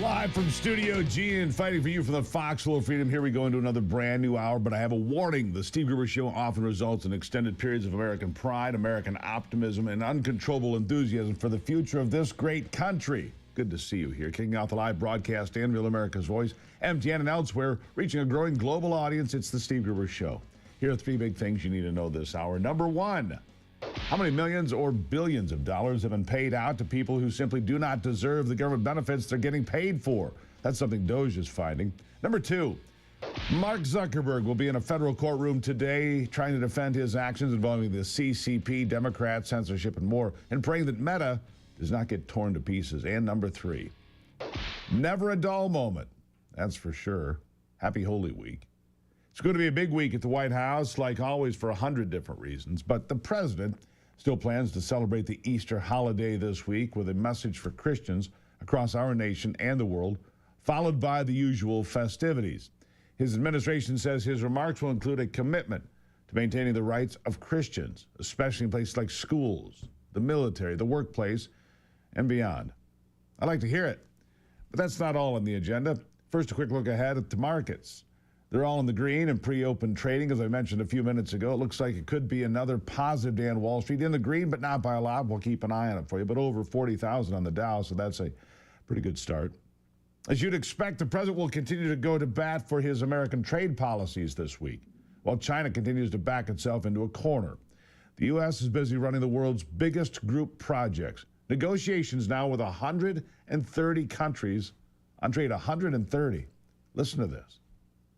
Live from Studio G and fighting for you from the foxhole of freedom. Here we go into another brand new hour, but I have a warning. The Steve Gruber Show often results in extended periods of American pride, American optimism, and uncontrollable enthusiasm for the future of this great country. Good to see you here. Kicking out the live broadcast and Real America's Voice, MTN and elsewhere, reaching a growing global audience. It's the Steve Gruber Show. Here are three big things you need to know this hour. Number one, how many millions or billions of dollars have been paid out to people who simply do not deserve the government benefits they're getting paid for? That's something DOJ is finding. Number two, Mark Zuckerberg will be in a federal courtroom today trying to defend his actions involving the CCP, Democrat censorship, and more, and praying that Meta does not get torn to pieces. And number three, never a dull moment, that's for sure. Happy Holy Week. It's going to be a big week at the White House, like always, for 100 different reasons. But the president still plans to celebrate the Easter holiday this week with a message for Christians across our nation and the world, followed by the usual festivities. His administration says his remarks will include a commitment to maintaining the rights of Christians, especially in places like schools, the military, the workplace, and beyond. I'd like to hear it. But that's not all on the agenda. First, a quick look ahead at the markets. They're all in the green in pre-open trading. As I mentioned a few minutes ago, it looks like it could be another positive day on Wall Street. In the green, but not by a lot. We'll keep an eye on it for you. But over 40,000 on the Dow, so that's a pretty good start. As you'd expect, the president will continue to go to bat for his American trade policies this week, while China continues to back itself into a corner. The U.S. is busy running the world's biggest group projects. Negotiations now with 130 countries on trade, 130. Listen to this.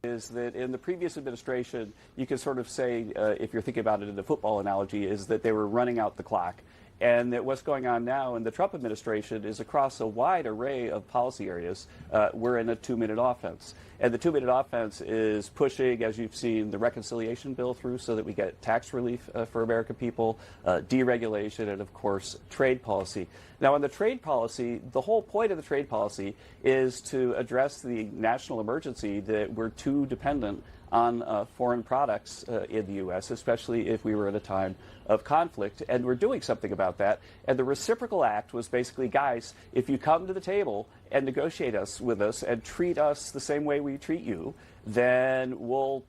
Is that in the previous administration, you could sort of say, if you're thinking about it in the football analogy, is that they were running out the clock. And that what's going on now in the Trump administration is across a wide array of policy areas, we're in a two-minute offense. And the two-minute offense is pushing, as you've seen, the reconciliation bill through so that we get tax relief for American people, deregulation, and, of course, trade policy. Now, on the trade policy, the whole point of the trade policy is to address the national emergency that we're too dependent on foreign products in the U.S., especially if we were at a time of conflict, and we're doing something about that. And the reciprocal act was basically, guys, if you come to the table and negotiate with us and treat us the same way we treat you, then we'll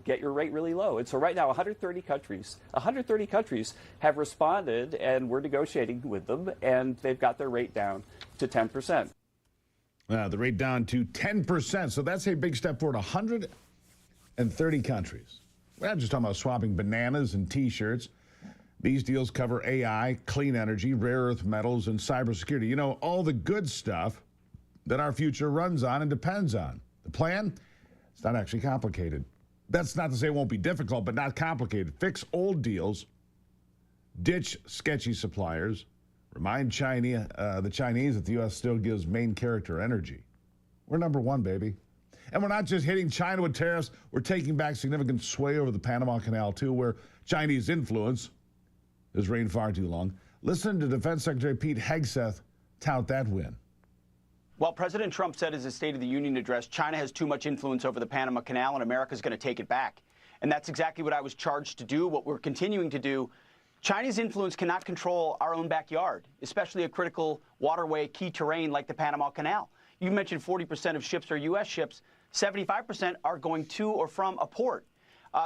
get your rate really low. And so right now, 130 countries have responded, and we're negotiating with them, and they've got their rate down to 10%. The rate down to 10%. So that's a big step forward. 130 countries. We're not just talking about swapping bananas and T-shirts. These deals cover AI, clean energy, rare earth metals, and cybersecurity. You know, all the good stuff that our future runs on and depends on. The plan? It's not actually complicated. That's not to say it won't be difficult, but not complicated. Fix old deals, ditch sketchy suppliers, remind the Chinese that the U.S. still gives main character energy. We're number one, baby. And we're not just hitting China with tariffs. We're taking back significant sway over the Panama Canal, too, where Chinese influence has reigned far too long. Listen to Defense Secretary Pete Hegseth tout that win. While President Trump said in his State of the Union address, China has too much influence over the Panama Canal and America's going to take it back. And that's exactly what I was charged to do, what we're continuing to do. China's influence cannot control our own backyard, especially a critical waterway, key terrain like the Panama Canal. You mentioned 40% of ships are U.S. ships. 75% are going to or from a port.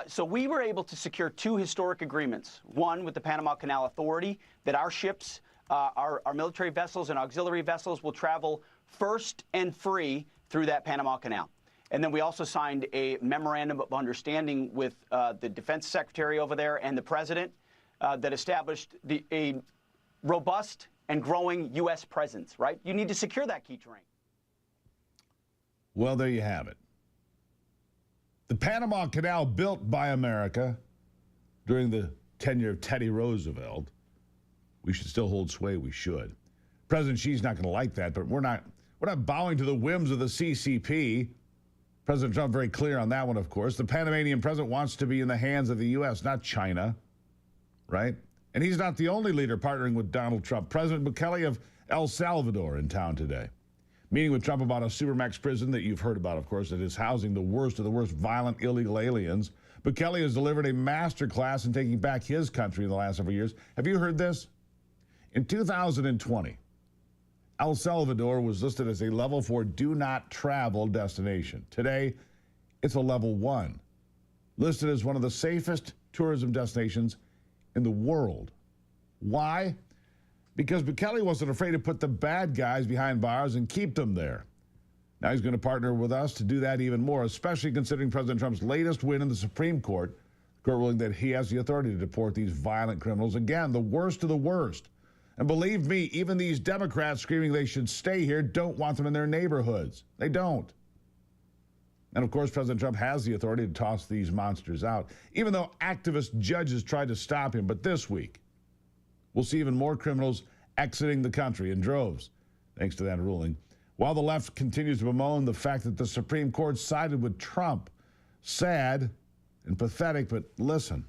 So we were able to secure two historic agreements. One with the Panama Canal Authority, that our ships, our military vessels and auxiliary vessels will travel first and free through that Panama Canal. And then we also signed a memorandum of understanding with the Defense Secretary over there and the President that established a robust and growing U.S. presence, right? You need to secure that key terrain. Well, there you have it. The Panama Canal, built by America during the tenure of Teddy Roosevelt. We should still hold sway. We should. President Xi's not going to like that, but we're not bowing to the whims of the CCP. President Trump very clear on that one, of course. The Panamanian president wants to be in the hands of the U.S., not China, right? And he's not the only leader partnering with Donald Trump. President Bukele of El Salvador in town today. Meeting with Trump about a supermax prison that you've heard about, of course, that is housing the worst of the worst violent illegal aliens. Bukele has delivered a master class in taking back his country in the last several years. Have you heard this? In 2020, El Salvador was listed as a level 4 do not travel destination. Today, it's a level 1, listed as one of the safest tourism destinations in the world. Why? Because Bukele wasn't afraid to put the bad guys behind bars and keep them there. Now he's going to partner with us to do that even more, especially considering President Trump's latest win in the Supreme Court, the court ruling that he has the authority to deport these violent criminals. Again, the worst of the worst. And believe me, even these Democrats screaming they should stay here don't want them in their neighborhoods. They don't. And of course, President Trump has the authority to toss these monsters out, even though activist judges tried to stop him. But this week, we'll see even more criminals exiting the country in droves, thanks to that ruling. While the left continues to bemoan the fact that the Supreme Court sided with Trump. Sad and pathetic, but listen.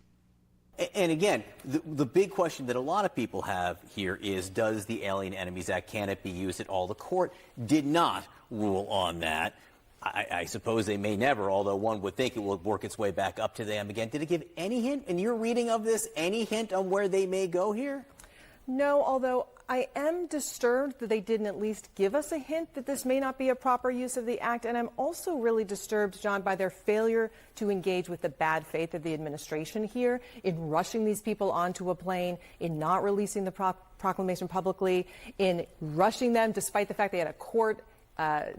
And again, the big question that a lot of people have here is, does the Alien Enemies Act, can it be used at all? The court did not rule on that. I suppose they may never, although one would think it will work its way back up to them again. Did it give any hint, in your reading of this, any hint on where they may go here? No, although I am disturbed that they didn't at least give us a hint that this may not be a proper use of the act. And I'm also really disturbed, John, by their failure to engage with the bad faith of the administration here in rushing these people onto a plane, in not releasing the proclamation publicly, in rushing them despite the fact they had a court a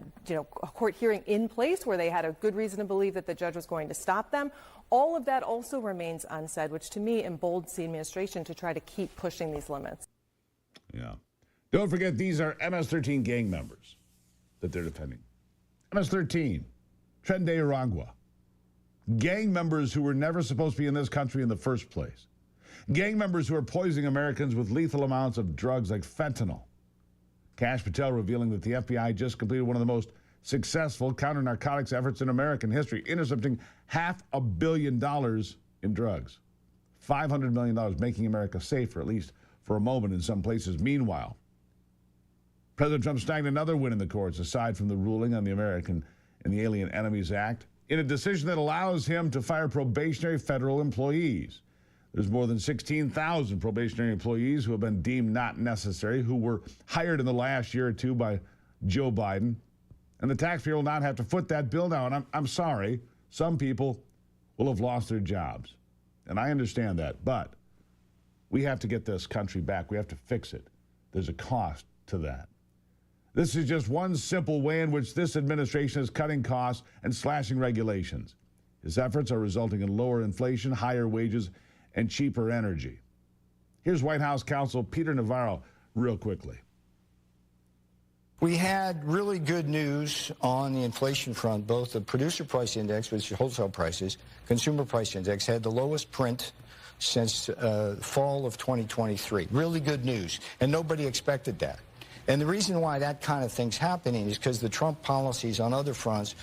court hearing in place where they had a good reason to believe that the judge was going to stop them. All of that also remains unsaid, which to me emboldens the administration to try to keep pushing these limits. Yeah. Don't forget, these are MS-13 gang members that they're defending. MS-13, Tren de Aragua. Gang members who were never supposed to be in this country in the first place. Gang members who are poisoning Americans with lethal amounts of drugs like fentanyl. Kash Patel revealing that the FBI just completed one of the most successful counter-narcotics efforts in American history, intercepting $500 million in drugs. $500 million, making America safer, at least for a moment in some places. Meanwhile, President Trump snagged another win in the courts, aside from the ruling on the American and the Alien Enemies Act, in a decision that allows him to fire probationary federal employees. There's more than 16,000 probationary employees who have been deemed not necessary, who were hired in the last year or two by Joe Biden. And the taxpayer will not have to foot that bill now. And I'm sorry, some people will have lost their jobs. And I understand that. But we have to get this country back. We have to fix it. There's a cost to that. This is just one simple way in which this administration is cutting costs and slashing regulations. His efforts are resulting in lower inflation, higher wages, and cheaper energy. Here's White House counsel Peter Navarro real quickly. We had really good news on the inflation front. Both the producer price index, which is wholesale prices, consumer price index, had the lowest print since fall of 2023. Really good news, and nobody expected that. And the reason why that kind of thing's happening is because the Trump policies on other fronts,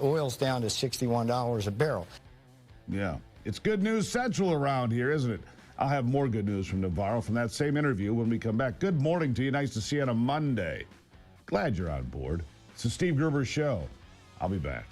oil's down to $61 a barrel. Yeah. It's good news central around here, isn't it? I'll have more good news from Navarro from that same interview when we come back. Good morning to you. Nice to see you on a Monday. Glad you're on board. It's the Steve Gruber Show. I'll be back.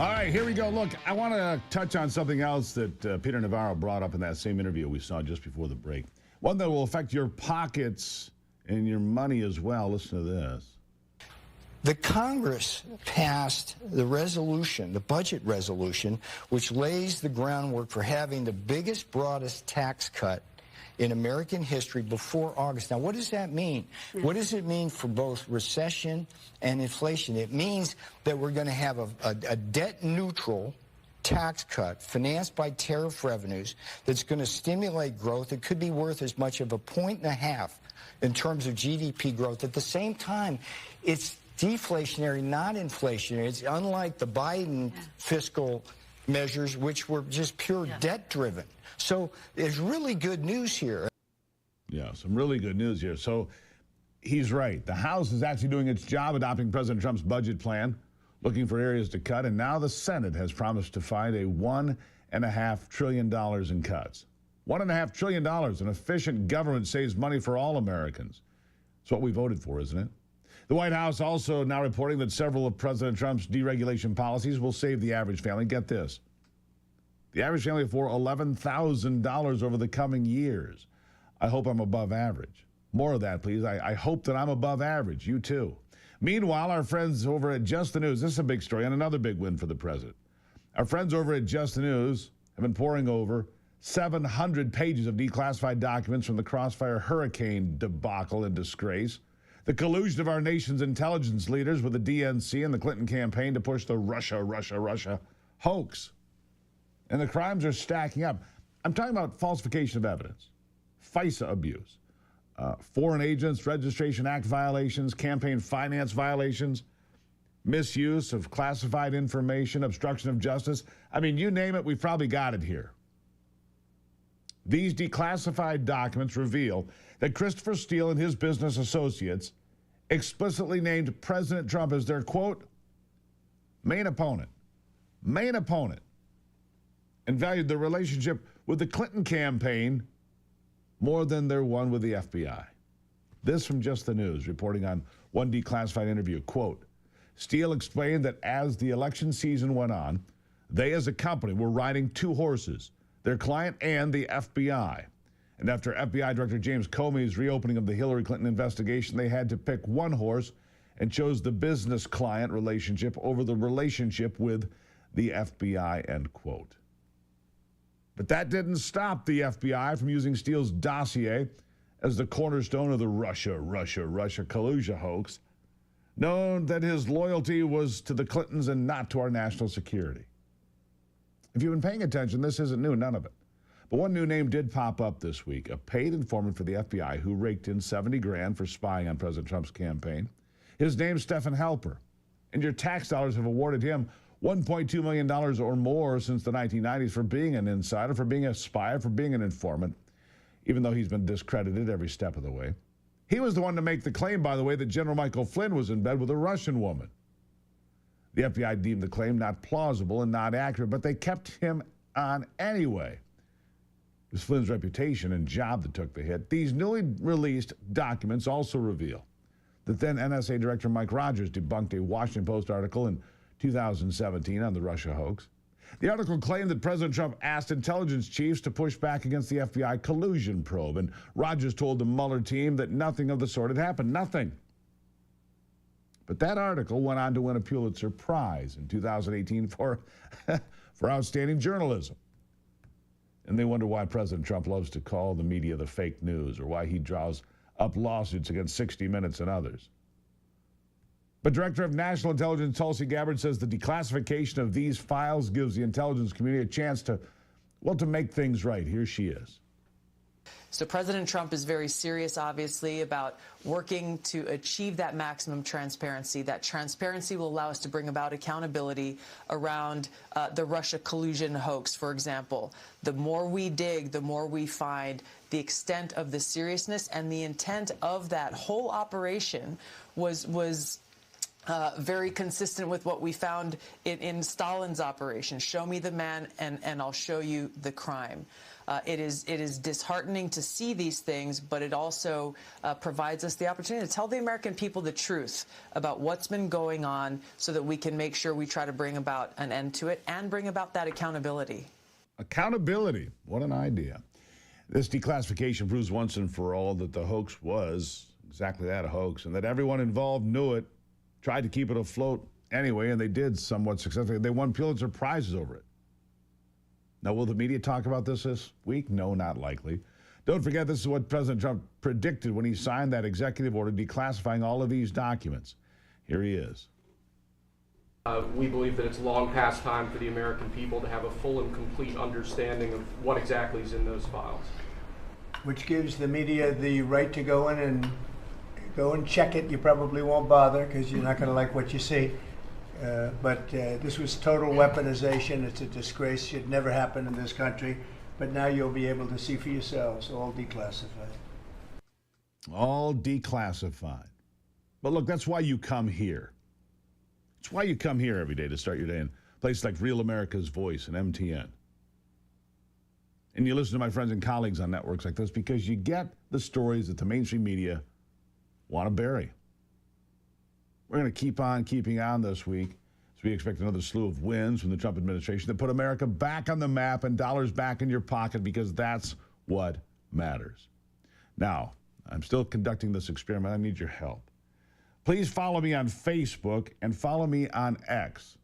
All right, here we go. Look, I want to touch on something else that Peter Navarro brought up in that same interview we saw just before the break. One that will affect your pockets and your money as well. Listen to this. The Congress passed the resolution, the budget resolution, which lays the groundwork for having the biggest, broadest tax cut in American history before August. Now, what does that mean? What does it mean for both recession and inflation? It means that we're going to have a debt-neutral tax cut financed by tariff revenues that's going to stimulate growth. It could be worth as much of 1.5 points in terms of GDP growth. At the same time, it's deflationary, not inflationary. It's unlike the Biden fiscal measures, which were just pure debt-driven. So there's really good news here. Yeah, some really good news here. So he's right. The House is actually doing its job adopting President Trump's budget plan, looking for areas to cut, and now the Senate has promised to find a $1.5 trillion in cuts. $1.5 trillion. An efficient government saves money for all Americans. It's what we voted for, isn't it? The White House also now reporting that several of President Trump's deregulation policies will save the average family. Get this. The average family for $11,000 over the coming years. I hope I'm above average. More of that, please. I hope that I'm above average. You too. Meanwhile, our friends over at Just the News, this is a big story and another big win for the president. Our friends over at Just the News have been poring over 700 pages of declassified documents from the Crossfire hurricane debacle and disgrace, the collusion of our nation's intelligence leaders with the DNC and the Clinton campaign to push the Russia hoax. And the crimes are stacking up. I'm talking about falsification of evidence, FISA abuse, Foreign Agents Registration Act violations, campaign finance violations, misuse of classified information, obstruction of justice. I mean, you name it, we've probably got it here. These declassified documents reveal that Christopher Steele and his business associates explicitly named President Trump as their, quote, main opponent, and valued their relationship with the Clinton campaign more than their one with the FBI. This from Just the News, reporting on one declassified interview. Quote, Steele explained that as the election season went on, they as a company were riding two horses, their client and the FBI. And after FBI Director James Comey's reopening of the Hillary Clinton investigation, they had to pick one horse and chose the business-client relationship over the relationship with the FBI, end quote. But that didn't stop the FBI from using Steele's dossier as the cornerstone of the Russia collusion hoax, known that his loyalty was to the Clintons and not to our national security. If you've been paying attention, this isn't new, none of it. But one new name did pop up this week, a paid informant for the FBI who raked in $70,000 for spying on President Trump's campaign. His name's Stephen Halper, and your tax dollars have awarded him $1.2 million or more since the 1990s for being an insider, for being a spy, for being an informant, even though he's been discredited every step of the way. He was the one to make the claim, by the way, that General Michael Flynn was in bed with a Russian woman. The FBI deemed the claim not plausible and not accurate, but they kept him on anyway. It was Flynn's reputation and job that took the hit. These newly released documents also reveal that then NSA Director Mike Rogers debunked a Washington Post article in 2017 on the Russia hoax. The article claimed that President Trump asked intelligence chiefs to push back against the FBI collusion probe, and Rogers told the Mueller team that nothing of the sort had happened, nothing. But that article went on to win a Pulitzer Prize in 2018 for outstanding journalism. And they wonder why President Trump loves to call the media the fake news, or why he draws up lawsuits against 60 Minutes and others. But Director of National Intelligence Tulsi Gabbard says the declassification of these files gives the intelligence community a chance to make things right. Here she is. So President Trump is very serious, obviously, about working to achieve that maximum transparency. That transparency will allow us to bring about accountability around the Russia collusion hoax, for example. The more we dig, the more we find the extent of the seriousness and the intent of that whole operation was very consistent with what we found in Stalin's operation. Show me the man and I'll show you the crime. It is disheartening to see these things, but it also provides us the opportunity to tell the American people the truth about what's been going on so that we can make sure we try to bring about an end to it and bring about that accountability. Accountability. What an idea. This declassification proves once and for all that the hoax was exactly that, a hoax, and that everyone involved knew it, tried to keep it afloat anyway, and they did somewhat successfully. They won Pulitzer Prizes over it. Now, will the media talk about this week? No, not likely. Don't forget, this is what President Trump predicted when he signed that executive order declassifying all of these documents. Here he is. We believe that it's long past time for the American people to have a full and complete understanding of what exactly is in those files. Which gives the media the right to go in and check it. You probably won't bother because you're not going to like what you see. But this was total weaponization. It's a disgrace. Should never happen in this country. But now you'll be able to see for yourselves, all declassified. All declassified. But look, that's why you come here. It's why you come here every day to start your day in places like Real America's Voice and MTN. And you listen to my friends and colleagues on networks like this because you get the stories that the mainstream media want to bury. We're going to keep on keeping on this week as we expect another slew of wins from the Trump administration that put America back on the map and dollars back in your pocket because that's what matters. Now, I'm still conducting this experiment. I need your help. Please follow me on Facebook and follow me on X.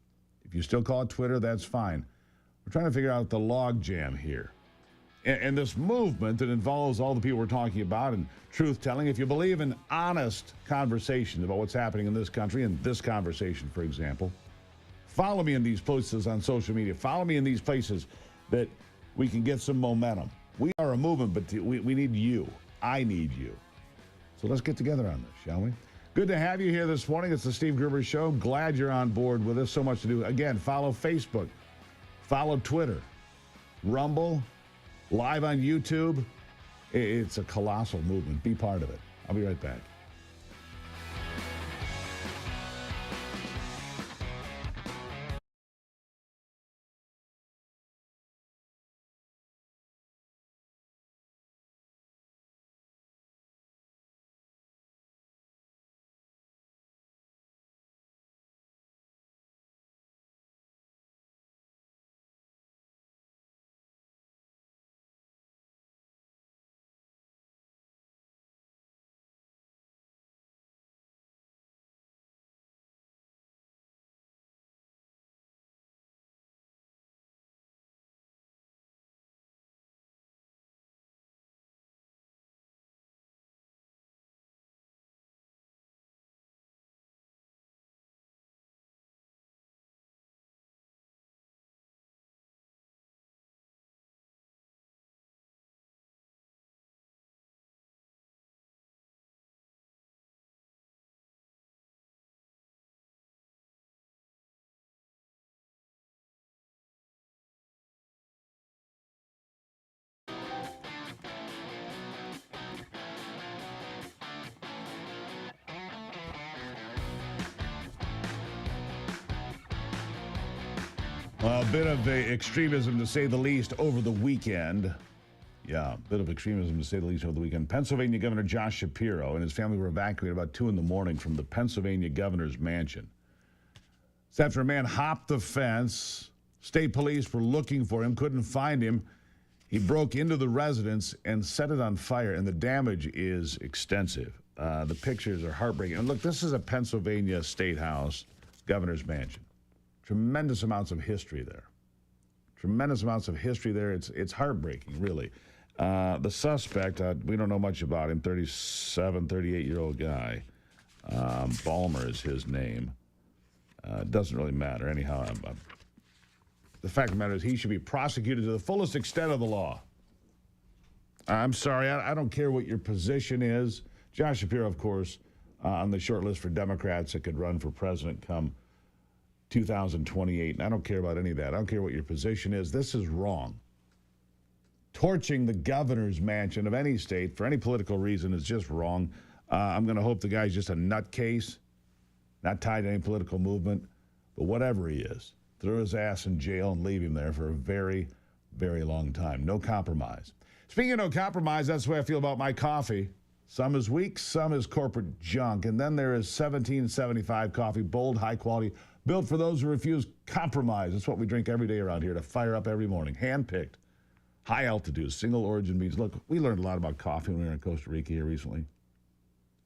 If you still call it Twitter, that's fine. We're trying to figure out the log jam here. And this movement that involves all the people we're talking about and truth-telling, if you believe in honest conversation about what's happening in this country, and this conversation, for example, follow me in these posts on social media. Follow me in these places that we can get some momentum. We are a movement, but we need you. I need you. So let's get together on this, shall we? Good to have you here this morning. It's the Steve Gruber Show. Glad you're on board with us. So much to do. Again, follow Facebook. Follow Twitter. Rumble. Live on YouTube. It's a colossal movement. Be part of it. I'll be right back. A bit of extremism, to say the least, over the weekend. Yeah, a bit of extremism, to say the least, over the weekend. Pennsylvania Governor Josh Shapiro and his family were evacuated about 2 in the morning from the Pennsylvania governor's mansion. It's after a man hopped the fence. State police were looking for him, couldn't find him. He broke into the residence and set it on fire, and the damage is extensive. The pictures are heartbreaking. And look, this is a Pennsylvania State House, governor's mansion. Tremendous amounts of history there. Tremendous amounts of history there. It's heartbreaking, really. The suspect, we don't know much about him, 38-year-old guy. Balmer is his name. Doesn't really matter. Anyhow, the fact of the matter is he should be prosecuted to the fullest extent of the law. I'm sorry, I don't care what your position is. Josh Shapiro, of course, on the short list for Democrats that could run for president come 2028. And I don't care about any of that. I don't care what your position is. This is wrong. Torching the governor's mansion of any state for any political reason is just wrong. I'm going to hope the guy's just a nutcase, not tied to any political movement. But whatever he is, throw his ass in jail and leave him there for a very, very long time. No compromise. Speaking of no compromise, that's the way I feel about my coffee. Some is weak, some is corporate junk. And then there is 1775 coffee, bold, high quality, built for those who refuse compromise. That's what we drink every day around here to fire up every morning. Hand-picked, high altitude, single origin beans. Look, we learned a lot about coffee when we were in Costa Rica here recently.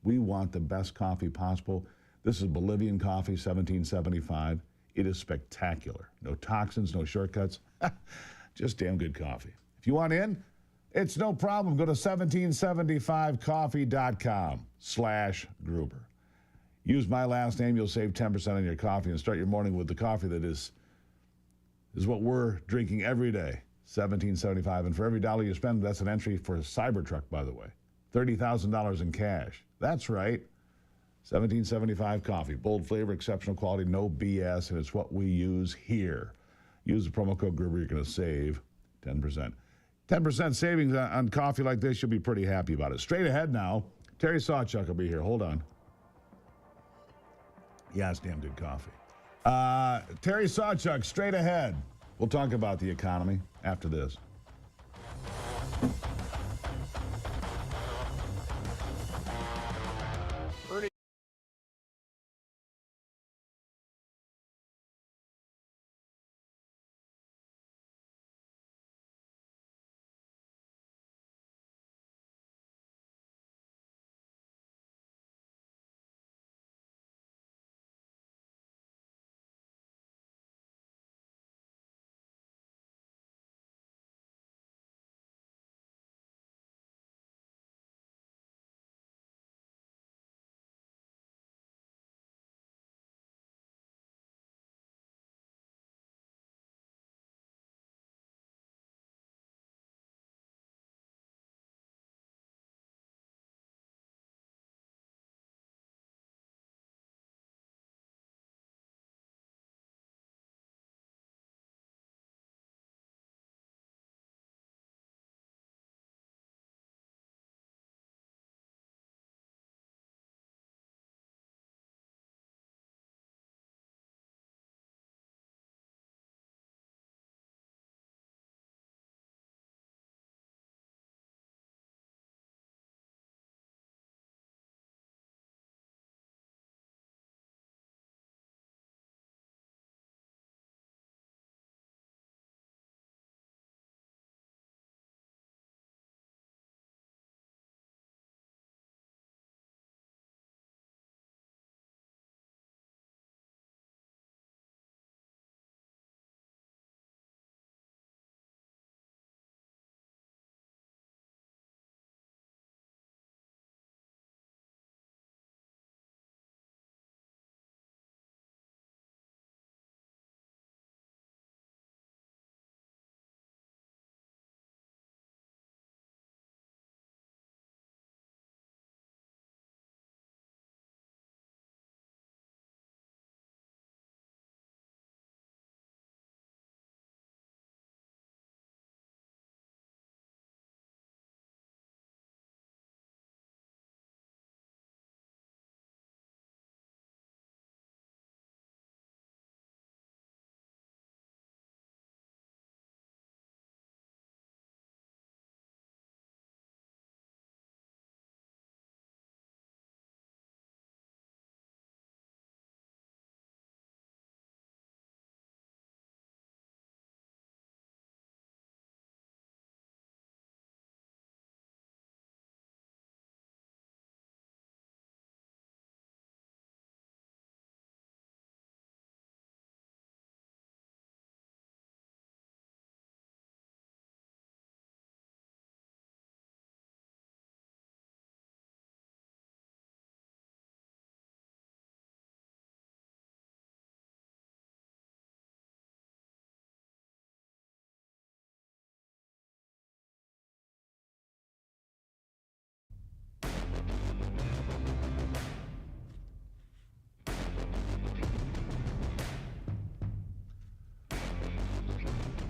We want the best coffee possible. This is Bolivian coffee, 1775. It is spectacular. No toxins, no shortcuts. Just damn good coffee. If you want in, it's no problem. Go to 1775coffee.com/Gruber. Use my last name. You'll save 10% on your coffee and start your morning with the coffee that is what we're drinking every day. 1775. And for every dollar you spend, that's an entry for a Cybertruck, by the way. $30,000 in cash. That's right. 1775 coffee. Bold flavor, exceptional quality, no BS, and it's what we use here. Use the promo code Gruber. You're going to save 10%. 10% savings on coffee like this. You'll be pretty happy about it. Straight ahead now, Terry Sawchuk will be here. Hold on. Yeah, it's damn good coffee. Terry Sawchuk, straight ahead. We'll talk about the economy after this.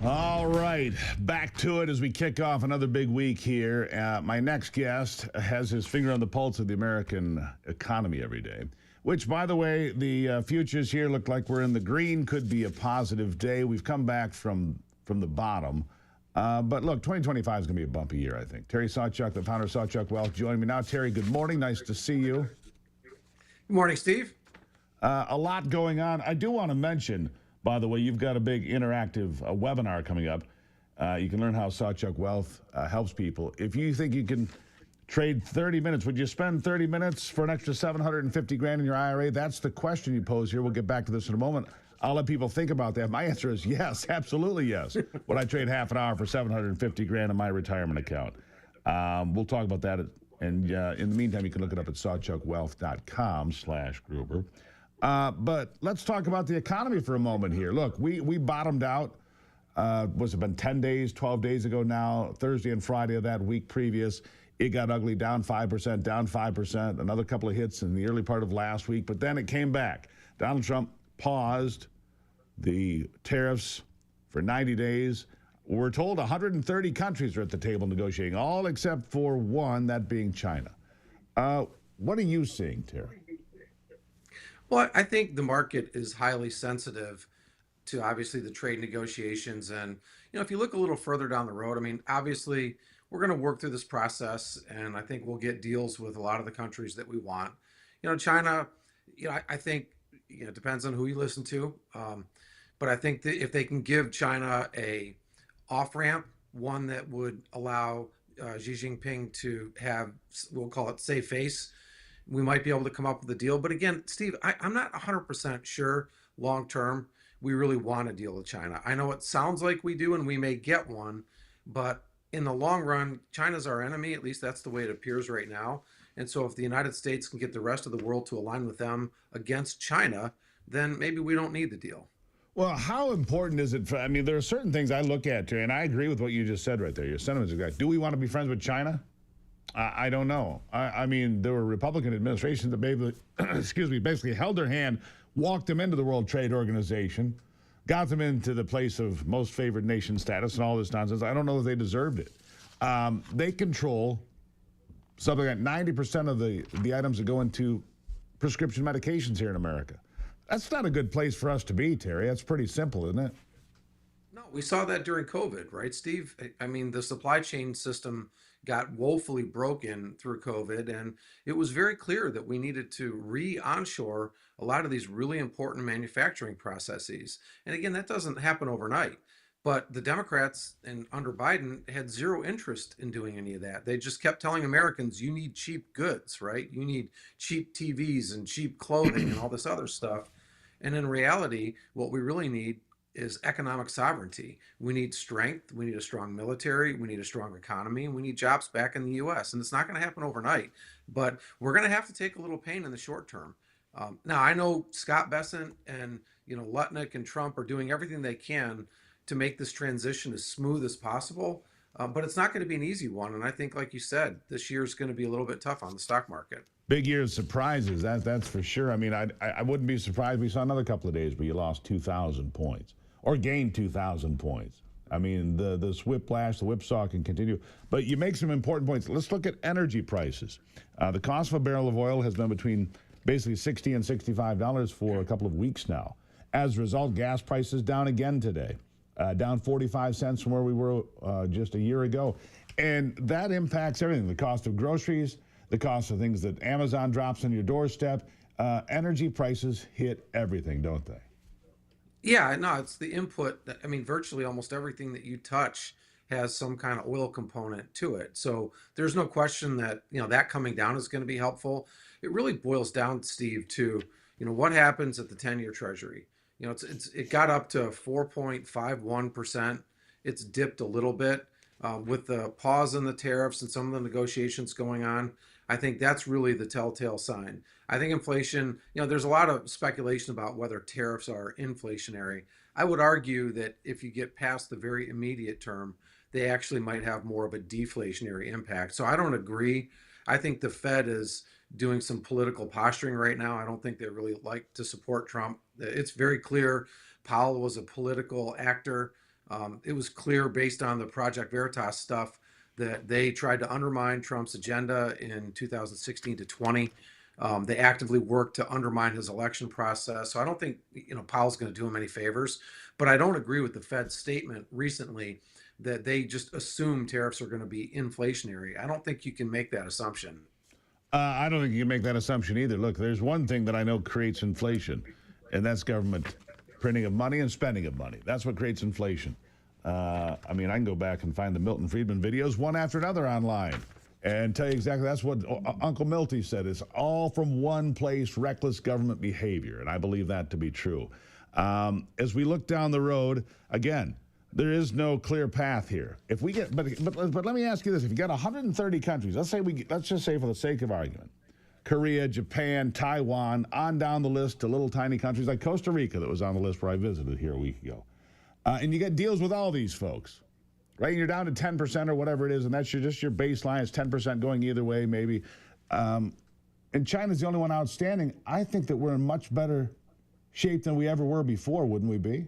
All right, back to it as we kick off another big week here. My next guest has his finger on the pulse of the American economy every day, which, by the way, the futures here look like we're in the green. Could be a positive day. We've come back from the bottom. But look, 2025 is going to be a bumpy year, I think. Terry Sawchuk, the founder of Sawchuk Wealth, joining me now. Terry, good morning. Nice to see you. Good morning, Steve. A lot going on. I do want to mention, by the way, you've got a big interactive webinar coming up. You can learn how Sawchuk Wealth helps people. If you think you can trade 30 minutes, would you spend 30 minutes for an extra 750 grand in your IRA? That's the question you pose here. We'll get back to this in a moment. I'll let people think about that. My answer is yes, absolutely yes. Would I trade half an hour for 750 grand in my retirement account? We'll talk about that. And in the meantime, you can look it up at sawchuckwwealth.com/Gruber. But let's talk about the economy for a moment here. Look, we bottomed out, was it been 10 days, 12 days ago now, Thursday and Friday of that week previous. It got ugly, down 5%, another couple of hits in the early part of last week, but then it came back. Donald Trump paused the tariffs for 90 days. We're told 130 countries are at the table negotiating, all except for one, that being China. What are you seeing, Terry? Well, I think the market is highly sensitive to obviously the trade negotiations. And, if you look a little further down the road, I mean, obviously we're going to work through this process and I think we'll get deals with a lot of the countries that we want. China, I think, it depends on who you listen to. But I think that if they can give China a off-ramp, one that would allow Xi Jinping to have, we'll call it safe face, we might be able to come up with a deal. But again, Steve, I'm not 100% sure long-term we really want to deal with China. I know it sounds like we do and we may get one, but in the long run, China's our enemy. At least that's the way it appears right now. And so if the United States can get the rest of the world to align with them against China, then maybe we don't need the deal. Well, how important is it I mean, there are certain things I look at, Terry, and I agree with what you just said right there. Your sentiments are exact. Do we want to be friends with China? I don't know. I mean, there were Republican administrations that basically held their hand, walked them into the World Trade Organization, got them into the place of most favored nation status and all this nonsense. I don't know if they deserved it. They control something like 90% of the items that go into prescription medications here in America. That's not a good place for us to be, Terry. That's pretty simple, isn't it? No, we saw that during COVID, right, Steve? I mean, the supply chain system got woefully broken through COVID, and it was very clear that we needed to re-onshore a lot of these really important manufacturing processes. And again, that doesn't happen overnight. But the Democrats and under Biden had zero interest in doing any of that. They just kept telling Americans, you need cheap goods, right? You need cheap TVs and cheap clothing and all this other stuff. And in reality, what we really need is economic sovereignty. We need strength. We need a strong military. We need a strong economy. And we need jobs back in the U.S. And it's not going to happen overnight. But we're going to have to take a little pain in the short term. Now, I know Scott Bessent and Lutnick and Trump are doing everything they can to make this transition as smooth as possible. But it's not going to be an easy one. And I think, like you said, this year is going to be a little bit tough on the stock market. Big year of surprises, that's for sure. I mean, I wouldn't be surprised we saw another couple of days where you lost 2,000 points or gained 2,000 points. I mean, the whiplash, the whipsaw can continue. But you make some important points. Let's look at energy prices. The cost of a barrel of oil has been between basically $60 and $65 for a couple of weeks now. As a result, gas prices down again today. Down 45 cents from where we were just a year ago. And that impacts everything. The cost of groceries, the cost of things that Amazon drops on your doorstep. Energy prices hit everything, don't they? Yeah, no, it's the input. I mean, virtually almost everything that you touch has some kind of oil component to it. So there's no question that, that coming down is going to be helpful. It really boils down, Steve, to, what happens at the 10-year Treasury. It got up to 4.51%. It's dipped a little bit with the pause in the tariffs and some of the negotiations going on. I think that's really the telltale sign. I think inflation, there's a lot of speculation about whether tariffs are inflationary. I would argue that if you get past the very immediate term, they actually might have more of a deflationary impact. So I don't agree. I think the Fed is doing some political posturing right now. I don't think they really like to support Trump. It's very clear Powell was a political actor. It was clear based on the Project Veritas stuff that they tried to undermine Trump's agenda in 2016 to 20. They actively worked to undermine his election process. So I don't think Powell's going to do him any favors. But I don't agree with the Fed's statement recently that they just assume tariffs are going to be inflationary. I don't think you can make that assumption. I don't think you can make that assumption either. Look, there's one thing that I know creates inflation, and that's government printing of money and spending of money. That's what creates inflation. I mean, I can go back and find the Milton Friedman videos one after another online and tell you exactly that's what Uncle Milty said. It's all from one place, reckless government behavior, and I believe that to be true. As we look down the road, again, there is no clear path here. If we get, but let me ask you this: if you got 130 countries, let's just say for the sake of argument, Korea, Japan, Taiwan, on down the list to little tiny countries like Costa Rica that was on the list where I visited here a week ago, and you get deals with all these folks, right? And you're down to 10% or whatever it is, and that's just your baseline. It's 10% going either way, maybe. And China's the only one outstanding. I think that we're in much better shape than we ever were before, wouldn't we be?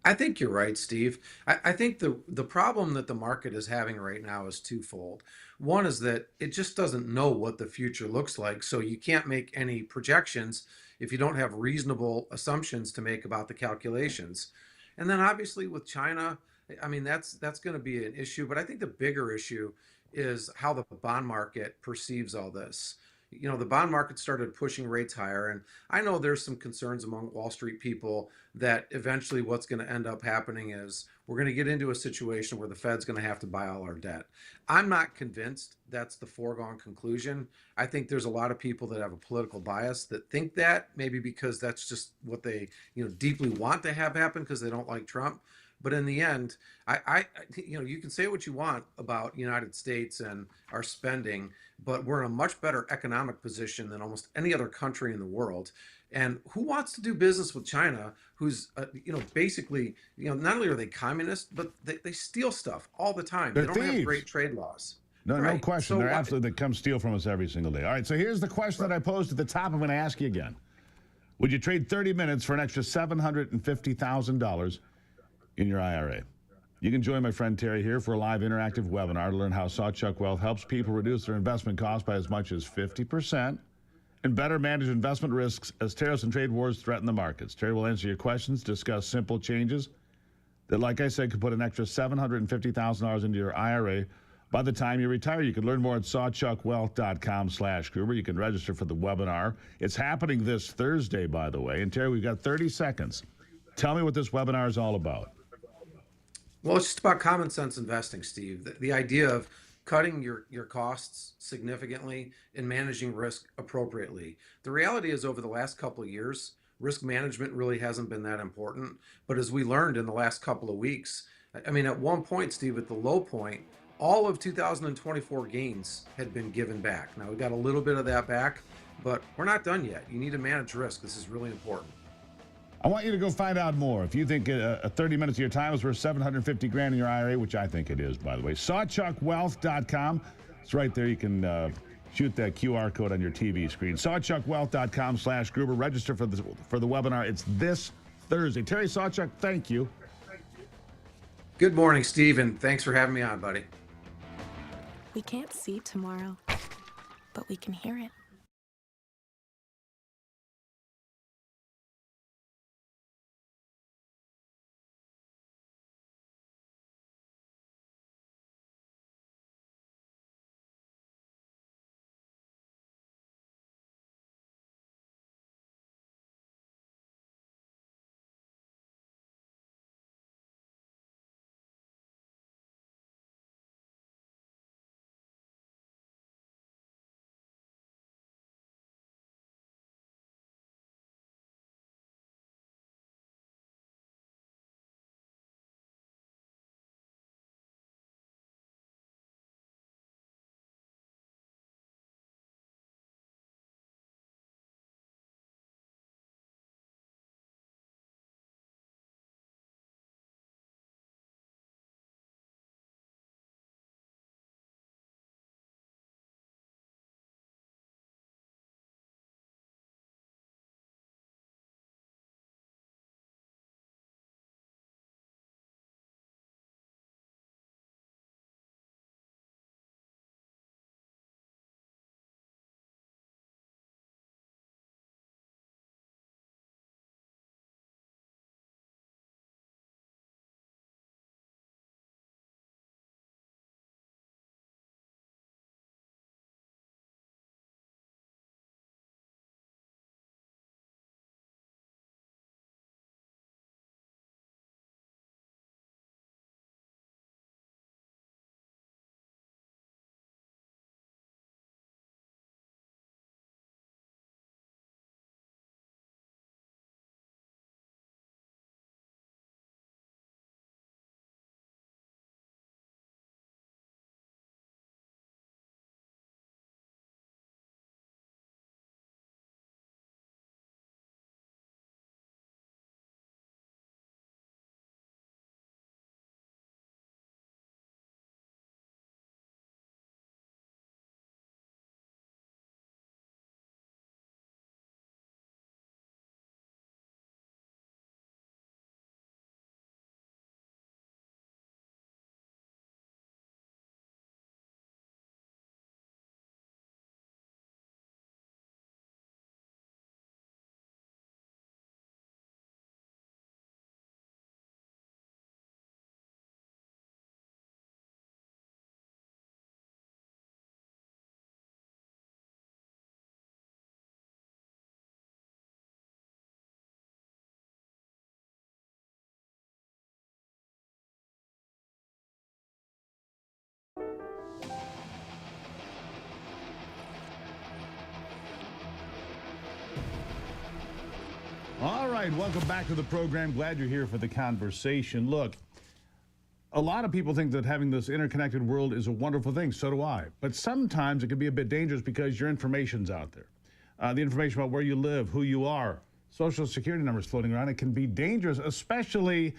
I think you're right, Steve. I think the problem that the market is having right now is twofold. One is that it just doesn't know what the future looks like, so you can't make any projections if you don't have reasonable assumptions to make about the calculations. And then obviously with China, I mean that's going to be an issue, but I think the bigger issue is how the bond market perceives all this. You know, the bond market started pushing rates higher, and I know there's some concerns among Wall Street people that eventually what's going to end up happening is we're going to get into a situation where the Fed's going to have to buy all our debt. I'm not convinced that's the foregone conclusion. I think there's a lot of people that have a political bias that think that, maybe because that's just what they, deeply want to have happen because they don't like Trump. But in the end, you can say what you want about United States and our spending, but we're in a much better economic position than almost any other country in the world. And who wants to do business with China, who's, basically, not only are they communist, but they steal stuff all the time. They're They don't have thieves. great trade laws. No, no Right. question. So They're absolutely, they come steal from us every single day. All right, so here's the question that I posed at the top. I'm going to ask you again. Would you trade 30 minutes for an extra $750,000 in your IRA? You can join my friend Terry here for a live interactive webinar to learn how Sawchuck Wealth helps people reduce their investment costs by as much as 50% and better manage investment risks as tariffs and trade wars threaten the markets. Terry will answer your questions, discuss simple changes that, like I said, could put an extra $750,000 into your IRA by the time you retire. You can learn more at sawchuckwealth.com/Gruber. You can register for the webinar. It's happening this Thursday, by the way. And Terry, we've got 30 seconds. Tell me what this webinar is all about. Well, it's just about common sense investing, Steve. The idea of cutting your costs significantly and managing risk appropriately. The reality is, over the last couple of years, risk management really hasn't been that important. But as we learned in the last couple of weeks, I mean, at one point, Steve, at the low point, all of 2024 gains had been given back. Now, we got a little bit of that back, but we're not done yet. You need to manage risk. This is really important. I want you to go find out more. If you think 30 minutes of your time is worth $750 grand in your IRA, which I think it is, by the way, sawchuckwealth.com. It's right there. You can shoot that QR code on your TV screen. Sawchuckwealth.com/Gruber. Register for the webinar. It's this Thursday. Terry Sawchuck, thank you. Good morning, Steve, and thanks for having me on, buddy. We can't see tomorrow, but we can hear it. right, welcome back to the program. Glad you're here for the conversation. Look, a lot of people think that having this interconnected world is a wonderful thing. So do I. But sometimes it can be a bit dangerous because your information's out there. The information about where you live, who you are, social security numbers floating around. It can be dangerous, especially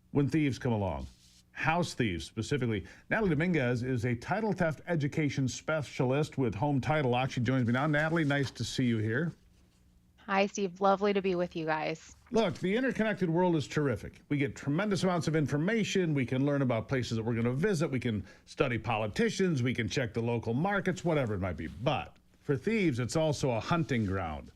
when thieves come along. House thieves, specifically. Natalie Dominguez is a title theft education specialist with Home Title Lock. She joins me now. Natalie, nice to see you here. Hi, Steve. Lovely to be with you guys. Look, the interconnected world is terrific. We get tremendous amounts of information. We can learn about places that we're going to visit. We can study politicians. We can check the local markets, whatever it might be. But for thieves, it's also a hunting ground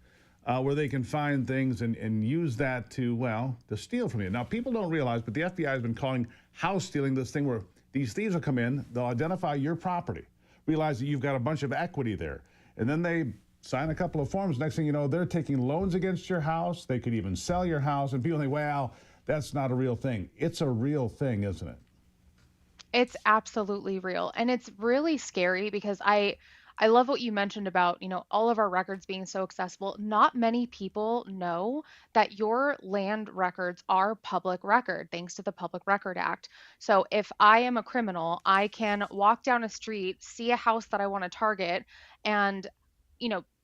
where they can find things and use that to, well, to steal from you. Now, people don't realize, but the FBI has been calling house stealing this thing where these thieves will come in, they'll identify your property, realize that you've got a bunch of equity there, and then they sign a couple of forms. Next thing you know, they're taking loans against your house. They could even sell your house. And people think, well, that's not a real thing. It's a real thing, isn't it? It's absolutely real. And it's really scary because I love what you mentioned about, all of our records being so accessible. Not many people know that your land records are public record, thanks to the Public Record Act. So if I am a criminal, I can walk down a street, see a house that I want to target, and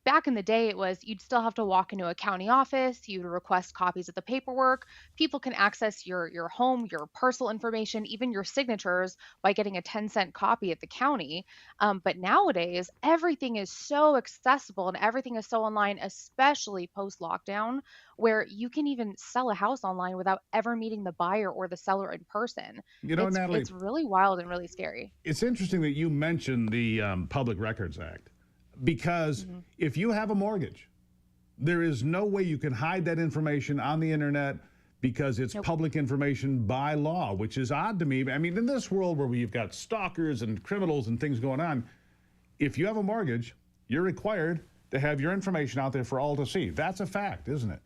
back in the day, it was you'd still have to walk into a county office, you'd request copies of the paperwork. People can access your home, your personal information, even your signatures by getting a 10-cent copy at the county. But nowadays, everything is so accessible and everything is so online, especially post-lockdown, where you can even sell a house online without ever meeting the buyer or the seller in person. Natalie, it's really wild and really scary. It's interesting that you mentioned the Public Records Act. Because if you have a mortgage, there is no way you can hide that information on the internet because it's public information by law, which is odd to me. I mean, in this world where we've got stalkers and criminals and things going on, if you have a mortgage, you're required to have your information out there for all to see. That's a fact, isn't it?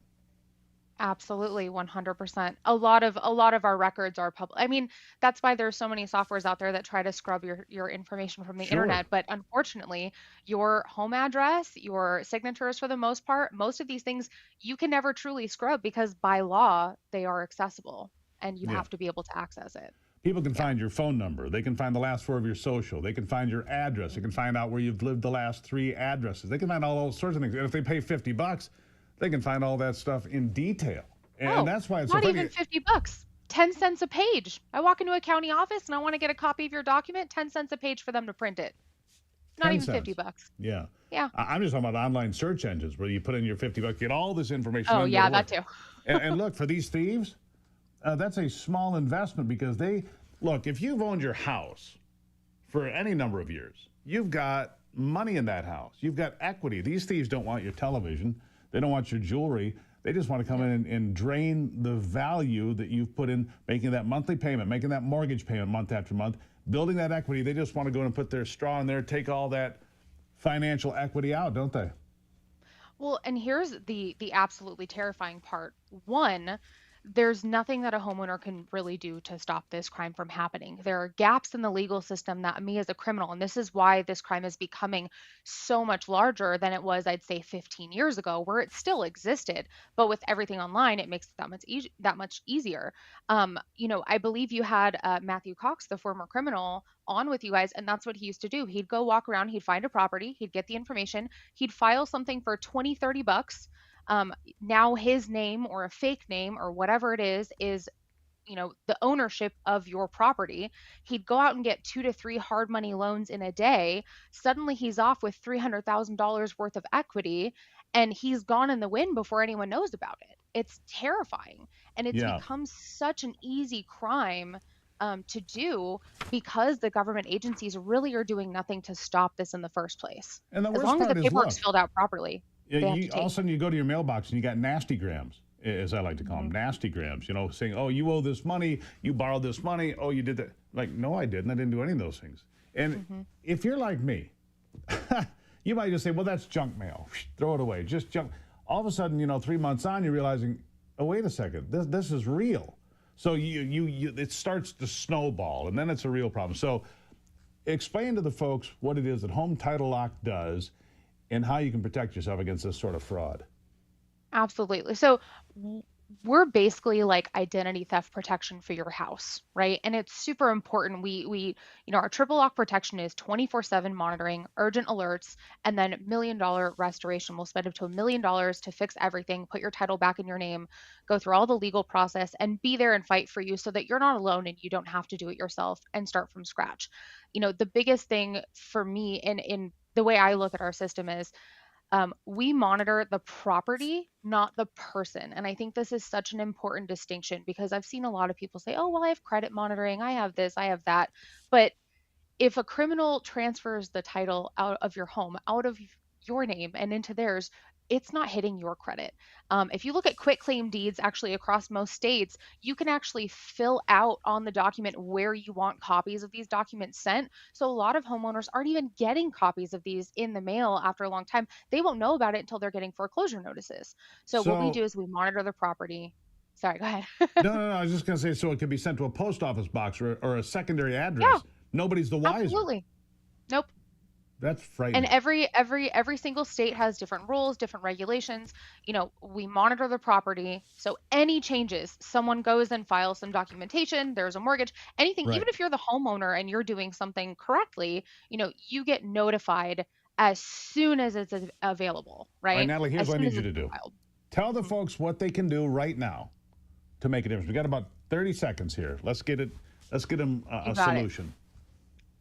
Absolutely, 100%. A lot of our records are public. I mean, that's why there's so many softwares out there that try to scrub your information from the internet. But unfortunately, your home address, your signatures, for the most part, most of these things you can never truly scrub because by law they are accessible and you have to be able to access it. People can find your phone number. They can find the last four of your social. They can find your address. They can find out where you've lived the last 3 addresses. They can find all those sorts of things. And if they pay $50, they can find all that stuff in detail. And that's why it's not so even $50. 10 cents a page. I walk into a county office and I want to get a copy of your document, 10 cents a page for them to print it. Not even $50. Yeah. Yeah. I'm just talking about online search engines where you put in your $50, get all this information. Oh, yeah, that too. and look, for these thieves, that's a small investment because look, if you've owned your house for any number of years, you've got money in that house. You've got equity. These thieves don't want your television. They don't want your jewelry. They just want to come in and drain the value that you've put in making that monthly payment, making that mortgage payment month after month, building that equity. They just want to go and put their straw in there, take all that financial equity out, don't they? Well, and here's the absolutely terrifying part. One, there's nothing that a homeowner can really do to stop this crime from happening. There are gaps in the legal system that me as a criminal, and this is why this crime is becoming so much larger than it was, I'd say, 15 years ago, where it still existed. But with everything online, it makes it that much easier. I believe you had Matthew Cox, the former criminal, on with you guys, and that's what he used to do. He'd go walk around, he'd find a property, he'd get the information, he'd file something for $20-$30. Now his name or a fake name or whatever it is the ownership of your property. He'd go out and get 2 to 3 hard money loans in a day. Suddenly he's off with $300,000 worth of equity and he's gone in the wind before anyone knows about it. It's terrifying. And it's become such an easy crime to do because the government agencies really are doing nothing to stop this in the first place. And the as worst long as part the is, paperwork's filled out properly. all of a sudden you go to your mailbox and you got nasty grams, as I like to call them, nasty grams, saying, oh, you owe this money, you borrowed this money, oh, you did that. Like, no, I didn't. I didn't do any of those things. And if you're like me, you might just say, well, that's junk mail. Throw it away. Just junk. All of a sudden, 3 months on, you're realizing, oh, wait a second, this is real. So it starts to snowball, and then it's a real problem. So explain to the folks what it is that Home Title Lock does and how you can protect yourself against this sort of fraud. Absolutely. So we're basically like identity theft protection for your house, right? And it's super important. Our triple lock protection is 24/7 monitoring, urgent alerts, and then $1 million restoration. We'll spend up to $1 million to fix everything, put your title back in your name, go through all the legal process, and be there and fight for you so that you're not alone and you don't have to do it yourself and start from scratch. The biggest thing for me in the way I look at our system is we monitor the property, not the person. And I think this is such an important distinction because I've seen a lot of people say, oh, well, I have credit monitoring, I have this, I have that. But if a criminal transfers the title out of your home, out of your name and into theirs, it's not hitting your credit. If you look at quit claim deeds, actually across most states, you can actually fill out on the document where you want copies of these documents sent. So a lot of homeowners aren't even getting copies of these in the mail after a long time. They won't know about it until they're getting foreclosure notices. So what we do So, is we monitor the property. Sorry, go ahead. no, I was just going to say, so it can be sent to a post office box or a secondary Yeah, address. Nobody's the wiser. absolutely. Nope. That's And frightening. every single state has different rules, different regulations. We monitor the property. So any changes, someone goes and files some documentation, there's a mortgage, anything, Right. even if you're the homeowner and you're doing something correctly, you get notified as soon as it's available, All right, right? Natalie, here's As what I soon need as you it's to been do. filed. Tell the Mhm. folks what they can do right now to make a difference. We got about 30 seconds here. Let's get it. Let's get them You a got it. solution.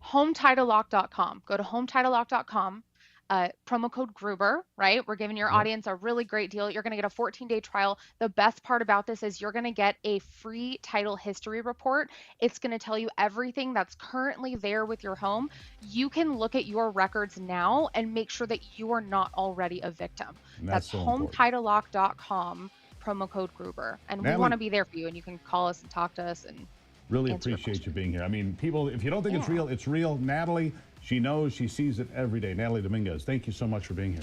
HomeTitleLock.com. Go to HomeTitleLock.com. Promo code Gruber, right? We're giving your Yep. audience a really great deal. You're going to get a 14-day trial. The best part about this is you're going to get a free title history report. It's going to tell you everything that's currently there with your home. You can look at your records now and make sure that you are not already a victim. And that's That's so important. HomeTitleLock.com, promo code Gruber. And we want Natalie, to be there for you, and you can call us and talk to us and really answer your appreciate you questions. being here. I mean, people, if you don't think it's Yeah. real, it's real. Natalie, she knows, she sees it every day. Natalie Dominguez, thank you so much for being here.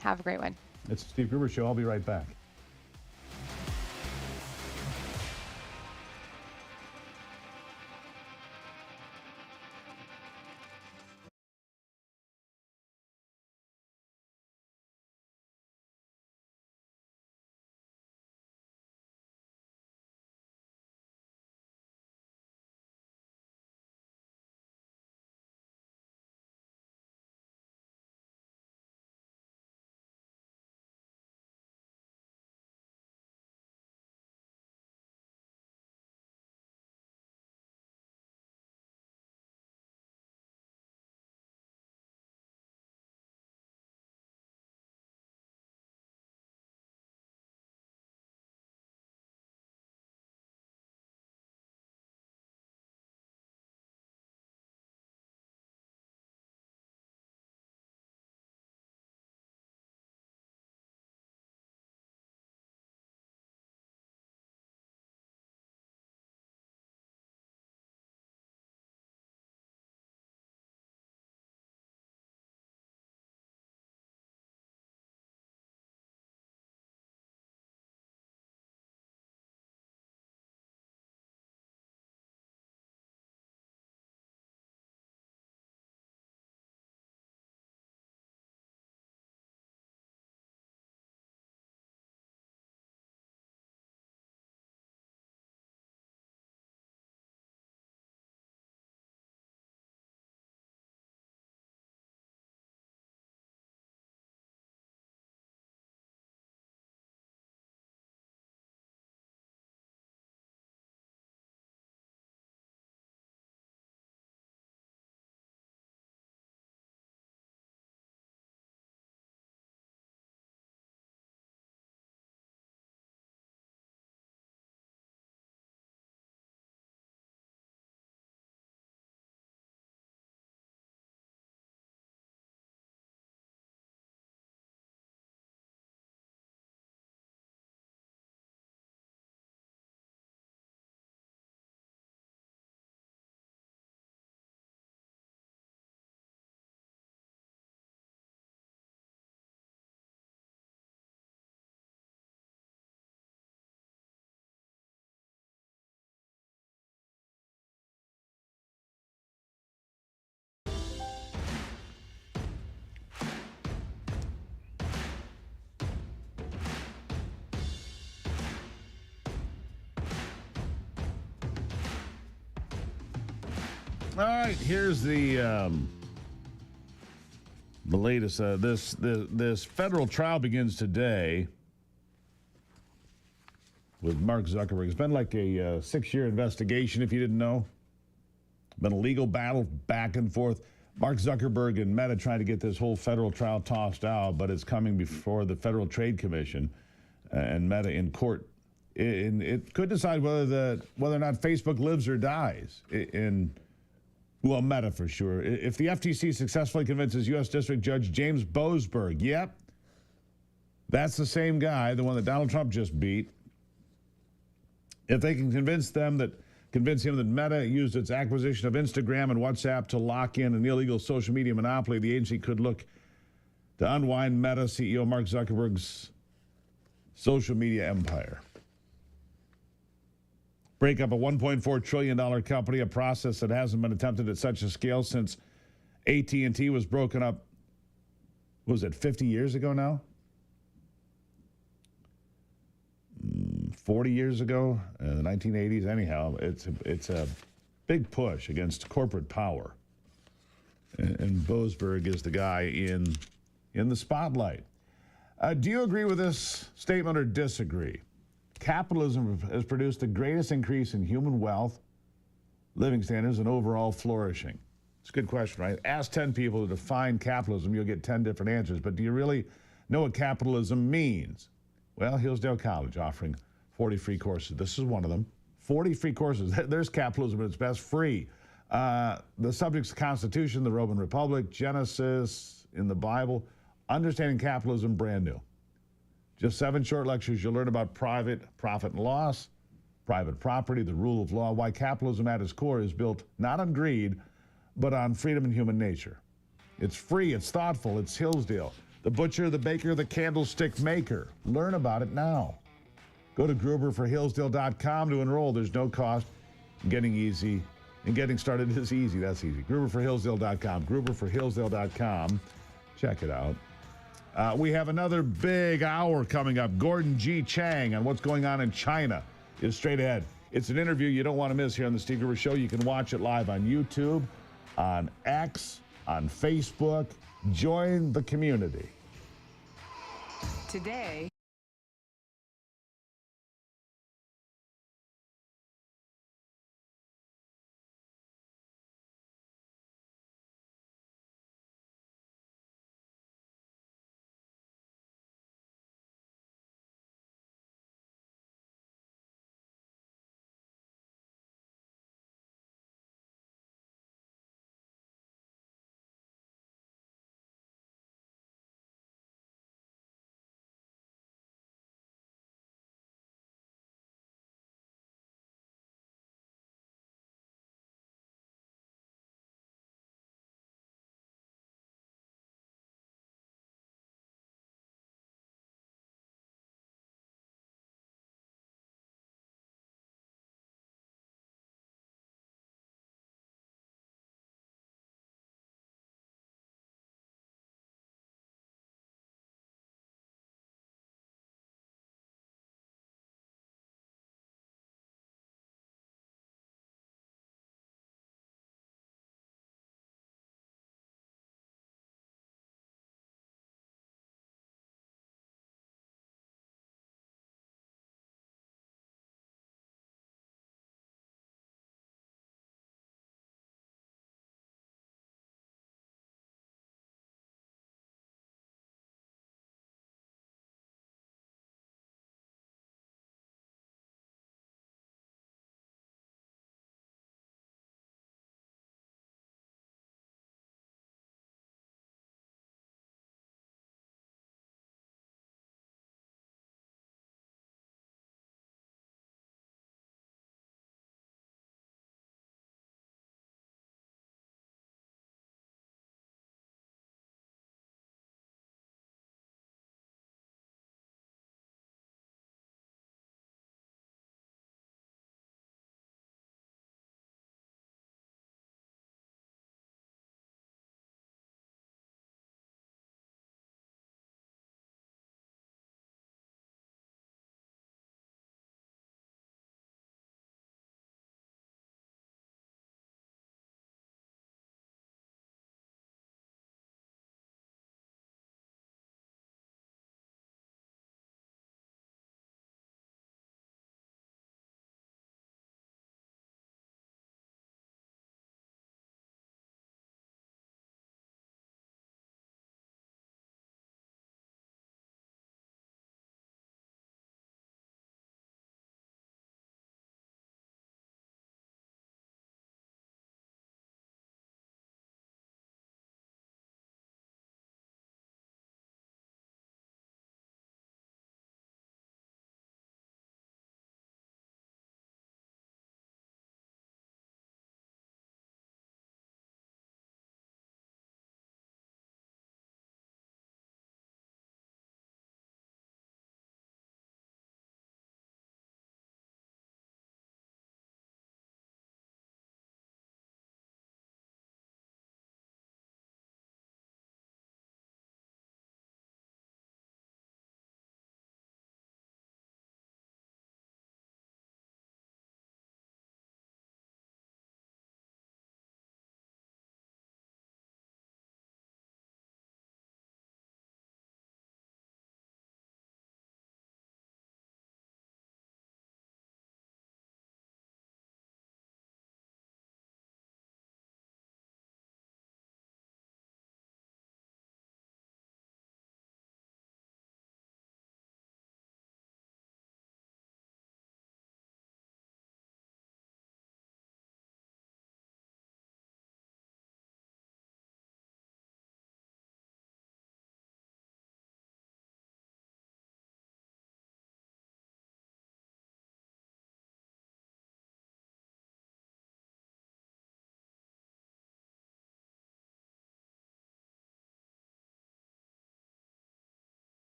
Have a great one. It's the Steve Gruber Show. I'll be right back. All right, here's the latest. This federal trial begins today with Mark Zuckerberg. It's been like a 6-year investigation, if you didn't know. Been a legal battle back and forth. Mark Zuckerberg and Meta trying to get this whole federal trial tossed out, but it's coming before the Federal Trade Commission and Meta in court. It could decide whether or not Facebook lives or dies. Well, Meta for sure. If the FTC successfully convinces U.S. District Judge James Boasberg, yep, that's the same guy, the one that Donald Trump just beat. If they can convince him that Meta used its acquisition of Instagram and WhatsApp to lock in an illegal social media monopoly, the agency could look to unwind Meta CEO Mark Zuckerberg's social media empire. Break up a $1.4 trillion company, a process that hasn't been attempted at such a scale since AT&T was broken up, was it 50 years ago now? 40 years ago, in the 1980s. Anyhow, it's a big push against corporate power. And Boasberg is the guy in the spotlight. Do you agree with this statement or disagree? Capitalism has produced the greatest increase in human wealth, living standards, and overall flourishing. It's a good question, right? Ask 10 people to define capitalism, you'll get 10 different answers. But do you really know what capitalism means? Well, Hillsdale College offering 40 free courses. This is one of them. 40 free courses. There's capitalism at its best, free. The subject's the Constitution, the Roman Republic, Genesis, in the Bible. Understanding capitalism, brand new. Just 7 short lectures. You'll learn about profit and loss, private property, the rule of law, why capitalism at its core is built not on greed, but on freedom and human nature. It's free, it's thoughtful, it's Hillsdale. The butcher, the baker, the candlestick maker. Learn about it now. Go to gruberforhillsdale.com to enroll. There's no cost. Getting started is easy. That's easy. gruberforhillsdale.com. gruberforhillsdale.com. Check it out. We have another big hour coming up. Gordon G. Chang on what's going on in China is straight ahead. It's an interview you don't want to miss here on the Steve Gruber Show. You can watch it live on YouTube, on X, on Facebook. Join the community. Today.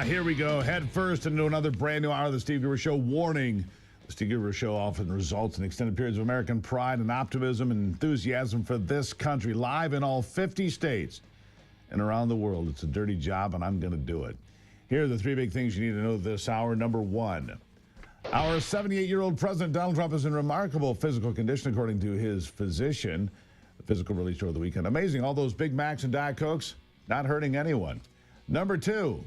Here we go. Head first into another brand new hour of the Steve Gruber Show. Warning, the Steve Gruber Show often results in extended periods of American pride and optimism and enthusiasm for this country. Live in all 50 states and around the world. It's a dirty job, and I'm going to do it. Here are the three big things you need to know this hour. Number one, our 78-year-old President Donald Trump is in remarkable physical condition, according to his physician. The physical release over the weekend. Amazing. All those Big Macs and Diet Cokes, not hurting anyone. Number two,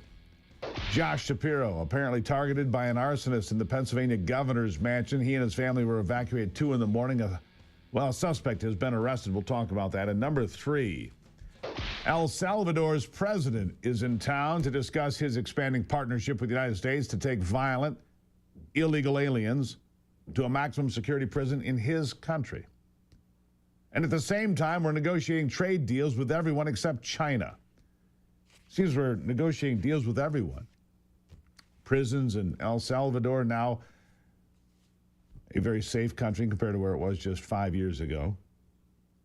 Josh Shapiro, apparently targeted by an arsonist in the Pennsylvania governor's mansion. He and his family were evacuated at 2 in the morning. A suspect has been arrested. We'll talk about that. And number three, El Salvador's president is in town to discuss his expanding partnership with the United States to take violent, illegal aliens to a maximum security prison in his country. And at the same time, we're negotiating trade deals with everyone except China. Seems we're negotiating deals with everyone. Prisons in El Salvador now a very safe country compared to where it was just 5 years ago.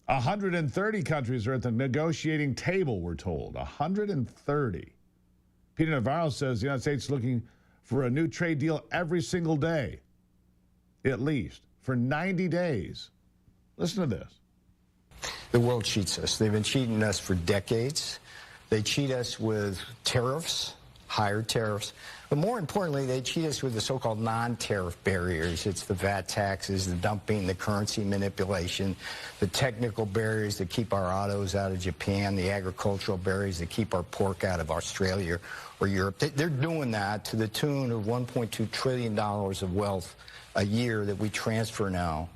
130 countries are at the negotiating table, we're told. 130. Peter Navarro says the United States is looking for a new trade deal every single day, at least, for 90 days. Listen to this. The world cheats us. They've been cheating us for decades. They cheat us with tariffs, higher tariffs. But more importantly, they cheat us with the so-called non-tariff barriers. It's the VAT taxes, the dumping, the currency manipulation, the technical barriers that keep our autos out of Japan, the agricultural barriers that keep our pork out of Australia or Europe. They're doing that to the tune of $1.2 trillion of wealth a year that we transfer now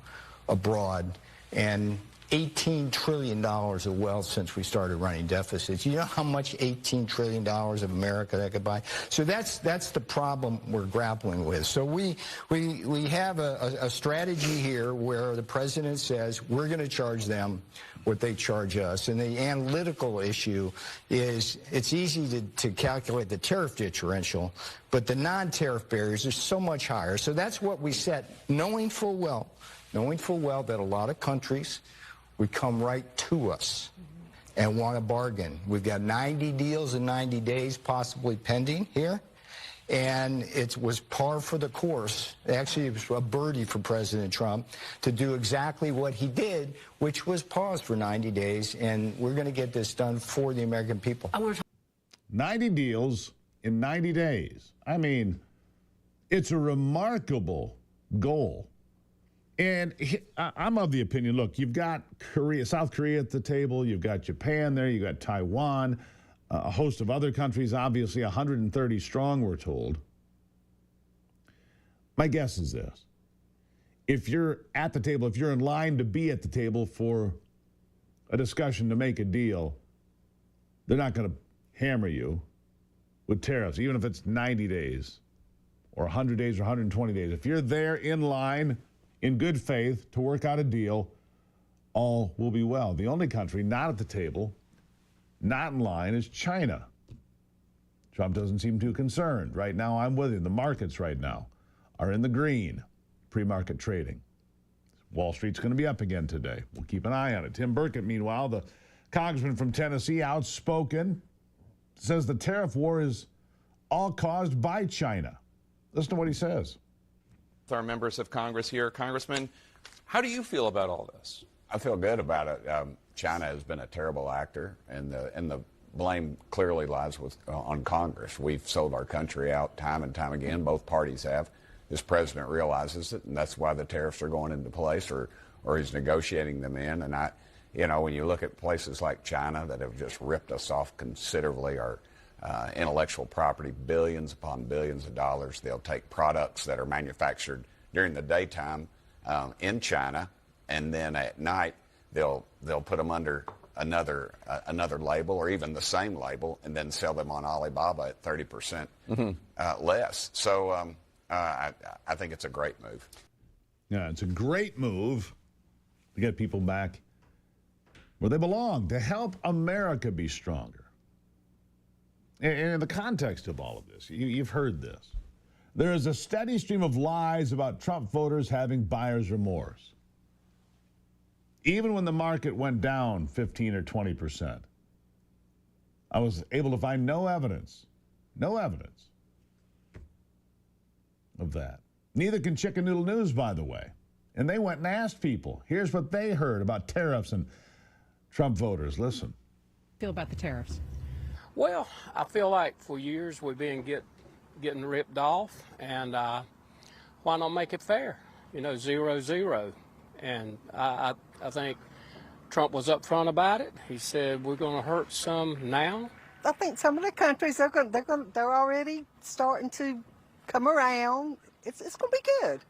abroad. And $18 trillion of wealth since we started running deficits. You know how much $18 trillion of America that could buy? So that's the problem we're grappling with. So we have a strategy here where the president says we're going to charge them what they charge us. And the analytical issue is it's easy to calculate the tariff differential, but the non-tariff barriers are so much higher. So that's what we set, knowing full well that a lot of countries would come right to us and want a bargain. We've got 90 deals in 90 days possibly pending here, and it was par for the course. Actually, it was a birdie for President Trump to do exactly what he did, which was pause for 90 days, and we're going to get this done for the American people. 90 deals in 90 days. I mean, it's a remarkable goal. And I'm of the opinion, look, you've got South Korea at the table, you've got Japan there, you've got Taiwan, a host of other countries, obviously 130 strong, we're told. My guess is this. If you're at the table, if you're in line to be at the table for a discussion to make a deal, they're not going to hammer you with tariffs, even if it's 90 days or 100 days or 120 days. If you're there in line, in good faith, to work out a deal, all will be well. The only country not at the table, not in line, is China. Trump doesn't seem too concerned. Right now, I'm with you. The markets right now are in the green, pre-market trading. Wall Street's going to be up again today. We'll keep an eye on it. Tim Burkett, meanwhile, the congressman from Tennessee, outspoken, says the tariff war is all caused by China. Listen to what he says. With our members of Congress here, Congressman, how do you feel about all this? I feel good about it. China has been a terrible actor, and the blame clearly lies on Congress. We've sold our country out time and time again. Both parties have. This president realizes it, and that's why the tariffs are going into place, or he's negotiating them in. And when you look at places like China that have just ripped us off considerably, our intellectual property, billions upon billions of dollars. They'll take products that are manufactured during the daytime in China, and then at night they'll put them under another label or even the same label, and then sell them on Alibaba at 30% less. So I think it's a great move. Yeah, it's a great move to get people back where they belong, to help America be stronger. In the context of all of this, you've heard this. There is a steady stream of lies about Trump voters having buyer's remorse. Even when the market went down 15 or 20%, I was able to find no evidence of that. Neither can Chicken Noodle News, by the way. And they went and asked people. Here's what they heard about tariffs and Trump voters. Listen. Feel about the tariffs? Well, I feel like for years we've been getting ripped off, and why not make it fair? 0-0. And I think Trump was upfront about it. He said we're going to hurt some now. I think some of the countries they're already starting to come around. It's going to be good.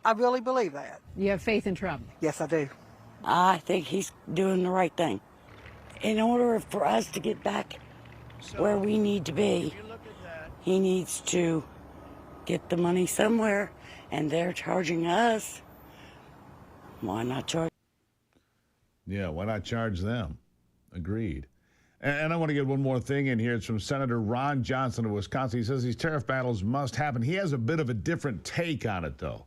I really believe that. You have faith in Trump? Yes, I do. I think he's doing the right thing. In order for us to get back where we need to be, he needs to get the money somewhere, and they're charging us. Why not charge? Yeah, why not charge them? Agreed. And I want to get one more thing in here. It's from Senator Ron Johnson of Wisconsin. He says these tariff battles must happen. He has a bit of a different take on it, though.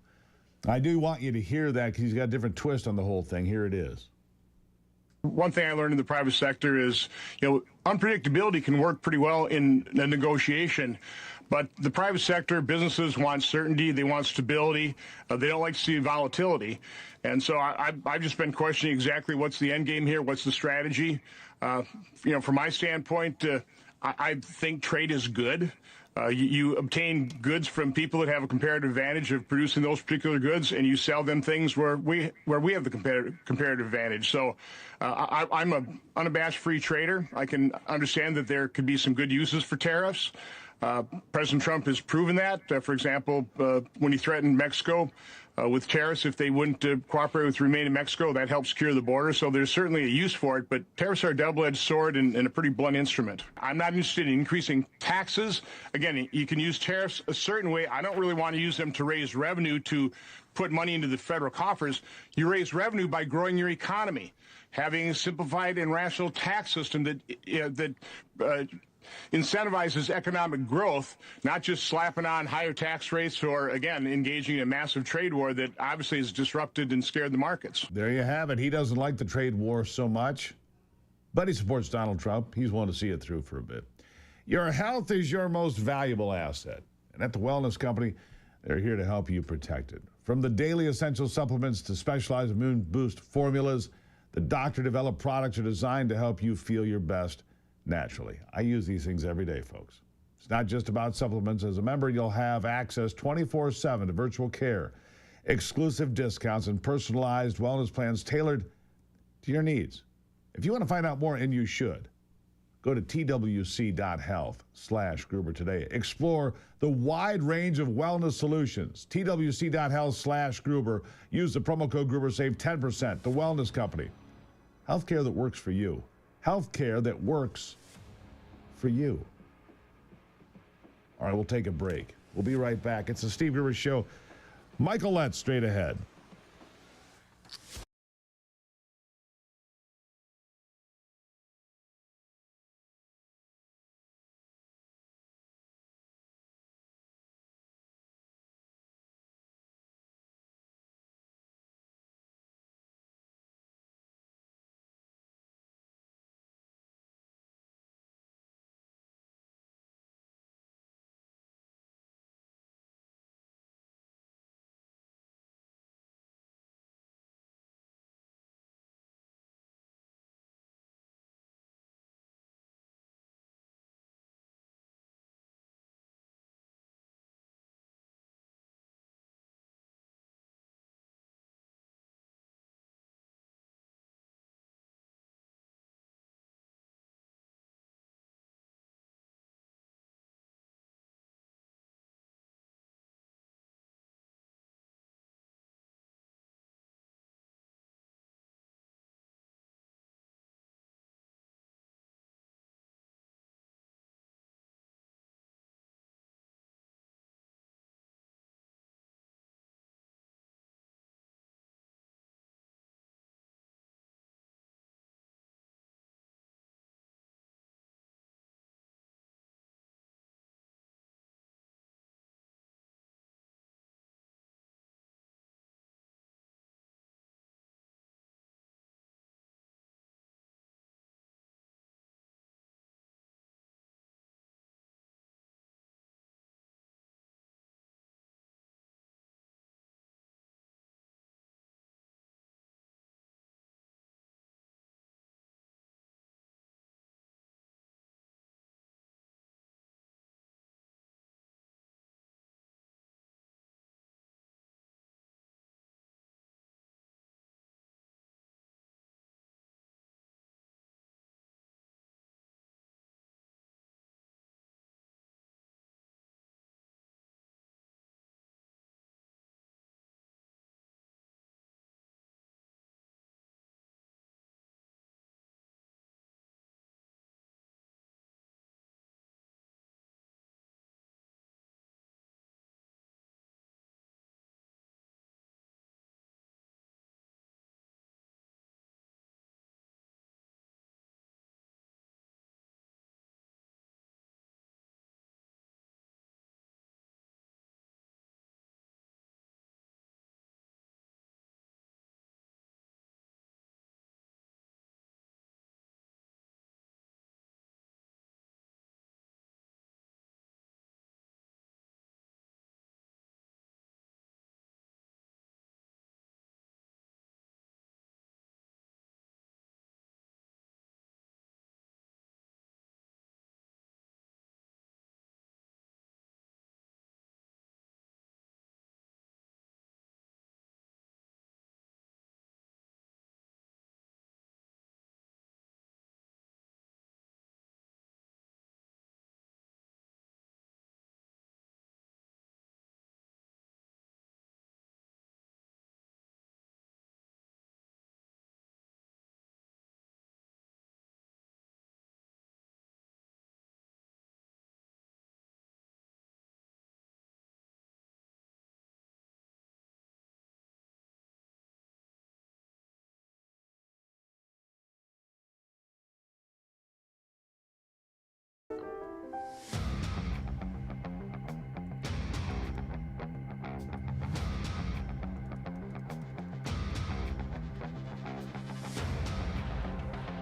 I do want you to hear that because he's got a different twist on the whole thing. Here it is. One thing I learned in the private sector is, unpredictability can work pretty well in a negotiation. But the private sector, businesses want certainty. They want stability. They don't like to see volatility. And so I've just been questioning exactly what's the end game here, what's the strategy. From my standpoint, I think trade is good. You obtain goods from people that have a comparative advantage of producing those particular goods, and you sell them things where we have the comparative advantage. So I'm an unabashed free trader. I can understand that there could be some good uses for tariffs. President Trump has proven that. For example, when he threatened Mexico with tariffs, if they wouldn't cooperate with remain in Mexico, that helps secure the border. So there's certainly a use for it, but tariffs are a double-edged sword and a pretty blunt instrument. I'm not interested in increasing taxes. Again, you can use tariffs a certain way. I don't really want to use them to raise revenue to put money into the federal coffers. You raise revenue by growing your economy, having a simplified and rational tax system that incentivizes economic growth, not just slapping on higher tax rates or, again, engaging in a massive trade war that obviously has disrupted and scared the markets. There you have it. He doesn't like the trade war so much, but he supports Donald Trump. He's willing to see it through for a bit. Your health is your most valuable asset. And at the Wellness Company, they're here to help you protect it. From the daily essential supplements to specialized immune boost formulas, the doctor-developed products are designed to help you feel your best naturally. I use these things every day, folks. It's not just about supplements. As a member, you'll have access 24/7 to virtual care, exclusive discounts, and personalized wellness plans tailored to your needs. If you want to find out more, and you should, go to twc.health/Gruber today. Explore the wide range of wellness solutions. twc.health/Gruber. Use the promo code Gruber. Save 10%. The Wellness Company. Healthcare that works for you. Healthcare that works for you. All right, we'll take a break. We'll be right back. It's the Steve Gruber Show. Michael Letts straight ahead.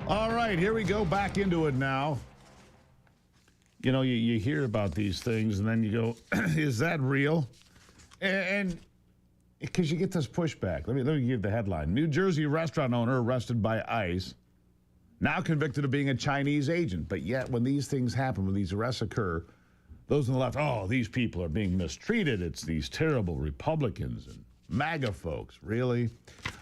All right, here we go. Back into it now. You know, you hear about these things, and then you go, is that real? And because you get this pushback. Let me give the headline. New Jersey restaurant owner arrested by ICE, now convicted of being a Chinese agent. But yet, when these things happen, when these arrests occur, those on the left, oh, these people are being mistreated. It's these terrible Republicans and MAGA folks. Really?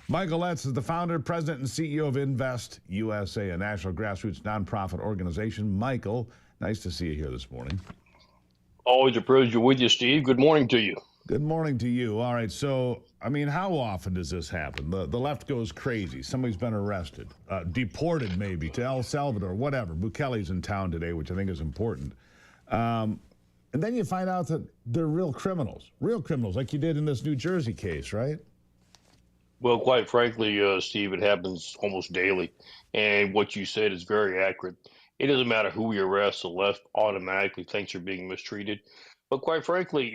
Michael Letts is the founder, president, and CEO of Invest USA, a national grassroots nonprofit organization. Michael, nice to see you here this morning. Always a pleasure with you, Steve. Good morning to you. Good morning to you. All right, so, I mean, how often does this happen? The left goes crazy. Somebody's been arrested, deported maybe to El Salvador, whatever. Bukele's in town today, which I think is important. And then you find out that they're real criminals, like you did in this New Jersey case, right? Well, quite frankly, Steve, it happens almost daily. And what you said is very accurate. It doesn't matter who we arrest, the left automatically thinks they're being mistreated. But quite frankly,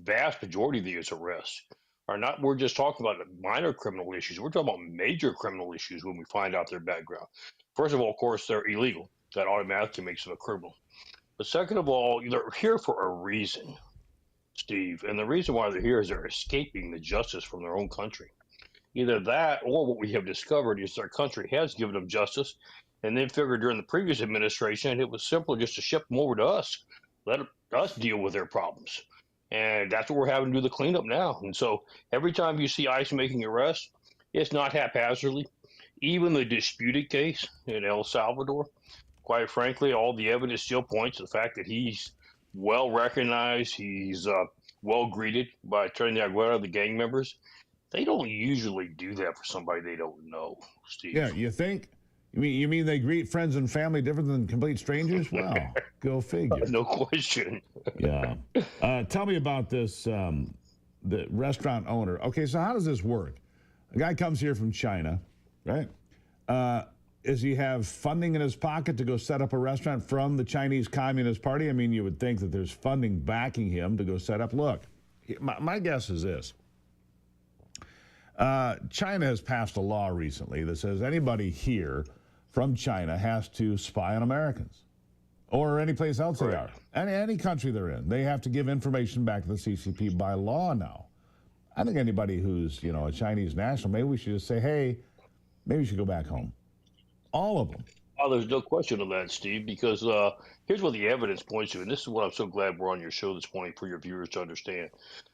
vast majority of these arrests are not, we're just talking about minor criminal issues. We're talking about major criminal issues when we find out their background. First of all, of course, they're illegal. That automatically makes them a criminal. But second of all, they're here for a reason, Steve. And the reason why they're here is they're escaping the justice from their own country. Either that or what we have discovered is their country has given them justice. And then figured during the previous administration, it was simple just to ship them over to us, let us deal with their problems. And that's what we're having to do the cleanup now. And so every time you see ICE making arrests, it's not haphazardly. Even the disputed case in El Salvador, quite frankly, all the evidence still points to the fact that he's well recognized, he's well greeted by Trinidad and Tobago, the gang members. They don't usually do that for somebody they don't know, Steve. Yeah, you think? You mean they greet friends and family different than complete strangers? Well, go figure. No question. Yeah. Tell me about this, the restaurant owner. Okay, so how does this work? A guy comes here from China, right? Does he have funding in his pocket to go set up a restaurant from the Chinese Communist Party? I mean, you would think that there's funding backing him to go set up. Look, my guess is this. China has passed a law recently that says anybody here from China has to spy on Americans or any place else they are. Any country they're in. They have to give information back to the CCP by law now. I think anybody who's, a Chinese national, maybe we should just say, hey, maybe you should go back home. All of them. Oh, there's no question of that, Steve, because here's what the evidence points to, and this is what I'm so glad we're on your show this morning for your viewers to understand.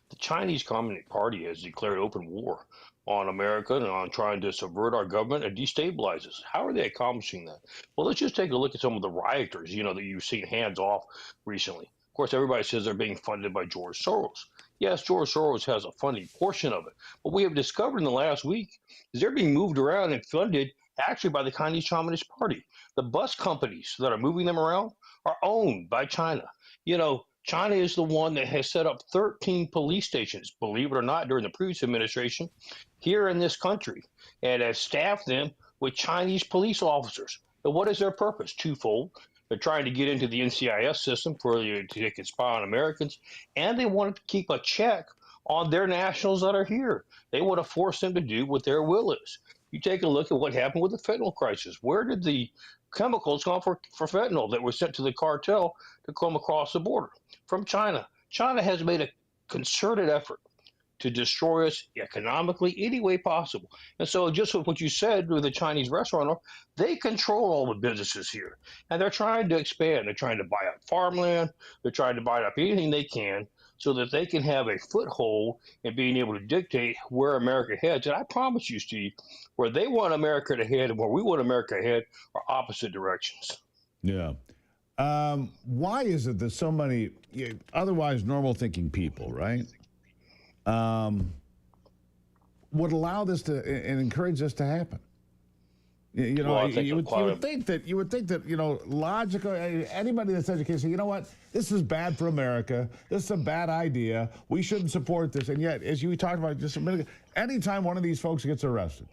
The Chinese Communist Party has declared open war on America and on trying to subvert our government and destabilize us. How are they accomplishing that? Well, let's just take a look at some of the rioters, that you've seen hands off recently. Of course, everybody says they're being funded by George Soros. Yes, George Soros has a funding portion of it. What we have discovered in the last week is they're being moved around and funded actually by the Chinese Communist Party. The bus companies that are moving them around are owned by China. China is the one that has set up 13 police stations, believe it or not, during the previous administration here in this country, and has staffed them with Chinese police officers. And what is their purpose? Twofold. They're trying to get into the NCIS system so they can spy on Americans, and they want to keep a check on their nationals that are here. They want to force them to do what their will is. You take a look at what happened with the fentanyl crisis. Where did the chemicals come for fentanyl that were sent to the cartel to come across the border? From China. China has made a concerted effort to destroy us economically any way possible. And so just with what you said with the Chinese restaurant, they control all the businesses here. And they're trying to expand. They're trying to buy up farmland. They're trying to buy up anything they can so that they can have a foothold in being able to dictate where America heads. And I promise you, Steve, where they want America to head and where we want America to head are opposite directions. Yeah. Why is it that so many otherwise normal thinking people, right, would allow this to and encourage this to happen? You would think that logically, anybody that's educated say, you know what, this is bad for America. This is a bad idea. We shouldn't support this. And yet, as you talked about just a minute ago, anytime one of these folks gets arrested,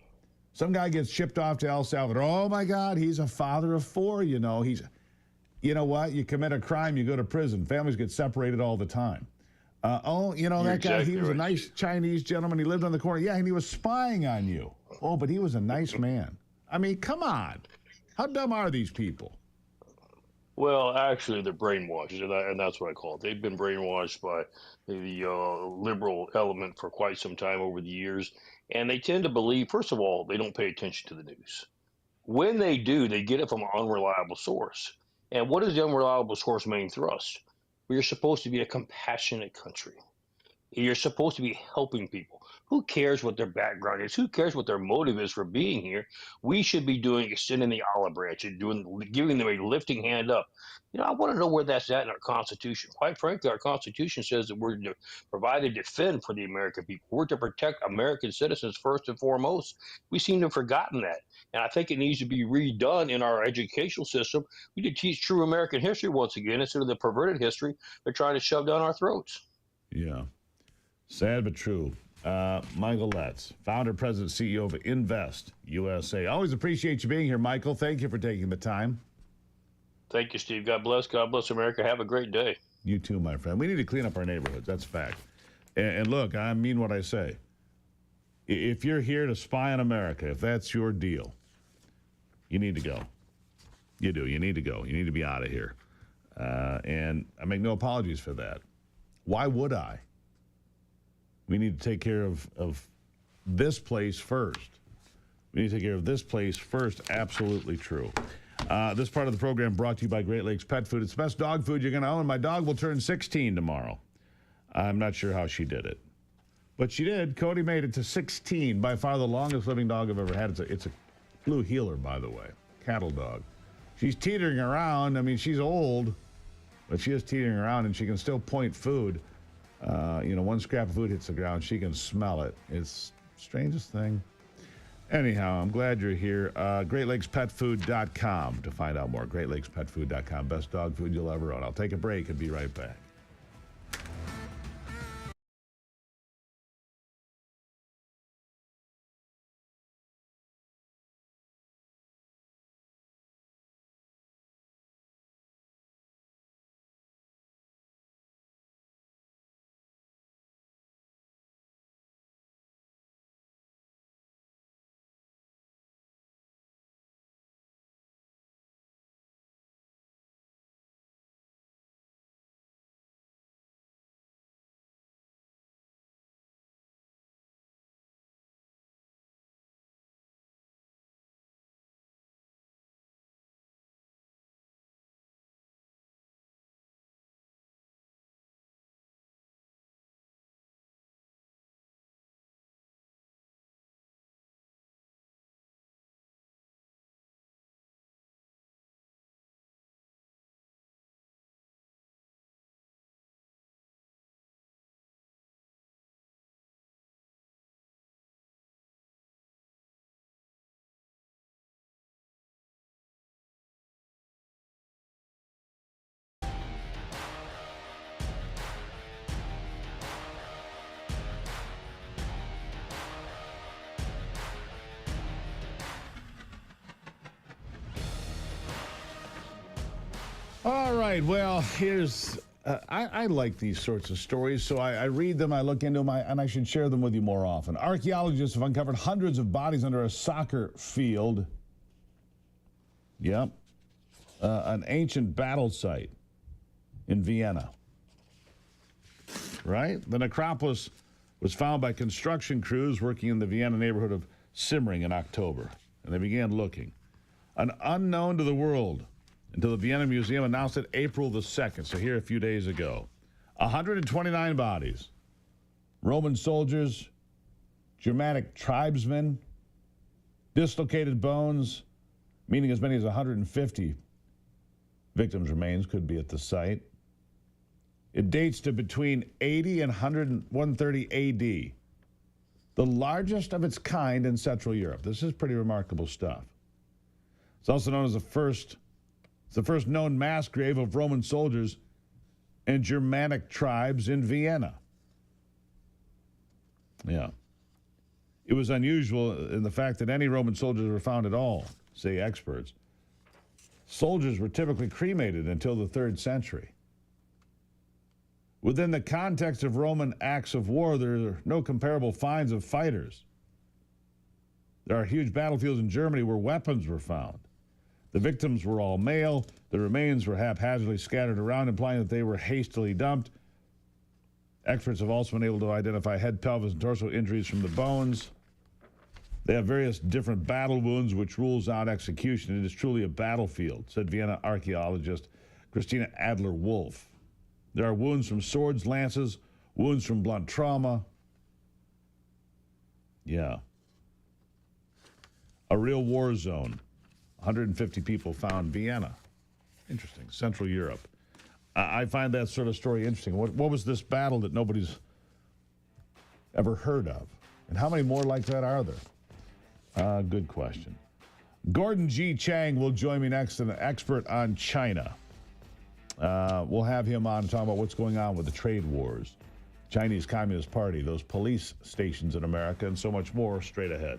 some guy gets shipped off to El Salvador. Oh my God, he's a father of four. You know what? You commit a crime, you go to prison. Families get separated all the time. That guy, he was a nice Chinese gentleman. He lived on the corner. Yeah, and he was spying on you. Oh, but he was a nice man. I mean, come on. How dumb are these people? Well, actually, they're brainwashed, and that's what I call it. They've been brainwashed by the liberal element for quite some time over the years, and they tend to believe, first of all, they don't pay attention to the news. When they do, they get it from an unreliable source. And what is the unreliable source main thrust? We are supposed to be a compassionate country. You're supposed to be helping people. Who cares what their background is? Who cares what their motive is for being here? We should be doing extending the olive branch and giving them a lifting hand up. I want to know where that's at in our Constitution. Quite frankly, our Constitution says that we're to provide and defend for the American people. We're to protect American citizens first and foremost. We seem to have forgotten that. And I think it needs to be redone in our educational system. We need to teach true American history once again instead of the perverted history they're trying to shove down our throats. Yeah. Sad but true. Michael Letts, founder, president, CEO of Invest USA. Always appreciate you being here, Michael. Thank you for taking the time. Thank you, Steve. God bless. God bless America. Have a great day. You too, my friend. We need to clean up our neighborhoods. That's a fact. And look, I mean what I say. If you're here to spy on America, if that's your deal, you need to go. You do. You need to go. You need to be out of here. And I make no apologies for that. Why would I? We need to take care of this place first. We need to take care of this place first. Absolutely true. This part of the program brought to you by Great Lakes Pet Food. It's the best dog food you're going to own. My dog will turn 16 tomorrow. I'm not sure how she did it, but she did. Cody made it to 16, by far the longest living dog I've ever had. It's a blue heeler, by the way, cattle dog. She's teetering around. I mean, she's old, but she is teetering around, and she can still point food. One scrap of food hits the ground, she can smell it. It's the strangest thing. Anyhow, I'm glad you're here. GreatLakesPetFood.com to find out more. GreatLakesPetFood.com. Best dog food you'll ever own. I'll take a break and be right back. All right, well, here's, I like these sorts of stories, so I read them, I look into them, and I should share them with you more often. Archaeologists have uncovered hundreds of bodies under a soccer field. Yep. An ancient battle site in Vienna. Right? The necropolis was found by construction crews working in the Vienna neighborhood of Simmering in October, and they began looking. An unknown to the world until the Vienna Museum announced it April the 2nd, so here a few days ago. 129 bodies. Roman soldiers, Germanic tribesmen, dislocated bones, meaning as many as 150 victims' remains could be at the site. It dates to between 80 and 130 AD. The largest of its kind in Central Europe. This is pretty remarkable stuff. It's also known as the first known mass grave of Roman soldiers and Germanic tribes in Vienna. Yeah. It was unusual in the fact that any Roman soldiers were found at all, say experts. Soldiers were typically cremated until the 3rd century. Within the context of Roman acts of war, there are no comparable finds of fighters. There are huge battlefields in Germany where weapons were found. The victims were all male. The remains were haphazardly scattered around, implying that they were hastily dumped. Experts have also been able to identify head, pelvis, and torso injuries from the bones. They have various different battle wounds, which rules out execution. It is truly a battlefield, said Vienna archaeologist Christina Adler-Wolf. There are wounds from swords, lances, wounds from blunt trauma. Yeah. A real war zone. 150 people found Vienna. Interesting. Central Europe. I find that sort of story interesting. What was this battle that nobody's ever heard of? And how many more like that are there? Good question. Gordon G. Chang will join me next, an expert on China. We'll have him on to talk about what's going on with the trade wars, Chinese Communist Party, those police stations in America, and so much more straight ahead.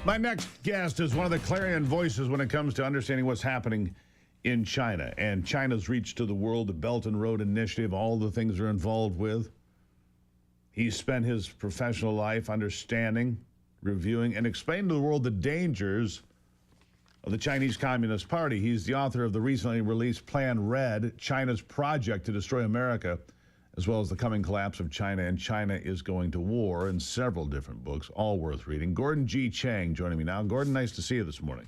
My next guest is one of the clarion voices when it comes to understanding what's happening in China and China's reach to the world, the Belt and Road Initiative, all the things they're involved with. He's spent his professional life understanding, reviewing, and explaining to the world the dangers of the Chinese Communist Party. He's the author of the recently released Plan Red, China's Project to Destroy America, as well as the coming collapse of China and China is going to war, and several different books, all worth reading. Gordon G. Chang joining me now. Gordon, nice to see you this morning.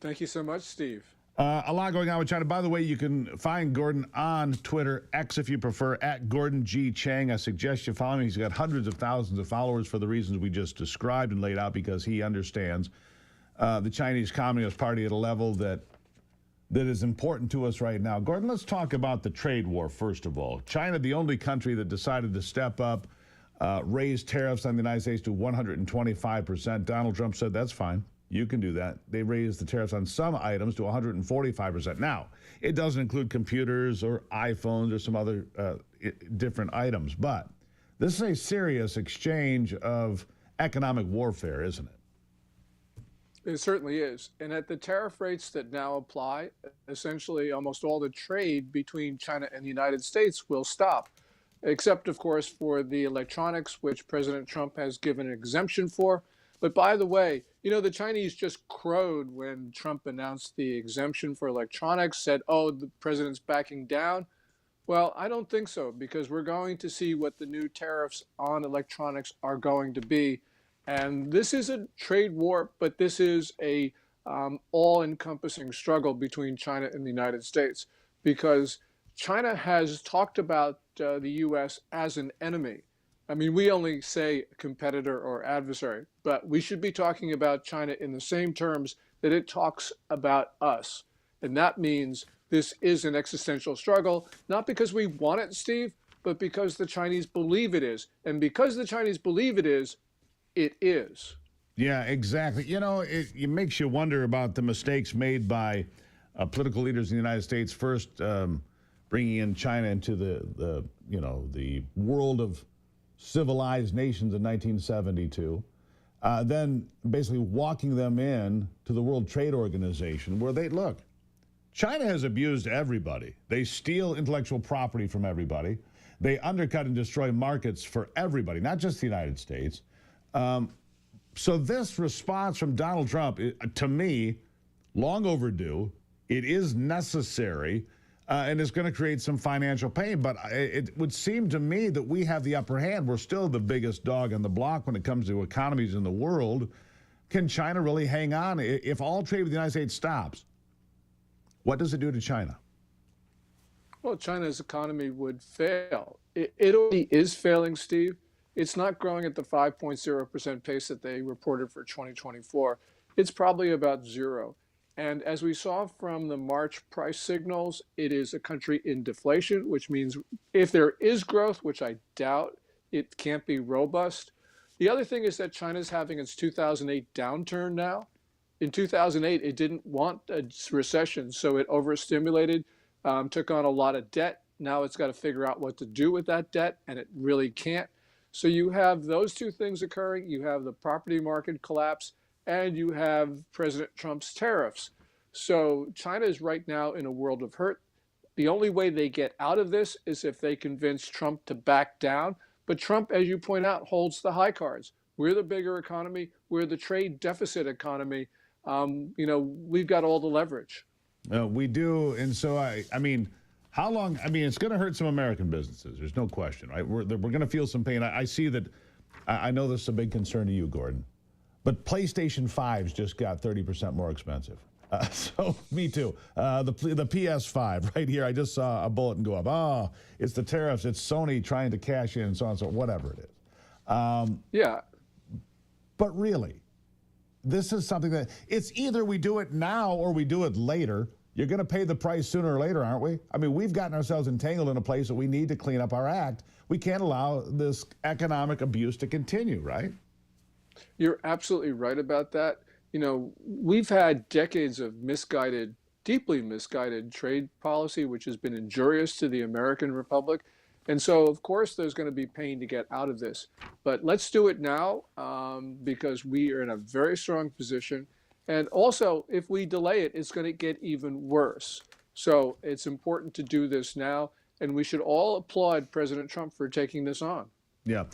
Thank you so much, Steve. A lot going on with China. By the way, you can find Gordon on Twitter, X if you prefer, at Gordon G. Chang. I suggest you follow him. He's got hundreds of thousands of followers for the reasons we just described and laid out, because he understands the Chinese Communist Party at a level that is important to us right now. Gordon, let's talk about the trade war, first of all. China, the only country that decided to step up, raise tariffs on the United States to 125%. Donald Trump said, that's fine. You can do that. They raised the tariffs on some items to 145%. Now, it doesn't include computers or iPhones or some other different items, but this is a serious exchange of economic warfare, isn't it? It certainly is. And at the tariff rates that now apply, essentially almost all the trade between China and the United States will stop, except, of course, for the electronics, which President Trump has given an exemption for. But by the way, you know, the Chinese just crowed when Trump announced the exemption for electronics, said, oh, the president's backing down. Well, I don't think so, because we're going to see what the new tariffs on electronics are going to be. And this is a trade war, but this is a all-encompassing struggle between China and the United States, because China has talked about the U.S. as an enemy. I mean, we only say competitor or adversary, but we should be talking about China in the same terms that it talks about us. And that means this is an existential struggle, not because we want it, Steve, but because the Chinese believe it is. And because the Chinese believe it is, it is. Yeah, exactly. You know, it makes you wonder about the mistakes made by political leaders in the United States, first bringing in China into the world of civilized nations in 1972, then basically walking them in to the World Trade Organization, where look, China has abused everybody. They steal intellectual property from everybody. They undercut and destroy markets for everybody, not just the United States. So this response from Donald Trump, to me, long overdue. It is necessary. And it's going to create some financial pain. But it would seem to me that we have the upper hand. We're still the biggest dog on the block when it comes to economies in the world. Can China really hang on? If all trade with the United States stops, what does it do to China? Well, China's economy would fail. It already is failing, Steve. It's not growing at the 5.0% pace that they reported for 2024. It's probably about zero. And as we saw from the March price signals, it is a country in deflation, which means if there is growth, which I doubt, it can't be robust. The other thing is that China's having its 2008 downturn now. In 2008, it didn't want a recession, so it overstimulated, took on a lot of debt. Now it's got to figure out what to do with that debt, and it really can't. So you have those two things occurring. You have the property market collapse, and you have President Trump's tariffs. So China is right now in a world of hurt. The only way they get out of this is if they convince Trump to back down. But Trump, as you point out, holds the high cards. We're the bigger economy. We're the trade deficit economy. We've got all the leverage. We do. And so, I mean, how long? I mean, it's going to hurt some American businesses. There's no question, right? We're going to feel some pain. I see that. I know this is a big concern to you, Gordon. But PlayStation 5s just got 30% more expensive. So me too. The PS5 right here. I just saw a bulletin go up. Oh, it's the tariffs. It's Sony trying to cash in and so on. So whatever it is. Yeah. But really, this is something that it's either we do it now or we do it later. You're going to pay the price sooner or later, aren't we? I mean, we've gotten ourselves entangled in a place that we need to clean up our act. We can't allow this economic abuse to continue, right? You're absolutely right about that. You know, we've had decades of deeply misguided trade policy, which has been injurious to the American Republic. And so, of course, there's going to be pain to get out of this. But let's do it now because we are in a very strong position. And also, if we delay it, it's going to get even worse. So it's important to do this now. And we should all applaud President Trump for taking this on. Yeah.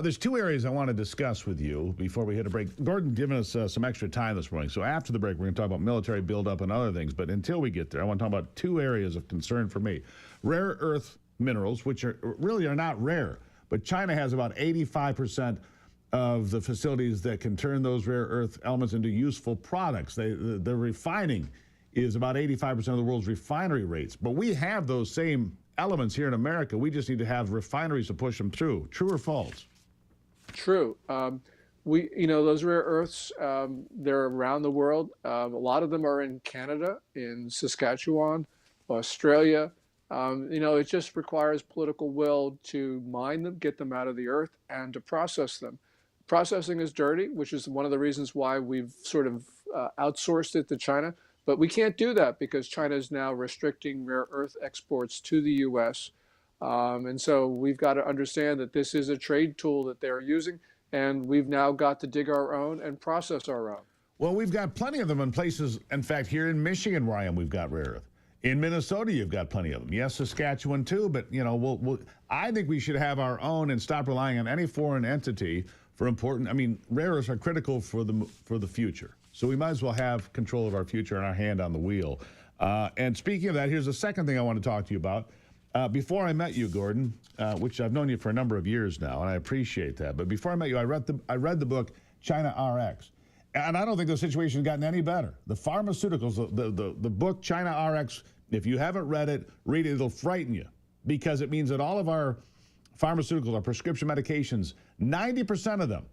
There's two areas I want to discuss with you before we hit a break. Gordon giving us some extra time this morning. So after the break, we're going to talk about military buildup and other things. But until we get there, I want to talk about two areas of concern for me. Rare earth minerals, which really are not rare. But China has about 85% of the facilities that can turn those rare earth elements into useful products. The refining is about 85% of the world's refinery rates. But we have those same elements here in America. We just need to have refineries to push them through. True or false? True. Those rare earths, they're around the world. A lot of them are in Canada, in Saskatchewan, Australia. It just requires political will to mine them, get them out of the earth, and to process them. Processing is dirty, which is one of the reasons why we've sort of outsourced it to China. But we can't do that because China is now restricting rare earth exports to the U.S. And so we've got to understand that this is a trade tool that they're using, and we've now got to dig our own and process our own. Well, we've got plenty of them in places. In fact, here in Michigan, where I am, we've got rare earth. In Minnesota, you've got plenty of them. Yes, Saskatchewan too, but I think we should have our own and stop relying on any foreign entity for important. I mean, rare earths are critical for the future, so we might as well have control of our future and our hand on the wheel. And speaking of that, here's the second thing I want to talk to you about. Before I met you, Gordon, which I've known you for a number of years now, and I appreciate that. But before I met you, I read the book China RX. And I don't think the situation has gotten any better. The pharmaceuticals, the book China RX, if you haven't read it, read it. It'll frighten you because it means that all of our pharmaceuticals, our prescription medications, 90% of them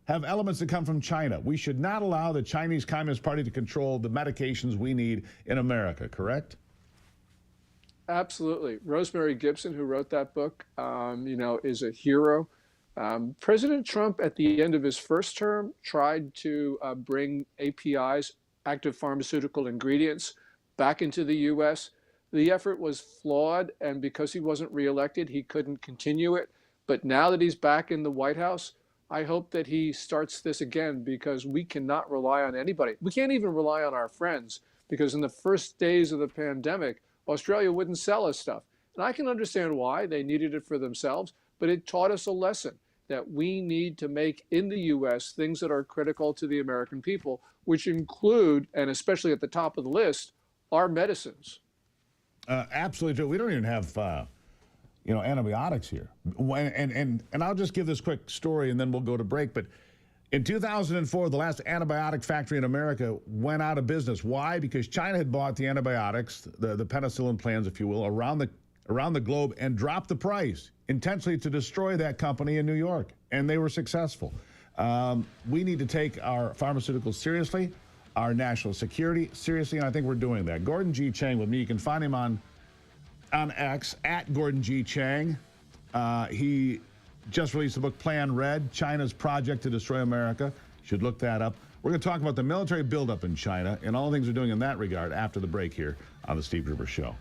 have elements that come from China. We should not allow the Chinese Communist Party to control the medications we need in America, correct? Absolutely. Rosemary Gibson, who wrote that book, is a hero. President Trump, at the end of his first term, tried to bring APIs, active pharmaceutical ingredients, back into the U.S. The effort was flawed, and because he wasn't reelected, he couldn't continue it. But now that he's back in the White House, I hope that he starts this again, because we cannot rely on anybody. We can't even rely on our friends, because in the first days of the pandemic, Australia wouldn't sell us stuff. And I can understand why. They needed it for themselves, but it taught us a lesson that we need to make in the U.S. things that are critical to the American people, which include, and especially at the top of the list, our medicines. Absolutely true. We don't even have, antibiotics here. And I'll just give this quick story and then we'll go to break. But in 2004, the last antibiotic factory in America went out of business. Why? Because China had bought the antibiotics, the penicillin plants, if you will, around the globe and dropped the price intentionally to destroy that company in New York. And they were successful. We need to take our pharmaceuticals seriously, our national security seriously, and I think we're doing that. Gordon G. Chang with me. You can find him on X at Gordon G. Chang. He just released the book Plan Red, China's Project to Destroy America. You should look that up. We're going to talk about the military buildup in China and all the things we're doing in that regard after the break here on The Steve Gruber Show.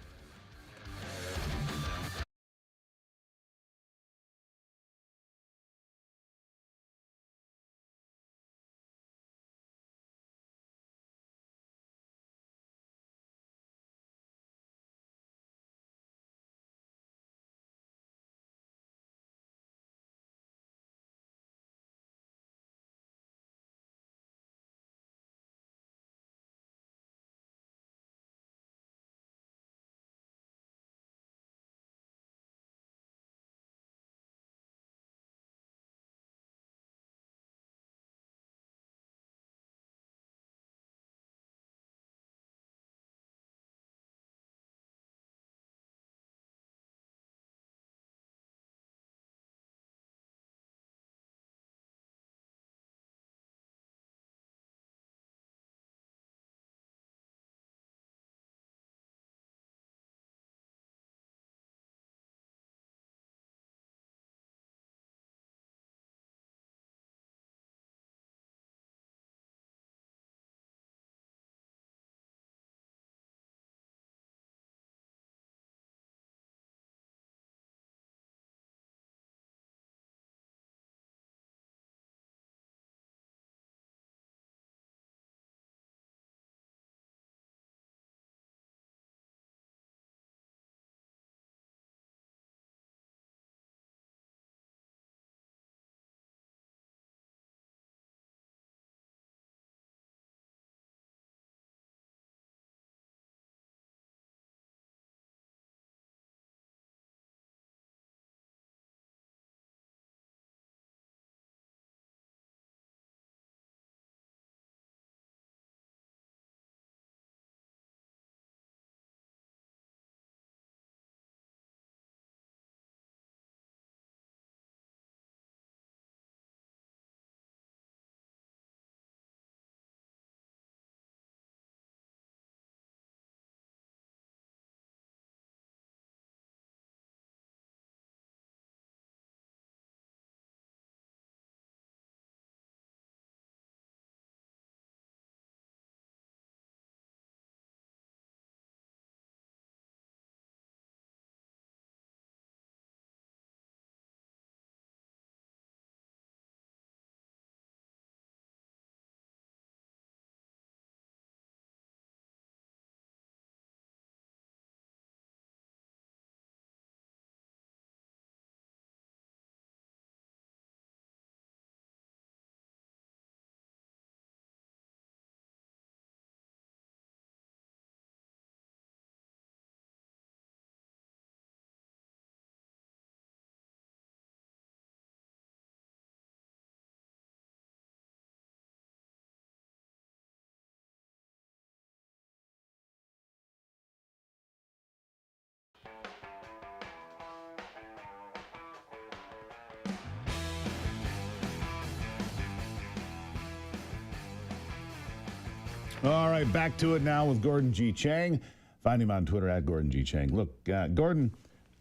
All right, back to it now with Gordon G. Chang. Find him on Twitter at Gordon G. Chang. Look, Gordon,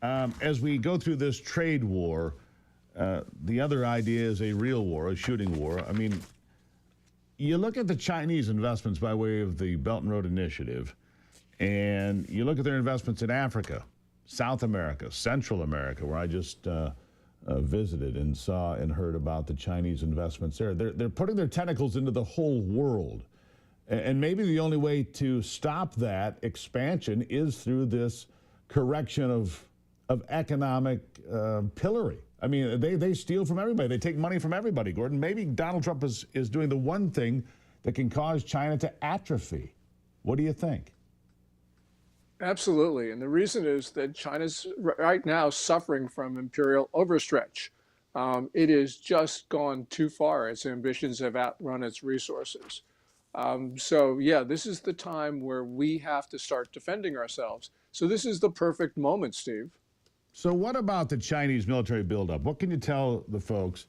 as we go through this trade war, the other idea is a real war, a shooting war. I mean, you look at the Chinese investments by way of the Belt and Road Initiative, and you look at their investments in Africa, South America, Central America, where I just visited and saw and heard about the Chinese investments there. They're putting their tentacles into the whole world. And maybe the only way to stop that expansion is through this correction of economic pillory. I mean, they steal from everybody. They take money from everybody, Gordon. Maybe Donald Trump is doing the one thing that can cause China to atrophy. What do you think? Absolutely. And the reason is that China's right now suffering from imperial overstretch. It has just gone too far. Its ambitions have outrun its resources. So, yeah, this is the time where we have to start defending ourselves. So this is the perfect moment, Steve. So what about the Chinese military buildup? What can you tell the folks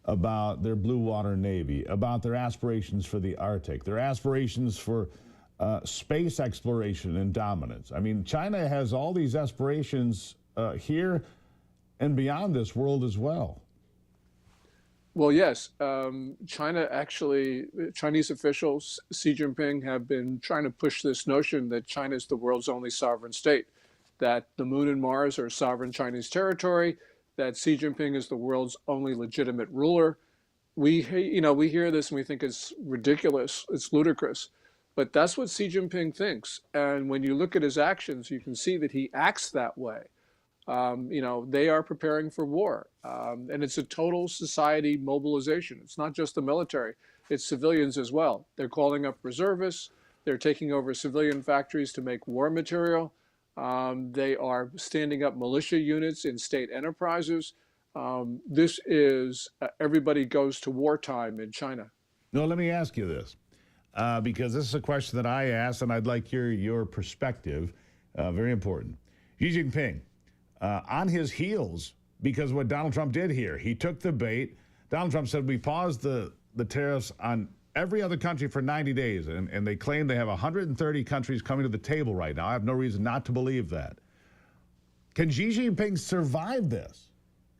about their Blue Water Navy, about their aspirations for the Arctic, their aspirations for space exploration and dominance? I mean, China has all these aspirations here and beyond this world as well. Well, yes. Chinese officials, Xi Jinping, have been trying to push this notion that China is the world's only sovereign state, that the moon and Mars are sovereign Chinese territory, that Xi Jinping is the world's only legitimate ruler. We hear this and we think it's ridiculous, it's ludicrous, but that's what Xi Jinping thinks. And when you look at his actions, you can see that he acts that way. They are preparing for war, and it's a total society mobilization. It's not just the military, it's civilians as well. They're calling up reservists. They're taking over civilian factories to make war material. They are standing up militia units in state enterprises. This is everybody goes to wartime in China. No, let me ask you this, because this is a question that I asked, and I'd like your perspective. Very important. Xi Jinping, on his heels, because of what Donald Trump did here, he took the bait. Donald Trump said, we paused the tariffs on every other country for 90 days, and they claim they have 130 countries coming to the table right now. I have no reason not to believe that. Can Xi Jinping survive this?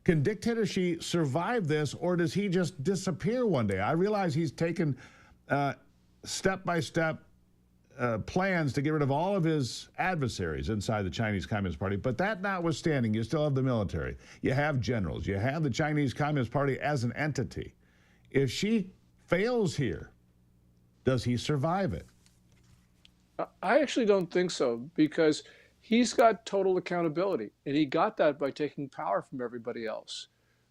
Can dictator Xi survive this, or does he just disappear one day? I realize he's taken step-by-step plans to get rid of all of his adversaries inside the Chinese Communist Party, but that notwithstanding, you still have the military. You have generals. You have the Chinese Communist Party as an entity. If Xi fails here, does he survive it? I actually don't think so, because he's got total accountability, and he got that by taking power from everybody else.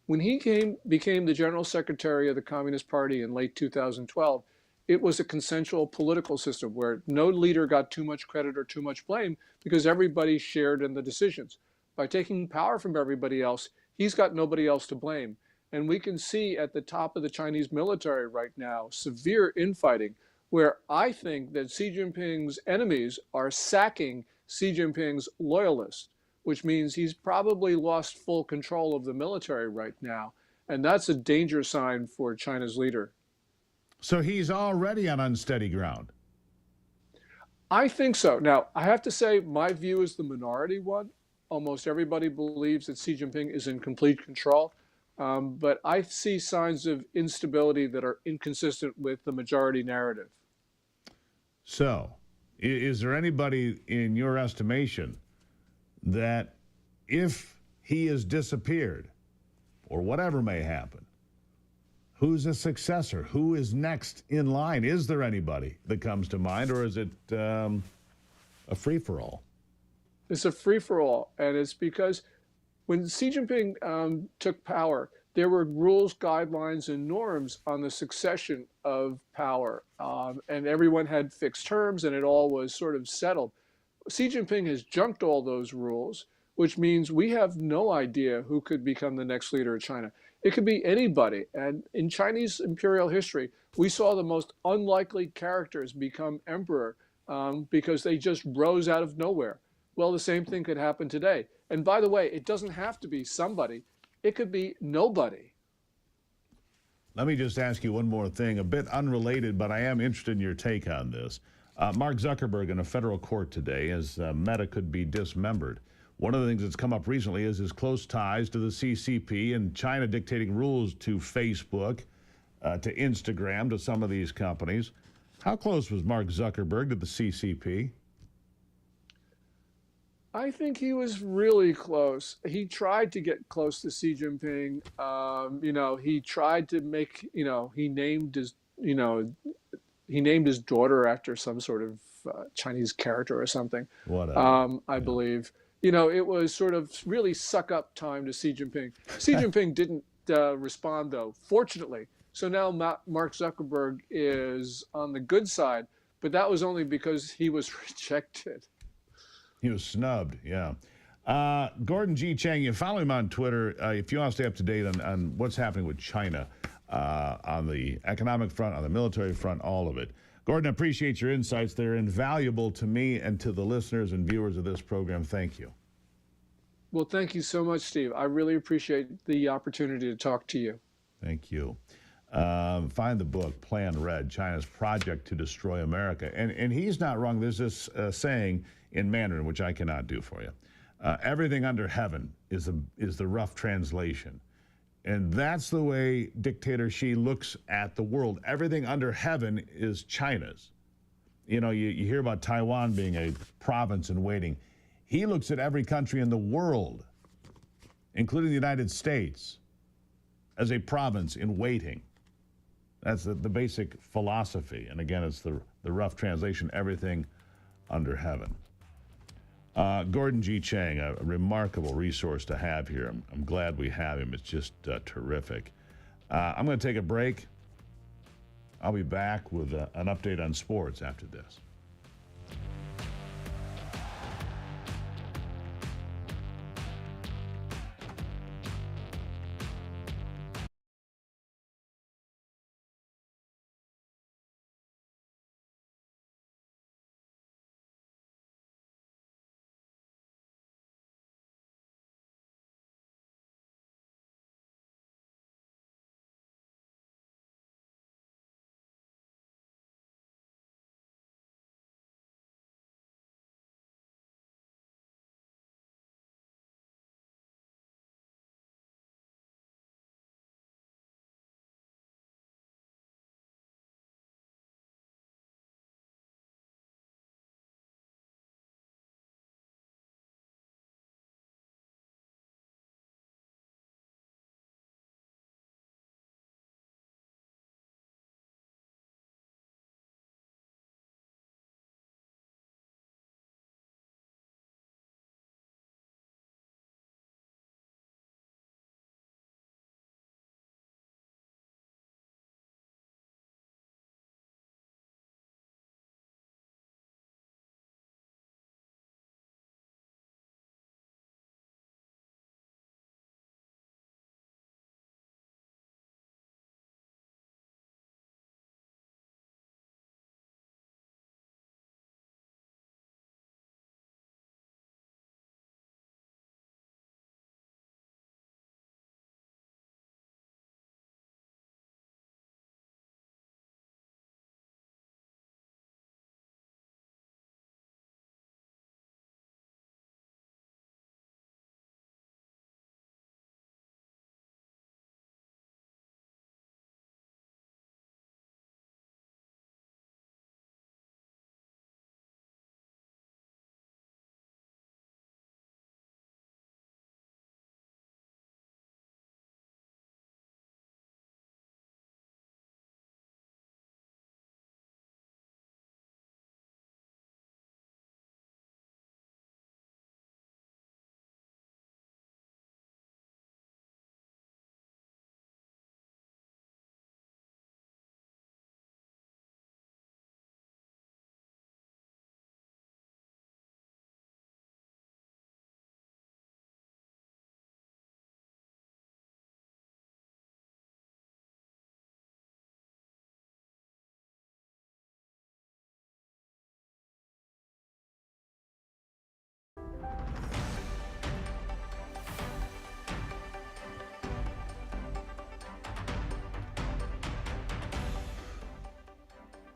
When he became the general secretary of the Communist Party in late 2012, it was a consensual political system where no leader got too much credit or too much blame because everybody shared in the decisions. By taking power from everybody else, he's got nobody else to blame. And we can see at the top of the Chinese military right now, severe infighting, where I think that Xi Jinping's enemies are sacking Xi Jinping's loyalists, which means he's probably lost full control of the military right now. And that's a danger sign for China's leader. So he's already on unsteady ground. I think so. Now, I have to say my view is the minority one. Almost everybody believes that Xi Jinping is in complete control. But I see signs of instability that are inconsistent with the majority narrative. So, is there anybody in your estimation that if he is disappeared, or whatever may happen, who's a successor? Who is next in line? Is there anybody that comes to mind, or is it a free-for-all? It's a free-for-all, and it's because when Xi Jinping took power, there were rules, guidelines, and norms on the succession of power, and everyone had fixed terms, and it all was sort of settled. Xi Jinping has junked all those rules, which means we have no idea who could become the next leader of China. It could be anybody. And in Chinese imperial history, we saw the most unlikely characters become emperor because they just rose out of nowhere. Well, the same thing could happen today. And by the way, it doesn't have to be somebody. It could be nobody. Let me just ask you one more thing, a bit unrelated, but I am interested in your take on this. Mark Zuckerberg in a federal court today, as Meta could be dismembered. One of the things that's come up recently is his close ties to the CCP and China dictating rules to Facebook, to Instagram, to some of these companies. How close was Mark Zuckerberg to the CCP? I think he was really close. He tried to get close to Xi Jinping. He tried to make, he named his daughter after some sort of Chinese character or something. Whatever. I believe. It was sort of really suck up time to Xi Jinping. Xi Jinping didn't respond, though, fortunately. So now Mark Zuckerberg is on the good side, but that was only because he was rejected. He was snubbed, yeah. Gordon G. Chang, you follow him on Twitter. If you want to stay up to date on what's happening with China on the economic front, on the military front, all of it. Gordon, I appreciate your insights. They're invaluable to me and to the listeners and viewers of this program. Thank you. Well, thank you so much, Steve. I really appreciate the opportunity to talk to you. Thank you. Find the book, Plan Red, China's Project to Destroy America. And he's not wrong. There's this saying in Mandarin, which I cannot do for you. Everything under heaven is the rough translation. And that's the way dictator Xi looks at the world. Everything under heaven is China's. You hear about Taiwan being a province in waiting. He looks at every country in the world, including the United States, as a province in waiting. That's the basic philosophy. And again, it's the rough translation, everything under heaven. Gordon G. Chang, a remarkable resource to have here. I'm glad we have him. It's just terrific. I'm going to take a break. I'll be back with an update on sports after this.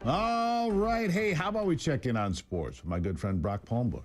All right. Hey, how about we check in on sports with my good friend Brock Palmbush?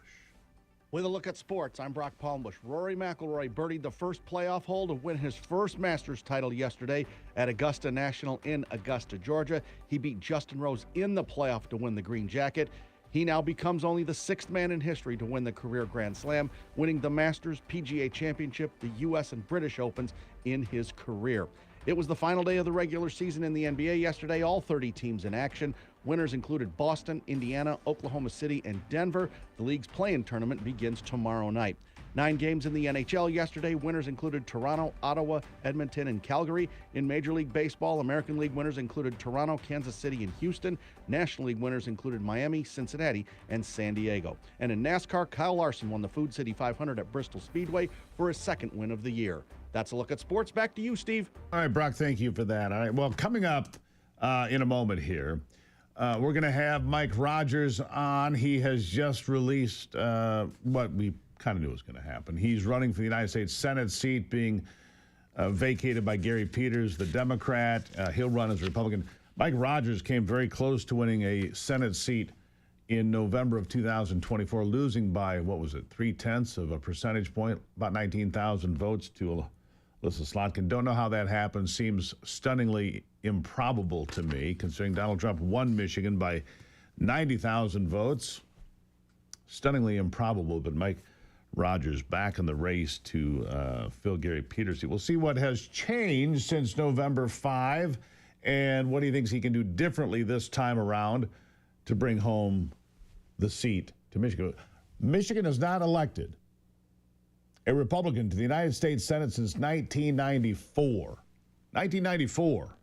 With a look at sports, I'm Brock Palmbush. Rory McIlroy birdied the first playoff hole to win his first Masters title yesterday at Augusta National in Augusta, Georgia. He beat Justin Rose in the playoff to win the green jacket. He now becomes only the sixth man in history to win the career Grand Slam, winning the Masters, PGA Championship, the U.S. and British Opens in his career. It was the final day of the regular season in the NBA yesterday, all 30 teams in action. Winners included Boston, Indiana, Oklahoma City, and Denver. The league's play-in tournament begins tomorrow night. 9 games in the NHL yesterday. Winners included Toronto, Ottawa, Edmonton, and Calgary. In Major League Baseball, American League winners included Toronto, Kansas City, and Houston. National League winners included Miami, Cincinnati, and San Diego. And in NASCAR, Kyle Larson won the Food City 500 at Bristol Speedway for his second win of the year. That's a look at sports. Back to you, Steve. All right, Brock, thank you for that. All right, well, coming up in a moment here, we're going to have Mike Rogers on. He has just released what we kind of knew was going to happen. He's running for the United States Senate seat, being vacated by Gary Peters, the Democrat. He'll run as a Republican. Mike Rogers came very close to winning a Senate seat in November of 2024, losing by, what was it, 0.3 of a percentage point, about 19,000 votes to Alyssa Slotkin. Don't know how that happened. Seems stunningly improbable to me, considering Donald Trump won Michigan by 90,000 votes. Stunningly improbable, but Mike Rogers back in the race to fill Gary Peters' seat. We'll see what has changed since November 5 and what he thinks he can do differently this time around to bring home the seat to Michigan. Michigan has not elected a Republican to the United States Senate since 1994. 1994.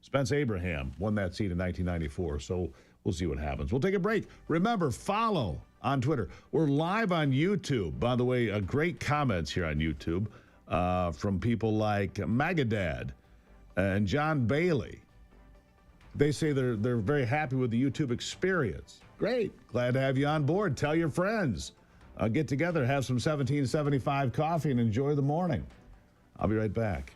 Spence Abraham won that seat in 1994, so we'll see what happens. We'll take a break. Remember, follow on Twitter. We're live on YouTube. By the way, great comments here on YouTube from people like Magadad and John Bailey. They say they're very happy with the YouTube experience. Great. Glad to have you on board. Tell your friends. Get together, have some 1775 coffee, and enjoy the morning. I'll be right back.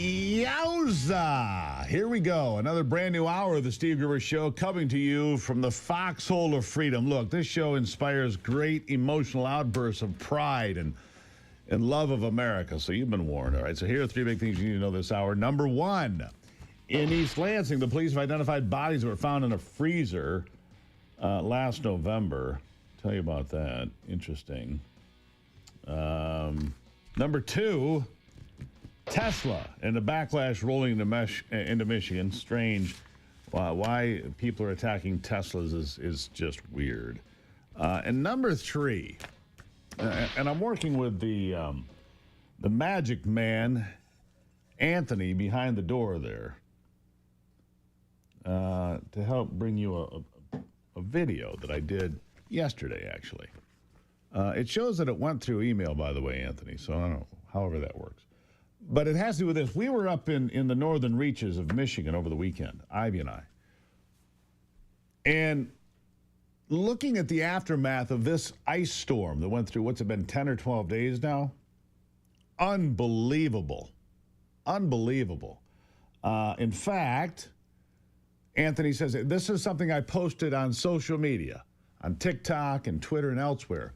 Yowza! Here we go. Another brand new hour of the Steve Gruber Show coming to you from the foxhole of freedom. Look, this show inspires great emotional outbursts of pride and love of America. So you've been warned, all right? So here are three big things you need to know this hour. Number one, in East Lansing, the police have identified bodies that were found in a freezer last November. Tell you about that. Interesting. Number two, Tesla and the backlash rolling into Michigan. Strange. Why people are attacking Teslas is just weird. And number three, and I'm working with the magic man, Anthony, behind the door there, to help bring you a video that I did yesterday, actually. It shows that it went through email, by the way, Anthony, so I don't know, however that works. But it has to do with this. We were up in the northern reaches of Michigan over the weekend, Ivy and I. And looking at the aftermath of this ice storm that went through, what's it been, 10 or 12 days now? Unbelievable. Unbelievable. In fact, Anthony says, this is something I posted on social media, on TikTok and Twitter and elsewhere.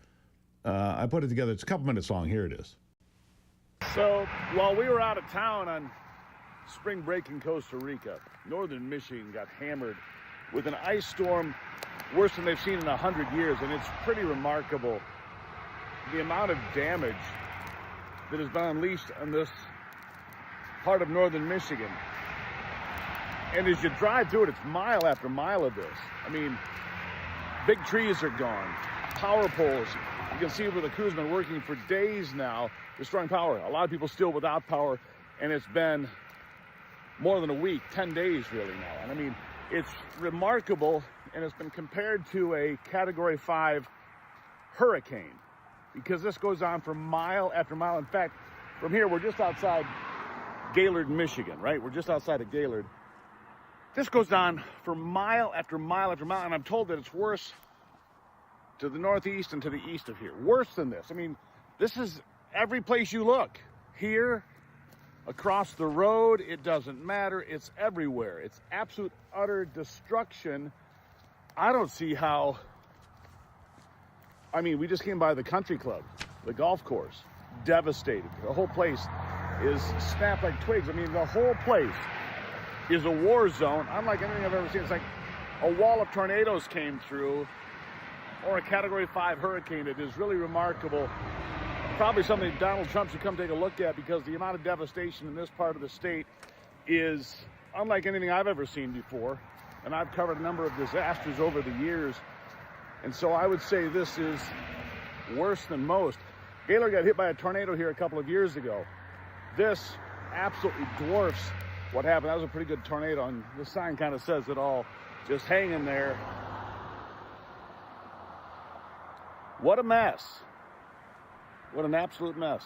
I put it together. It's a couple minutes long. Here it is. So while we were out of town on spring break in Costa Rica, northern Michigan got hammered with an ice storm worse than they've seen in 100 years. And it's pretty remarkable the amount of damage that has been unleashed on this part of northern Michigan. And as you drive through it, it's mile after mile of this. I mean, big trees are gone, power poles. You can see where the crew's been working for days now, restoring power. A lot of people still without power, and it's been more than a week, 10 days really now. And I mean, it's remarkable, and it's been compared to a Category 5 hurricane, because this goes on for mile after mile. In fact, from here, we're just outside Gaylord, Michigan, right? We're just outside of Gaylord. This goes on for mile after mile after mile, and I'm told that it's worse to the northeast and to the east of here. Worse than this. I mean, this is every place you look. Here, across the road, it doesn't matter. It's everywhere. It's absolute, utter destruction. I don't see how. I mean, we just came by the country club, the golf course, devastated. The whole place is snapped like twigs. I mean, the whole place is a war zone, unlike anything I've ever seen. It's like a wall of tornadoes came through, or a Category 5 hurricane. It is really remarkable. Probably something Donald Trump should come take a look at, because the amount of devastation in this part of the state is unlike anything I've ever seen before. And I've covered a number of disasters over the years. And so I would say this is worse than most. Gaylord got hit by a tornado here a couple of years ago. This absolutely dwarfs what happened. That was a pretty good tornado, and the sign kind of says it all. Just hanging there. What a mess. What an absolute mess.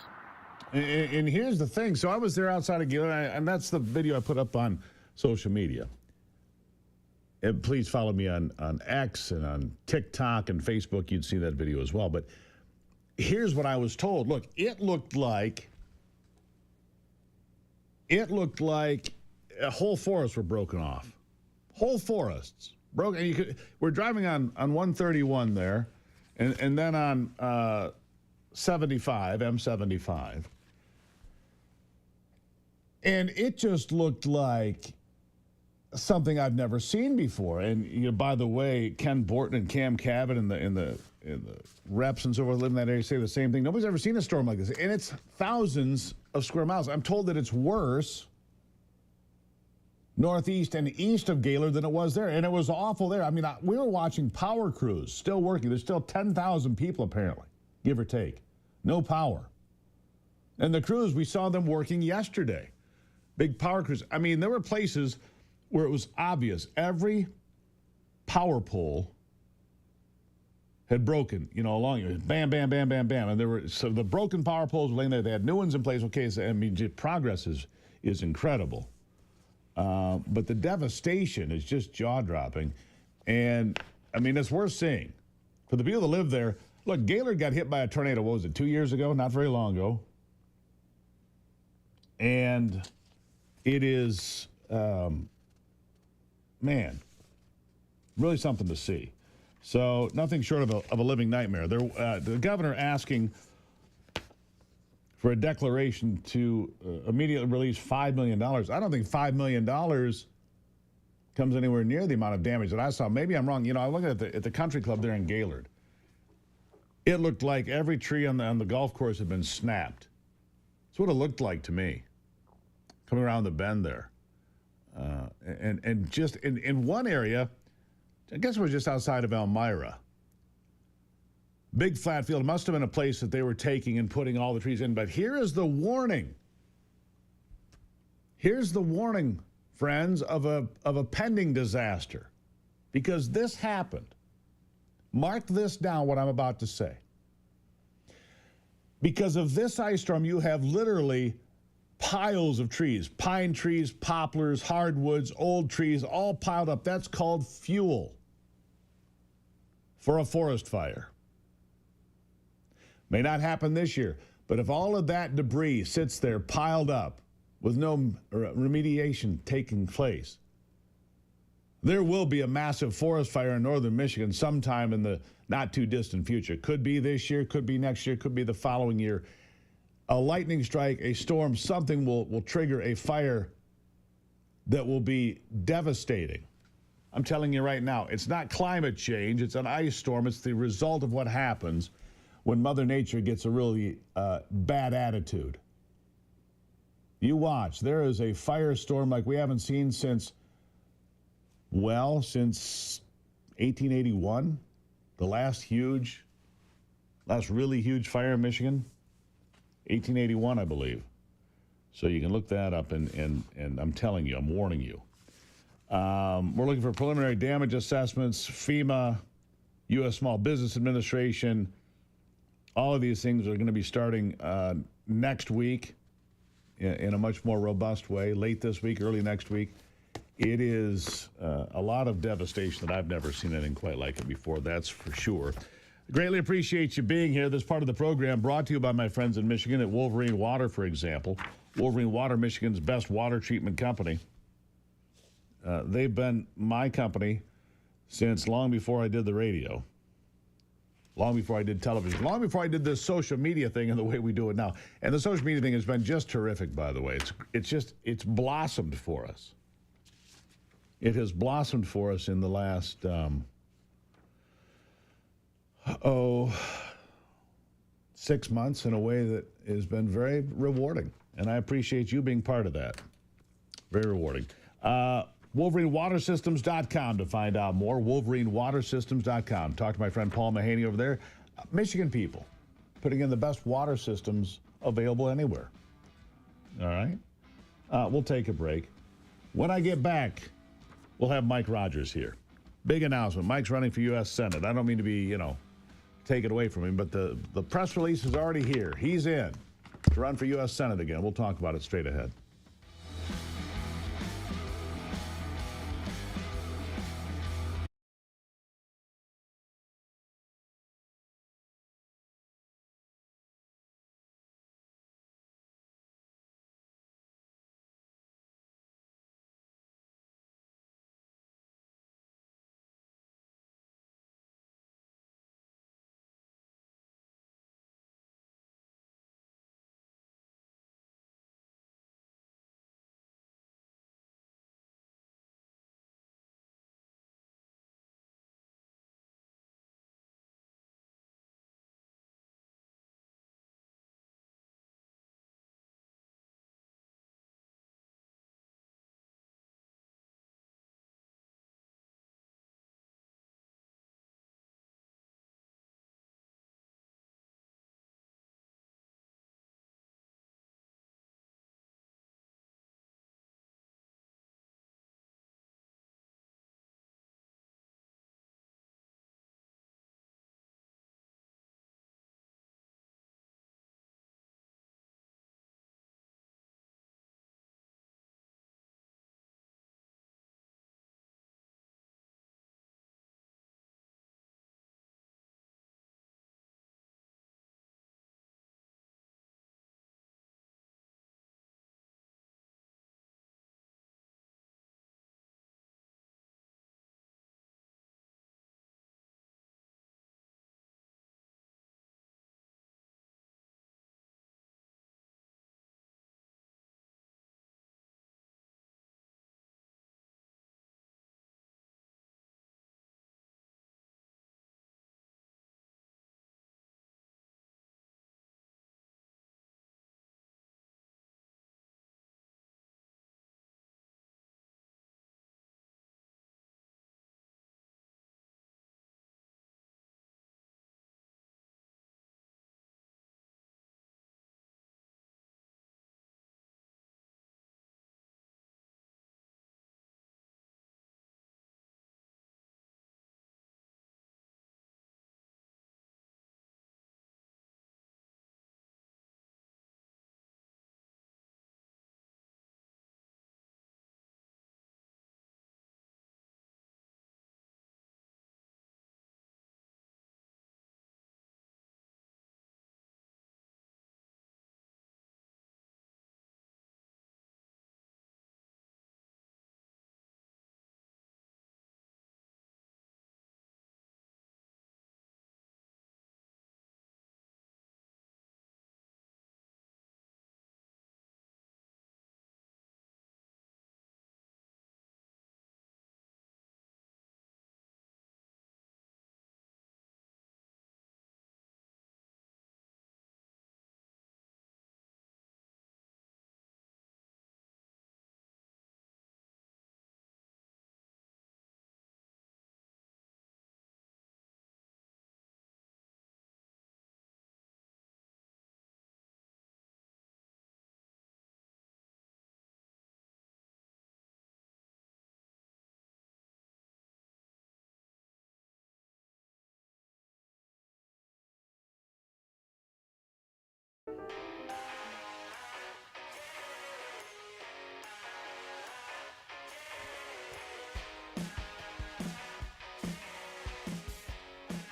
And here's the thing. So I was there outside of Gaylord, and that's the video I put up on social media. And please follow me on X and on TikTok and Facebook. You'd see that video as well. But here's what I was told. Look, it looked like a whole forest were broken off. Whole forests broken. And we're driving on 131 there. And then on 75, M75. And it just looked like something I've never seen before. And you know, by the way, Ken Borton and Cam Cabot in the reps and so forth live in that area say the same thing. Nobody's ever seen a storm like this. And it's thousands of square miles. I'm told that it's worse northeast and east of Gaylord than it was there. And it was awful there. I mean, we were watching power crews still working. There's still 10,000 people apparently, give or take. No power. And the crews, we saw them working yesterday. Big power crews. I mean, there were places where it was obvious. Every power pole had broken, you know, along it. Bam, bam, bam, bam, bam. And so the broken power poles were laying there. They had new ones in place. Okay, so, I mean, progress is incredible. But the devastation is just jaw-dropping. And, I mean, it's worth seeing. For the people that live there, look, Gaylord got hit by a tornado, what was it, 2 years ago? Not very long ago. And It is, man, really something to see. So nothing short of a living nightmare. The governor asking for a declaration to immediately release $5 million. I don't think $5 million comes anywhere near the amount of damage that I saw. Maybe I'm wrong. You know, I looked at the country club there in Gaylord. It looked like every tree on the golf course had been snapped. That's what it looked like to me, coming around the bend there. And just in one area, I guess it was just outside of Elmira. Big flat field. It must have been a place that they were taking and putting all the trees in. But here is the warning. Here's the warning, friends, of a pending disaster. Because this happened. Mark this down, what I'm about to say. Because of this ice storm, you have literally piles of trees, pine trees, poplars, hardwoods, old trees, all piled up. That's called fuel for a forest fire. May not happen this year, but if all of that debris sits there piled up with no remediation taking place, there will be a massive forest fire in northern Michigan sometime in the not too distant future. Could be this year, could be next year, could be the following year. A lightning strike, a storm, something will trigger a fire that will be devastating. I'm telling you right now, it's not climate change, it's an ice storm. It's the result of what happens when Mother Nature gets a really bad attitude. You watch, there is a firestorm like we haven't seen since 1881, the last really huge fire in Michigan, 1881, I believe. So you can look that up, and I'm telling you, I'm warning you. We're looking for preliminary damage assessments, FEMA, U.S. Small Business Administration. All of these things are going to be starting next week in a much more robust way, late this week, early next week. It is a lot of devastation that I've never seen anything quite like it before, that's for sure. Greatly appreciate you being here. This part of the program brought to you by my friends in Michigan at Wolverine Water, for example. Wolverine Water, Michigan's best water treatment company. They've been my company since long before I did the radio. Long before I did television, long before I did this social media thing and the way we do it now. And the social media thing has been just terrific, by the way. It's blossomed for us. It has blossomed for us in the last, 6 months in a way that has been very rewarding. And I appreciate you being part of that. Very rewarding. WolverineWaterSystems.com to find out more. WolverineWaterSystems.com. Talk to my friend Paul Mahaney over there. Michigan people putting in the best water systems available anywhere. All right? We'll take a break. When I get back, we'll have Mike Rogers here. Big announcement. Mike's running for U.S. Senate. I don't mean to be, take it away from him, but the press release is already here. He's in to run for U.S. Senate again. We'll talk about it straight ahead.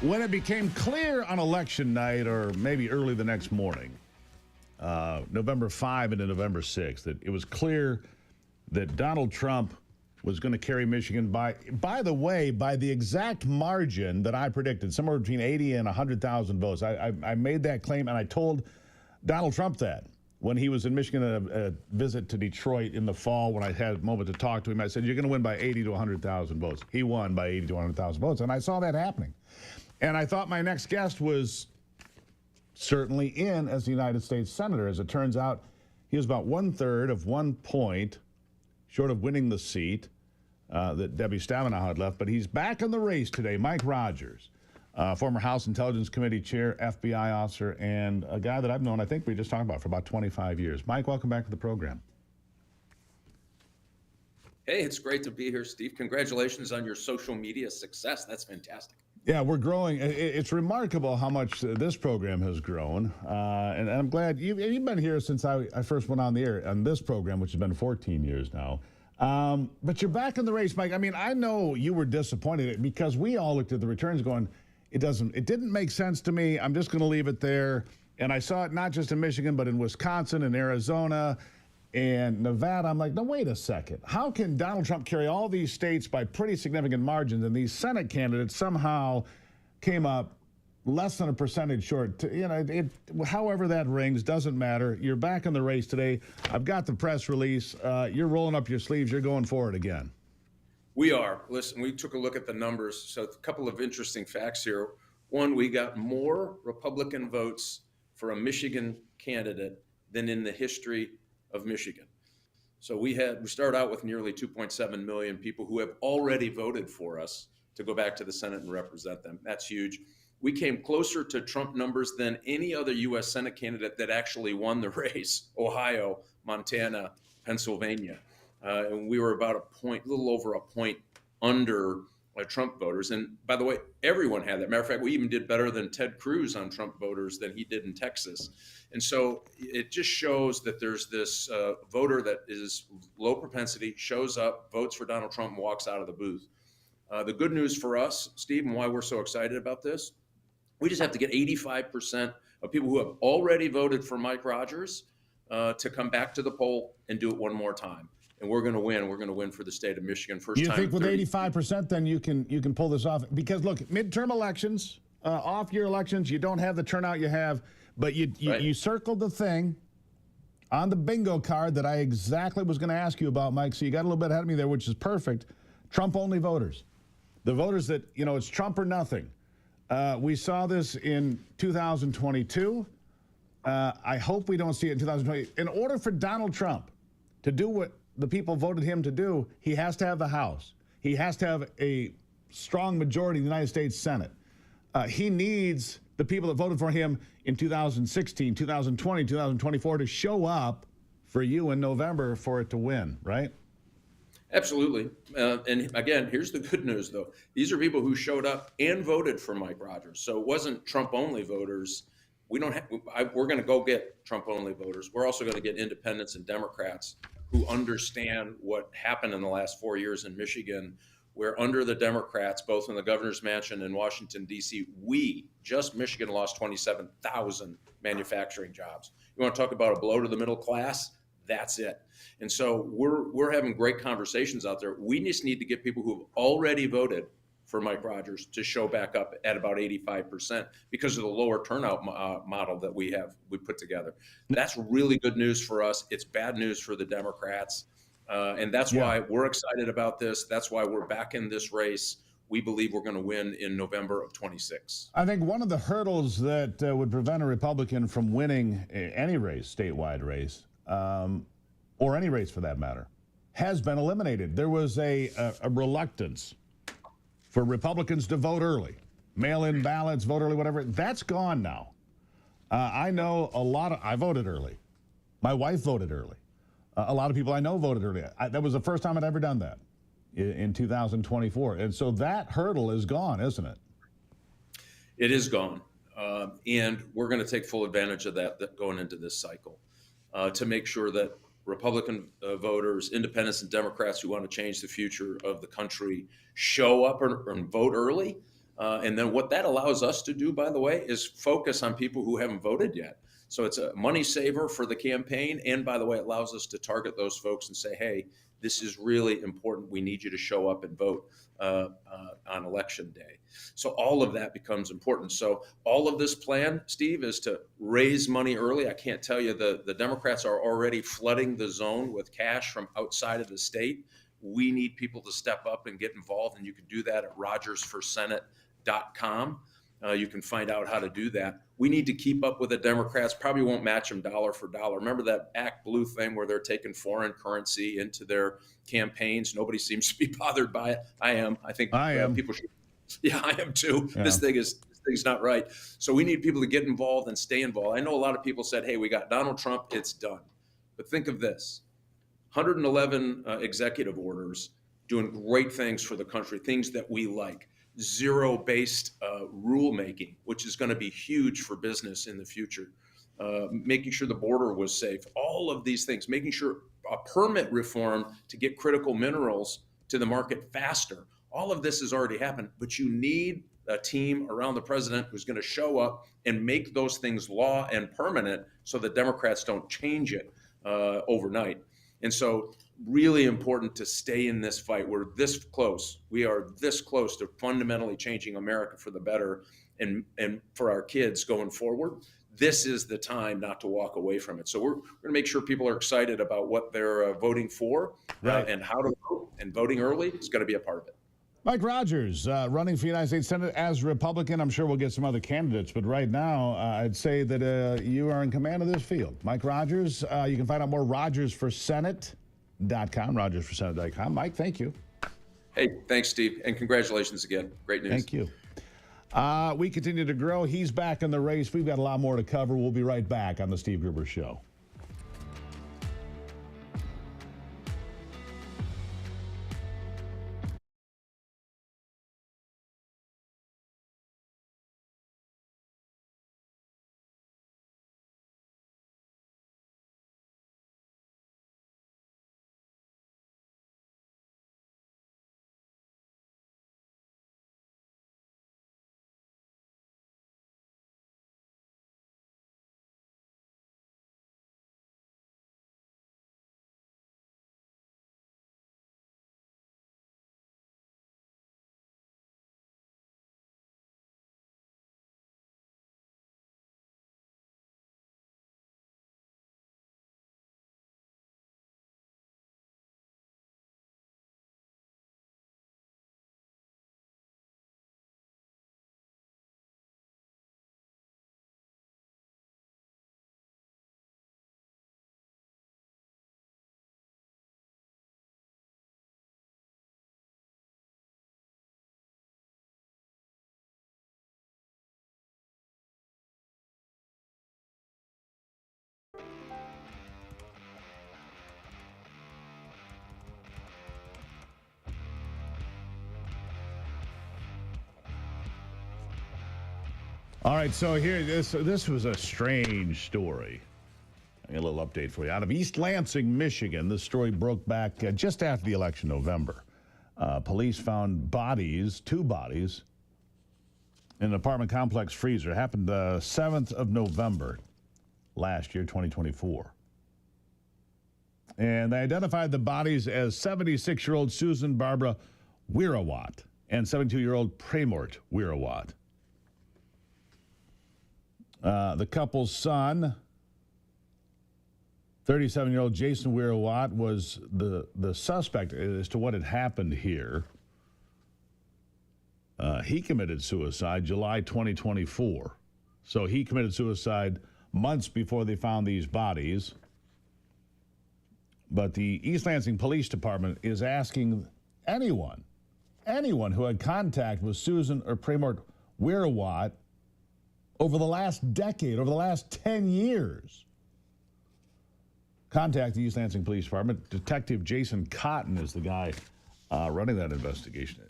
When it became clear on election night, or maybe early the next morning, November 5 into November 6, that it was clear that Donald Trump was going to carry Michigan by the way, by the exact margin that I predicted, somewhere between 80 and 100,000 votes. I made that claim, and I told Donald Trump that when he was in Michigan at a visit to Detroit in the fall, when I had a moment to talk to him. I said, you're going to win by 80 to 100,000 votes. He won by 80 to 100,000 votes, and I saw that happening. And I thought my next guest was certainly in as the United States Senator. As it turns out, he was about 1/3 of 1 point short of winning the seat that Debbie Stabenow had left. But he's back in the race today. Mike Rogers, former House Intelligence Committee chair, FBI officer, and a guy that I've known, I think we just talked about, for about 25 years. Mike, welcome back to the program. Hey, it's great to be here, Steve. Congratulations on your social media success. That's fantastic. Yeah, we're growing. It's remarkable how much this program has grown. And I'm glad you've been here since I first went on the air on this program, which has been 14 years now. But you're back in the race, Mike. I mean, I know you were disappointed because we all looked at the returns going, it didn't make sense to me. I'm just going to leave it there. And I saw it not just in Michigan, but in Wisconsin and Arizona and Nevada. I'm like, no, wait a second. How can Donald Trump carry all these states by pretty significant margins, and these Senate candidates somehow came up less than a percentage short? However that rings, doesn't matter. You're back in the race today. I've got the press release. You're rolling up your sleeves. You're going for it again. We are. Listen, we took a look at the numbers. So a couple of interesting facts here. One, we got more Republican votes for a Michigan candidate than in the history of Michigan. So we started out with nearly 2.7 million people who have already voted for us to go back to the Senate and represent them. That's huge. We came closer to Trump numbers than any other U.S. Senate candidate that actually won the race: Ohio, Montana, Pennsylvania. And we were about a little over a point under Trump voters. And by the way, everyone had that. Matter of fact, we even did better than Ted Cruz on Trump voters than he did in Texas. And so it just shows that there's this voter that is low propensity, shows up, votes for Donald Trump, and walks out of the booth. The good news for us, Steve, and why we're so excited about this, we just have to get 85% of people who have already voted for Mike Rogers to come back to the poll and do it one more time. And we're going to win. We're going to win for the state of Michigan. First time. You think with 85%, then you can pull this off? Because look, midterm elections, off-year elections, you don't have the turnout you have, but you circled the thing on the bingo card that I exactly was going to ask you about, Mike. So you got a little bit ahead of me there, which is perfect. Trump-only voters, the voters that it's Trump or nothing. We saw this in 2022. I hope we don't see it in 2020. In order for Donald Trump to do what the people voted him to do, he has to have the House. He has to have a strong majority in the United States Senate. He needs the people that voted for him in 2016, 2020, 2024 to show up for you in November for it to win, right? Absolutely. And again, here's the good news, though. These are people who showed up and voted for Mike Rogers. So it wasn't Trump-only voters. We're going to go get Trump-only voters. We're also going to get independents and Democrats who understand what happened in the last 4 years in Michigan, where under the Democrats, both in the governor's mansion in Washington, D.C., Michigan lost 27,000 manufacturing jobs. You want to talk about a blow to the middle class? That's it. And so we're having great conversations out there. We just need to get people who have already voted for Mike Rogers to show back up at about 85% because of the lower turnout model that we put together. That's really good news for us. It's bad news for the Democrats. And that's why we're excited about this. That's why we're back in this race. We believe we're going to win in November of 26. I think one of the hurdles that would prevent a Republican from winning any race, statewide race, or any race for that matter, has been eliminated. There was a reluctance for Republicans to vote early, mail-in ballots, vote early, whatever. That's gone now. I know I voted early. My wife voted early. A lot of people I know voted early. That was the first time I'd ever done that in 2024. And so that hurdle is gone, isn't it? It is gone. And we're going to take full advantage of that going into this cycle to make sure that Republican voters, independents and Democrats who want to change the future of the country show up and vote early. And then what that allows us to do, by the way, is focus on people who haven't voted yet. So it's a money saver for the campaign. And by the way, it allows us to target those folks and say, hey, this is really important. We need you to show up and vote on election day. So all of that becomes important. So all of this plan, Steve, is to raise money early. I can't tell you, the Democrats are already flooding the zone with cash from outside of the state. We need people to step up and get involved. And you can do that at rogersforsenate.com. You can find out how to do that. We need to keep up with the Democrats. Probably won't match them dollar for dollar. Remember that Act Blue thing where they're taking foreign currency into their campaigns? Nobody seems to be bothered by it. I am. I think people should. Yeah, I am too. Yeah. This thing's not right. So we need people to get involved and stay involved. I know a lot of people said, hey, we got Donald Trump, it's done. But think of this. 111 executive orders doing great things for the country, things that we like. Zero-based rulemaking, which is going to be huge for business in the future. Making sure the border was safe. All of these things. Making sure a permit reform to get critical minerals to the market faster. All of this has already happened, but you need a team around the president who's going to show up and make those things law and permanent so the Democrats don't change it overnight. And so really important to stay in this fight. We're this close. We are this close to fundamentally changing America for the better and for our kids going forward. This is the time not to walk away from it. So we're going to make sure people are excited about what they're voting for and how to vote. And voting early is going to be a part of it. Mike Rogers, running for the United States Senate as Republican. I'm sure we'll get some other candidates, but right now I'd say that you are in command of this field. Mike Rogers, you can find out more rogersforsenate.com, rogersforsenate.com. Mike, thank you. Hey, thanks, Steve, and congratulations again. Great news. Thank you. We continue to grow. He's back in the race. We've got a lot more to cover. We'll be right back on the Steve Gruber Show. All right, so here, this was a strange story. A little update for you. Out of East Lansing, Michigan, this story broke back just after the election, November. Police found two bodies, in an apartment complex freezer. It happened the 7th of November last year, 2024. And they identified the bodies as 76-year-old Susan Barbara Wirawat and 72-year-old Premort Wirawat. The couple's son, 37-year-old Jason Wirawat, was the suspect as to what had happened here. He committed suicide July 2024. So he committed suicide months before they found these bodies. But the East Lansing Police Department is asking anyone who had contact with Susan or Premort Wirawat over the last decade, over the last 10 years, contact the East Lansing Police Department. Detective Jason Cotton is the guy running that investigation.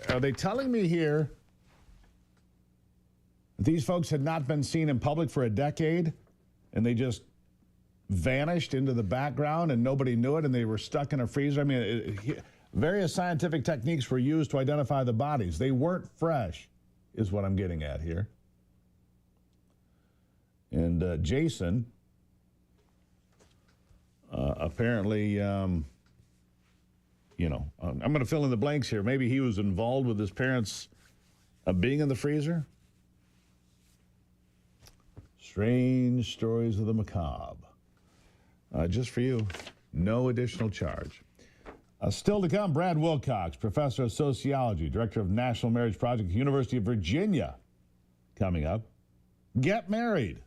Are they telling me here that these folks had not been seen in public for a decade and they just vanished into the background and nobody knew it and they were stuck in a freezer? I mean, various scientific techniques were used to identify the bodies. They weren't fresh. is what I'm getting at here. And Jason, apparently, I'm going to fill in the blanks here. Maybe he was involved with his parents being in the freezer. Strange stories of the macabre. Just for you, no additional charge. Still to come, Brad Wilcox, professor of sociology, director of National Marriage Project, University of Virginia, coming up. Get married.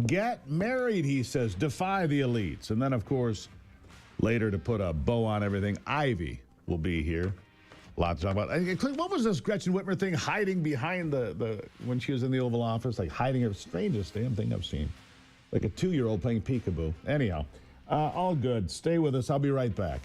Get married, he says. Defy the elites. And then, of course, later to put a bow on everything, Ivy will be here. Lots to talk about. What was this Gretchen Whitmer thing, hiding behind the when she was in the Oval Office? Like hiding her, strangest damn thing I've seen. Like a 2-year-old playing peekaboo. Anyhow, all good. Stay with us. I'll be right back.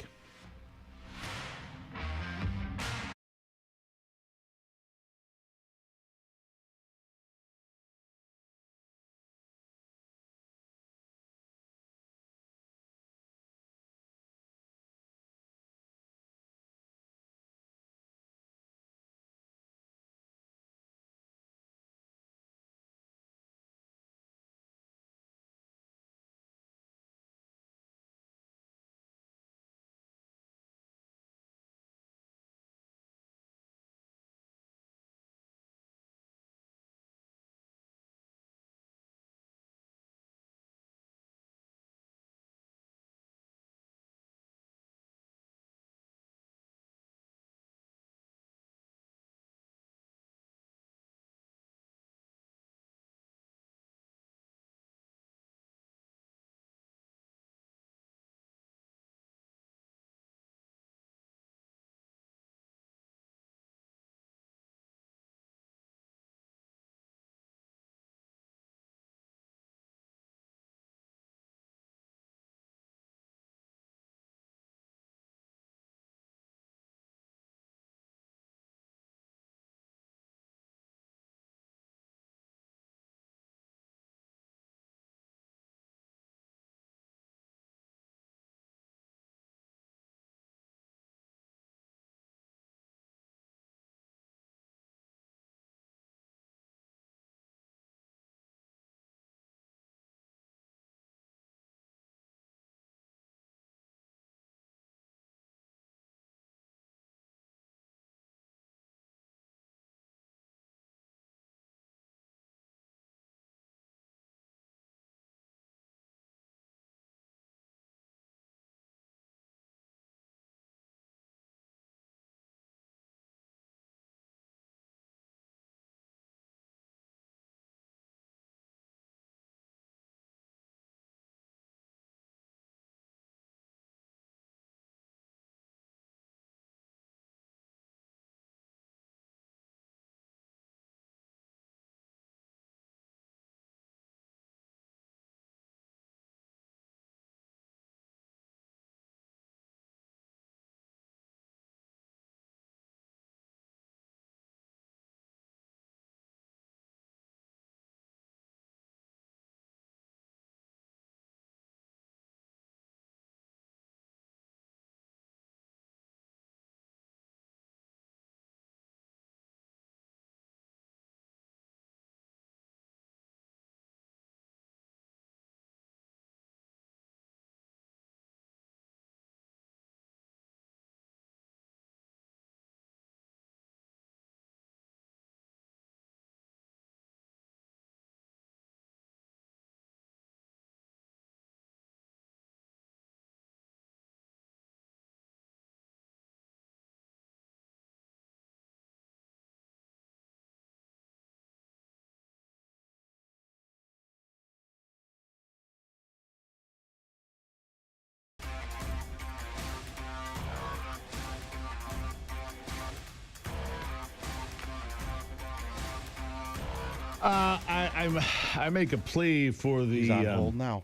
I make a plea for the He's on hold now.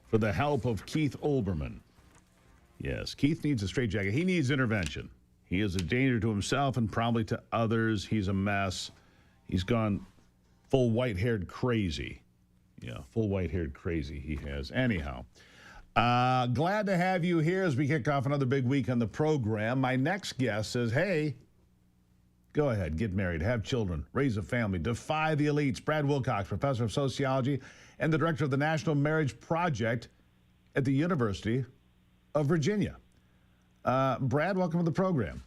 For the help of Keith Olbermann. Yes, Keith needs a straitjacket. He needs intervention. He is a danger to himself and probably to others. He's a mess. He's gone full white-haired crazy. Yeah, full white-haired crazy he has. Anyhow, glad to have you here as we kick off another big week on the program. My next guest says, hey, Go ahead, get married, have children, raise a family, defy the elites. Brad Wilcox, professor of sociology and the director of the National Marriage Project at the University of Virginia. Brad, welcome to the program.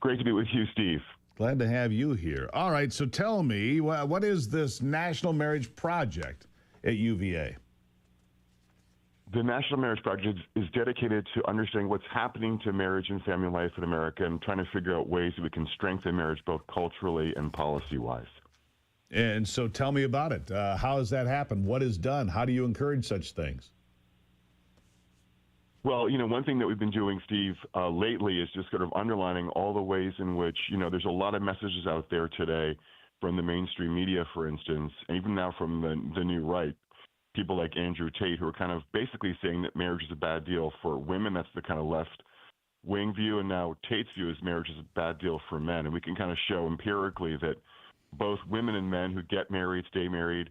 Great to be with you, Steve. Glad to have you here. All right, so tell me, what is this National Marriage Project at UVA? The National Marriage Project is dedicated to understanding what's happening to marriage and family life in America and trying to figure out ways that we can strengthen marriage both culturally and policy-wise. And so tell me about it. How has that happened? What is done? How do you encourage such things? Well, one thing that we've been doing, Steve, lately is just sort of underlining all the ways in which, there's a lot of messages out there today from the mainstream media, for instance, and even now from the new right. People like Andrew Tate, who are kind of basically saying that marriage is a bad deal for women. That's the kind of left-wing view. And now Tate's view is marriage is a bad deal for men. And we can kind of show empirically that both women and men who get married, stay married,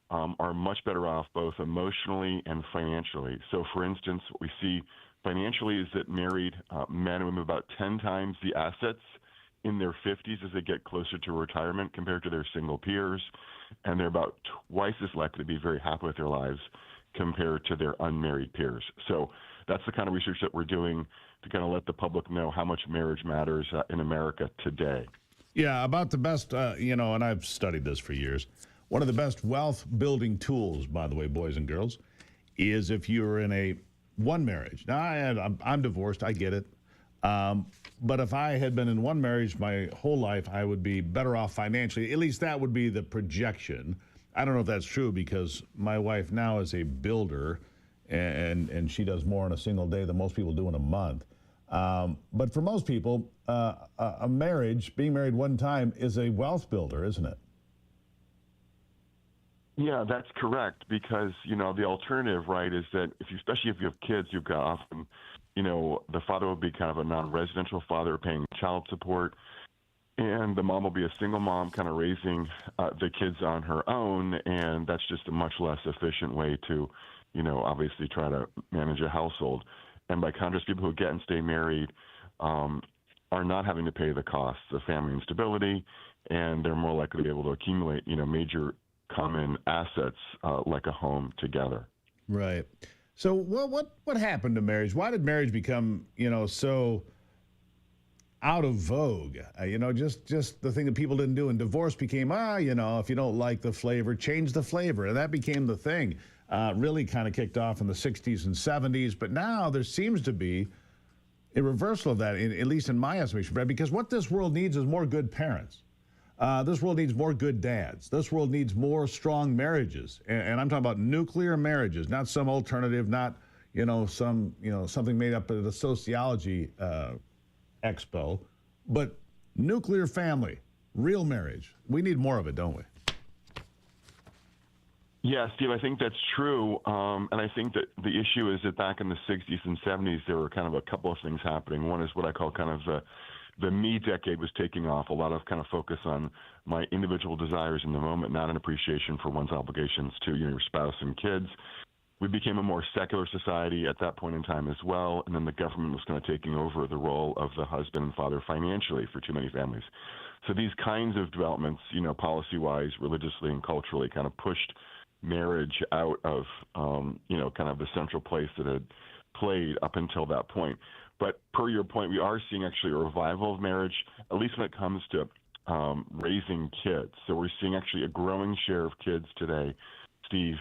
are much better off both emotionally and financially. So, for instance, what we see financially is that married men and women have about 10 times the assets in their 50s as they get closer to retirement compared to their single peers, and they're about twice as likely to be very happy with their lives compared to their unmarried peers. So that's the kind of research that we're doing to kind of let the public know how much marriage matters in America today. Yeah, about the best, and I've studied this for years. One of the best wealth-building tools, by the way, boys and girls, is if you're in one marriage. Now, I'm divorced. I get it. But if I had been in one marriage my whole life, I would be better off financially. At least that would be the projection. I don't know if that's true because my wife now is a builder, and she does more in a single day than most people do in a month. But for most people, a marriage, being married one time, is a wealth builder, isn't it? Yeah, that's correct, because, the alternative, right, is that especially if you have kids, you've got often, the father will be kind of a non-residential father paying child support, and the mom will be a single mom kind of raising the kids on her own, and that's just a much less efficient way to, obviously try to manage a household. And by contrast, people who get and stay married are not having to pay the costs of family instability, and they're more likely to be able to accumulate, major common assets like a home together. Right. So what happened to marriage? Why did marriage become, so out of vogue? Just the thing that people didn't do. And divorce became, if you don't like the flavor, change the flavor. And that became the thing. Really kind of kicked off in the 60s and 70s. But now there seems to be a reversal of that, at least in my estimation, Brad, because what this world needs is more good parents. This world needs more good dads. This world needs more strong marriages. And I'm talking about nuclear marriages, not some alternative, not, something made up at a sociology expo, but nuclear family, real marriage. We need more of it, don't we? Yeah, Steve, I think that's true. And I think that the issue is that back in the 60s and 70s, there were kind of a couple of things happening. One is what I call kind of the me decade was taking off, a lot of kind of focus on my individual desires in the moment, not an appreciation for one's obligations to your spouse and kids. We became a more secular society at that point in time as well, and then the government was kind of taking over the role of the husband and father financially for too many families. So these kinds of developments, policy-wise, religiously, and culturally kind of pushed marriage out of, kind of the central place that had played up until that point. But per your point, we are seeing actually a revival of marriage, at least when it comes to raising kids. So we're seeing actually a growing share of kids today, Steve,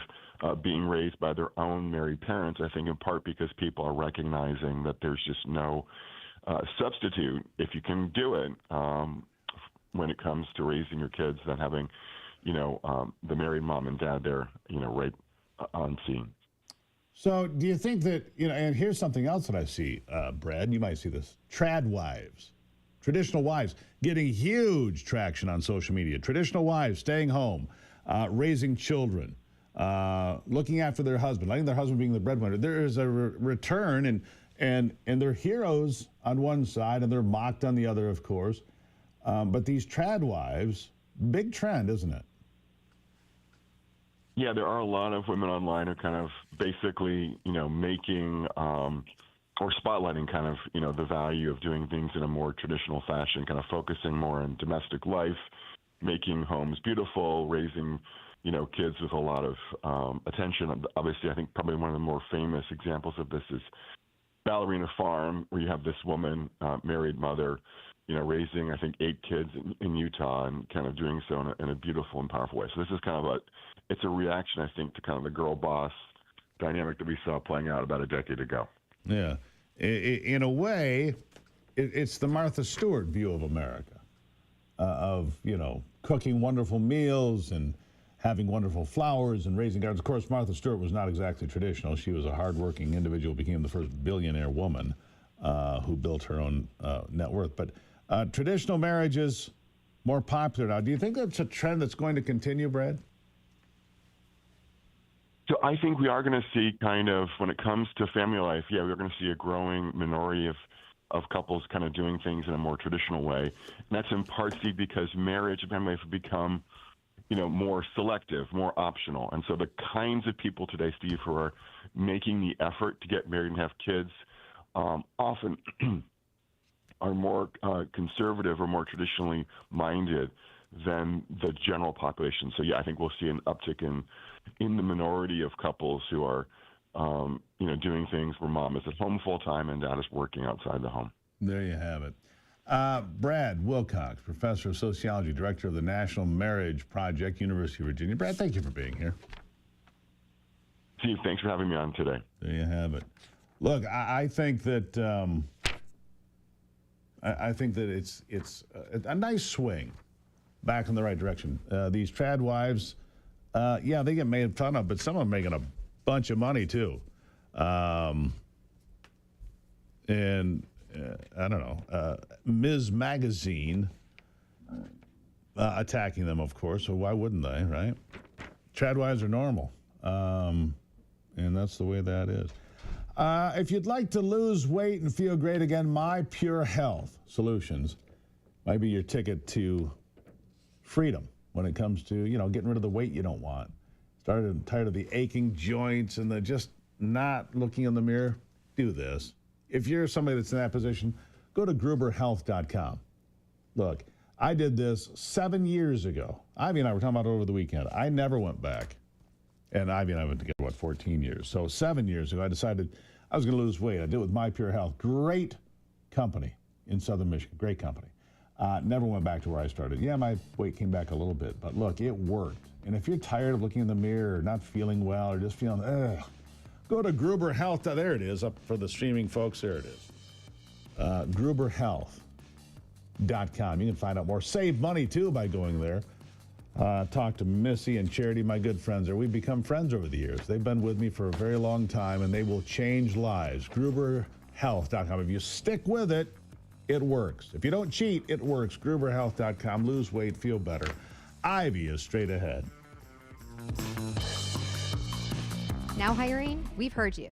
being raised by their own married parents, I think in part because people are recognizing that there's just no substitute, if you can do it, when it comes to raising your kids, than having, the married mom and dad there, right on scene. So do you think that, and here's something else that I see, Brad, you might see this, trad wives, traditional wives, getting huge traction on social media. Traditional wives staying home, raising children, looking after their husband, letting their husband being the breadwinner. There is a return, and they're heroes on one side, and they're mocked on the other, of course. But these trad wives, big trend, isn't it? Yeah, there are a lot of women online who are kind of basically, making or spotlighting kind of, the value of doing things in a more traditional fashion, kind of focusing more on domestic life, making homes beautiful, raising, kids with a lot of attention. Obviously, I think probably one of the more famous examples of this is Ballerina Farm, where you have this woman, married mother, raising, I think, 8 kids in Utah and kind of doing so in a beautiful and powerful way. So this is kind of it's a reaction, I think, to kind of the girl boss dynamic that we saw playing out about a decade ago. Yeah. In a way, it's the Martha Stewart view of America, of, cooking wonderful meals and having wonderful flowers and raising gardens. Of course, Martha Stewart was not exactly traditional. She was a hardworking individual, became the first billionaire woman who built her own net worth. But traditional marriage is more popular now. Do you think that's a trend that's going to continue, Brad? So I think we are going to see kind of, when it comes to family life, we're going to see a growing minority of couples kind of doing things in a more traditional way. And that's in part, Steve, because marriage and family life have become more selective, more optional. And so the kinds of people today, Steve, who are making the effort to get married and have kids often are more conservative or more traditionally minded than the general population. So, I think we'll see an uptick in the minority of couples who are, doing things where mom is at home full time and dad is working outside the home. There you have it. Brad Wilcox, professor of sociology, director of the National Marriage Project, University of Virginia. Brad, thank you for being here. Steve, thanks for having me on today. There you have it. Look, I think that it's a nice swing back in the right direction. These trad wives, they get made fun of, but some of them making a bunch of money too. I don't know, Ms. Magazine attacking them, of course, so why wouldn't they, right? Trad wives are normal, and that's the way that is. If you'd like to lose weight and feel great again, My Pure Health Solutions might be your ticket to freedom when it comes to, getting rid of the weight you don't want. Tired of the aching joints and the just not looking in the mirror? Do this. If you're somebody that's in that position, go to gruberhealth.com. Look, I did this 7 years ago. Ivy and I were talking about it over the weekend. I never went back. And Ivy and I went together, 14 years. So 7 years ago, I decided I was going to lose weight. I did it with My Pure Health. Great company in Southern Michigan. Great company. Never went back to where I started. Yeah, my weight came back a little bit, but look, it worked. And if you're tired of looking in the mirror, or not feeling well, or just feeling, go to Gruber Health. There it is, up for the streaming folks. There it is. Gruberhealth.com. You can find out more. Save money, too, by going there. Talk to Missy and Charity, my good friends there. We've become friends over the years. They've been with me for a very long time, and they will change lives. Gruberhealth.com. If you stick with it, it works. If you don't cheat, it works. Gruberhealth.com. Lose weight, feel better. Ivy is straight ahead. Now hiring? We've heard you.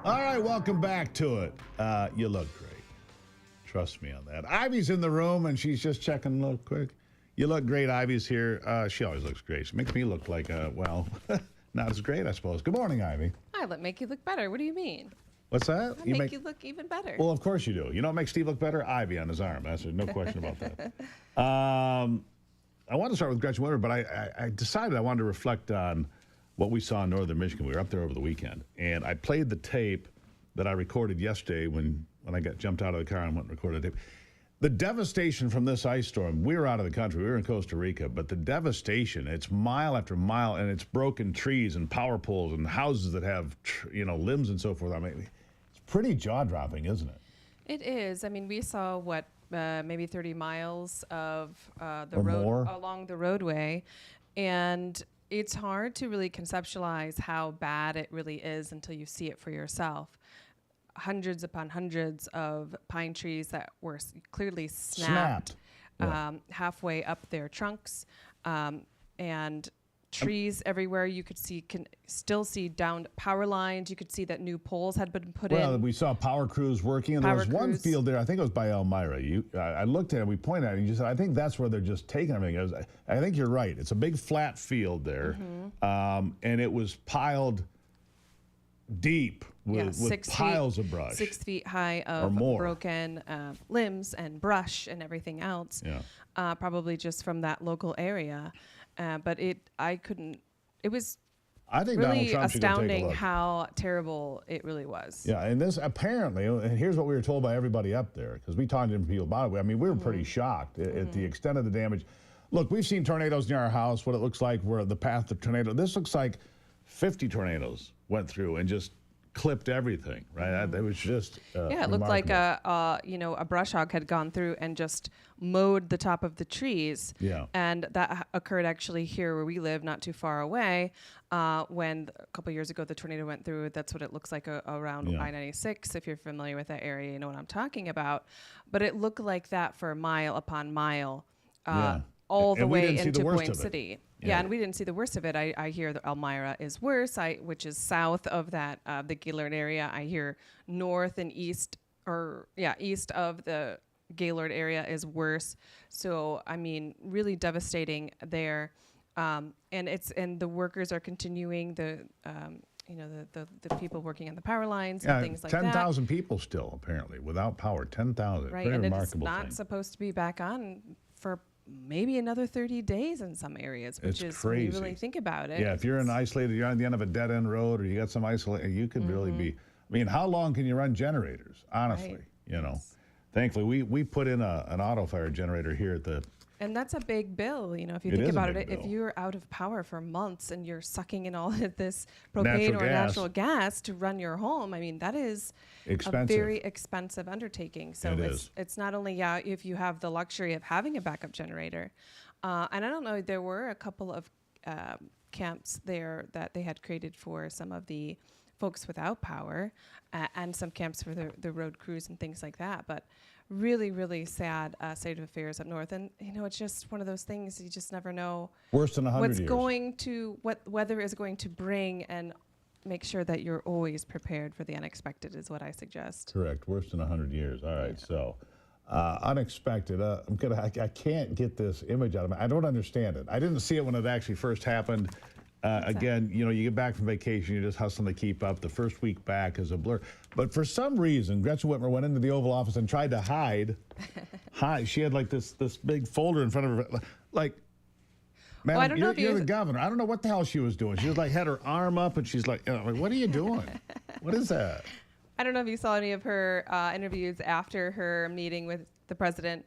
All right, welcome back to it. You look great. Trust me on that. Ivy's in the room, and she's just checking real quick. You look great. Ivy's here. She always looks great. She makes me look like, well, not as great, I suppose. Good morning, Ivy. I make you look better. What do you mean? What's that? I make you look even better. Well, of course you do. You know what makes Steve look better? Ivy on his arm. That's no question about that. I want to start with Gretchen Whitmer, but I decided I wanted to reflect on what we saw in northern Michigan. We were up there over the weekend, and I played the tape that I recorded yesterday when I got jumped out of the car and went and recorded the tape. The devastation from this ice storm, we were out of the country. We were in Costa Rica, but the devastation, it's mile after mile, and it's broken trees and power poles and houses that have, limbs and so forth. I mean, it's pretty jaw-dropping, isn't it? It is. I mean, we saw, maybe 30 miles of the Or road more. along the roadway, and it's hard to really conceptualize how bad it really is until you see it for yourself. Hundreds upon hundreds of pine trees that were clearly snapped. Yeah. Halfway up their trunks, and trees everywhere. You could still see down power lines. You could see that new poles had been put in. Well, we saw power crews working, and there was one field there, I think it was by Elmira. I looked at it, we pointed at it, and you said, I think that's where they're just taking everything. I think you're right. It's a big flat field there, and it was piled deep with piles of brush. 6 feet high of broken limbs and brush and everything else, probably just from that local area. But it was really astounding how terrible it really was. Yeah, and this apparently, and here's what we were told by everybody up there, because we talked to different people about it. I mean, we were pretty shocked at the extent of the damage. Look, we've seen tornadoes near our house, what it looks like, where the path of tornado. This looks like 50 tornadoes went through and just clipped everything, right? It was just it looked like a brush hog had gone through and just mowed the top of the trees. Yeah. And that occurred actually here where we live, not too far away, when a couple years ago the tornado went through. That's what it looks like around I-96. If you're familiar with that area, you know what I'm talking about. But it looked like that for mile upon mile, all the way into Boyne City. Yeah, and we didn't see the worst of it. I hear that Elmira is worse, which is south of that, the Gaylord area. I hear north and east, east of the Gaylord area is worse. So, I mean, really devastating there. And the workers are continuing, the people working on the power lines and things like that. 10,000 people still, apparently, without power. 10,000. Right, Very and remarkable it's not thing. supposed to be back on for maybe another 30 days in some areas, which is crazy. when you really think about it. Yeah, if you're you're on the end of a dead end road, or you got some isolation, you could really be. I mean, how long can you run generators? Honestly, Thankfully, we put in an auto fire generator here at the. And that's a big bill, if you think about it. If you're out of power for months and you're sucking in all of this propane or natural gas to run your home, I mean, that is expensive. A very expensive undertaking. So it's not only if you have the luxury of having a backup generator, and I don't know, there were a couple of camps there that they had created for some of the folks without power, and some camps for the road crews and things like that. But really, really sad state of affairs up north. And, it's just one of those things you just never know. Worse than 100 years. What weather is going to bring, and make sure that you're always prepared for the unexpected is what I suggest. Correct. Worse than 100 years. All right. So unexpected. I can't get this image out of me. I don't understand it. I didn't see it when it actually first happened. Again, you get back from vacation, you're just hustling to keep up. The first week back is a blur. But for some reason, Gretchen Whitmer went into the Oval Office and tried to hide. She had like this big folder in front of her. Like, man, you're the governor. I don't know what the hell she was doing. She was like, had her arm up, and she's like, what are you doing? What is that? I don't know if you saw any of her interviews after her meeting with the president.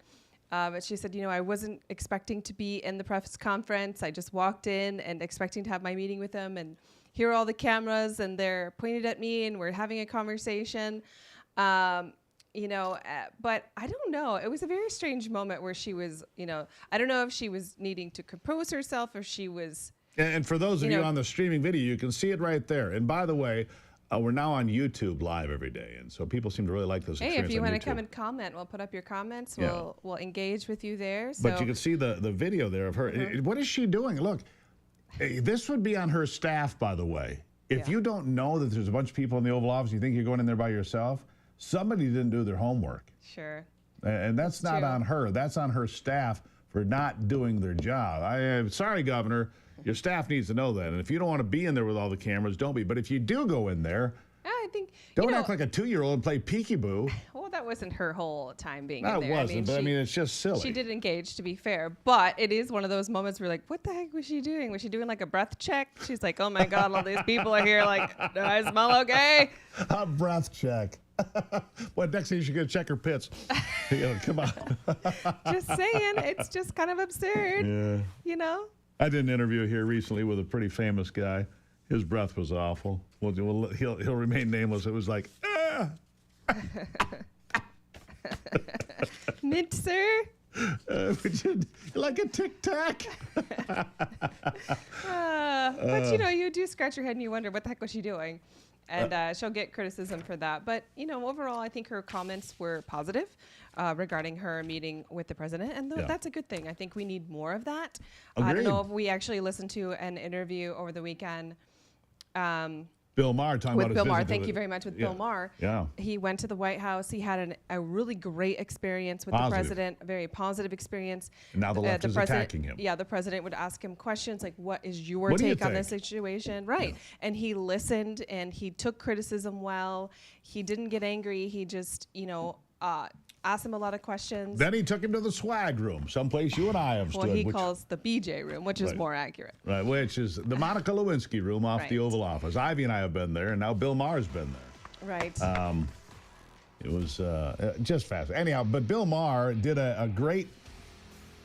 But she said, I wasn't expecting to be in the press conference. I just walked in and expecting to have my meeting with them, and here are all the cameras, and they're pointed at me, and we're having a conversation. But I don't know. It was a very strange moment where she was, I don't know if she was needing to compose herself, or she was. And for those of you on the streaming video, you can see it right there. And by the way, we're now on YouTube live every day, and so people seem to really like this experience. Hey, if you want to come and comment, we'll put up your comments. We'll engage with you there. So. But you can see the video there of her. What is she doing? Look, this would be on her staff, by the way. If you don't know that there's a bunch of people in the Oval Office, you think you're going in there by yourself, somebody didn't do their homework. Sure. And that's not on her. That's on her staff for not doing their job. I am sorry, Governor. Your staff needs to know that. And if you don't want to be in there with all the cameras, don't be. But if you do go in there, I think don't act like a 2-year-old and play peekaboo. Well, that wasn't her whole time being No, in there. it wasn't. But I mean, it's just silly. She did engage, to be fair, but it is one of those moments where you're like, what the heck was she doing? Was she doing like a breath check? She's like, oh my God, all these people are here. Like, do I smell okay? A breath check. Well, next thing you should go check her pits. Come on. Just saying, it's just kind of absurd. Yeah. You know? I did an interview here recently with a pretty famous guy. His breath was awful. Well, he'll remain nameless. It was like, ah. Mint, sir? Like a tic-tac. But, you know, you do scratch your head and you wonder, what the heck was she doing? And she'll get criticism for that. But, you know, overall, I think her comments were positive regarding her meeting with the president. And that's a good thing. I think we need more of that. Agreed. I don't know if we actually listened to an interview over the weekend. Bill Maher talking with about Bill his Maher. visit Thank to you very much with Bill Maher. Yeah. He went to the White House. He had a really great experience with the president, a very positive experience. And now the left is attacking him. Yeah, the president would ask him questions like, what is your take on this situation? Right. Yeah. And he listened and he took criticism well. He didn't get angry. He just, you know, asked him a lot of questions. Then he took him to the swag room, someplace you and I have stood. Well, he calls the BJ room, which is more accurate. Right, which is the Monica Lewinsky room off the Oval Office. Ivy and I have been there, and now Bill Maher's been there. Right. It was just fascinating. Anyhow, but Bill Maher did a great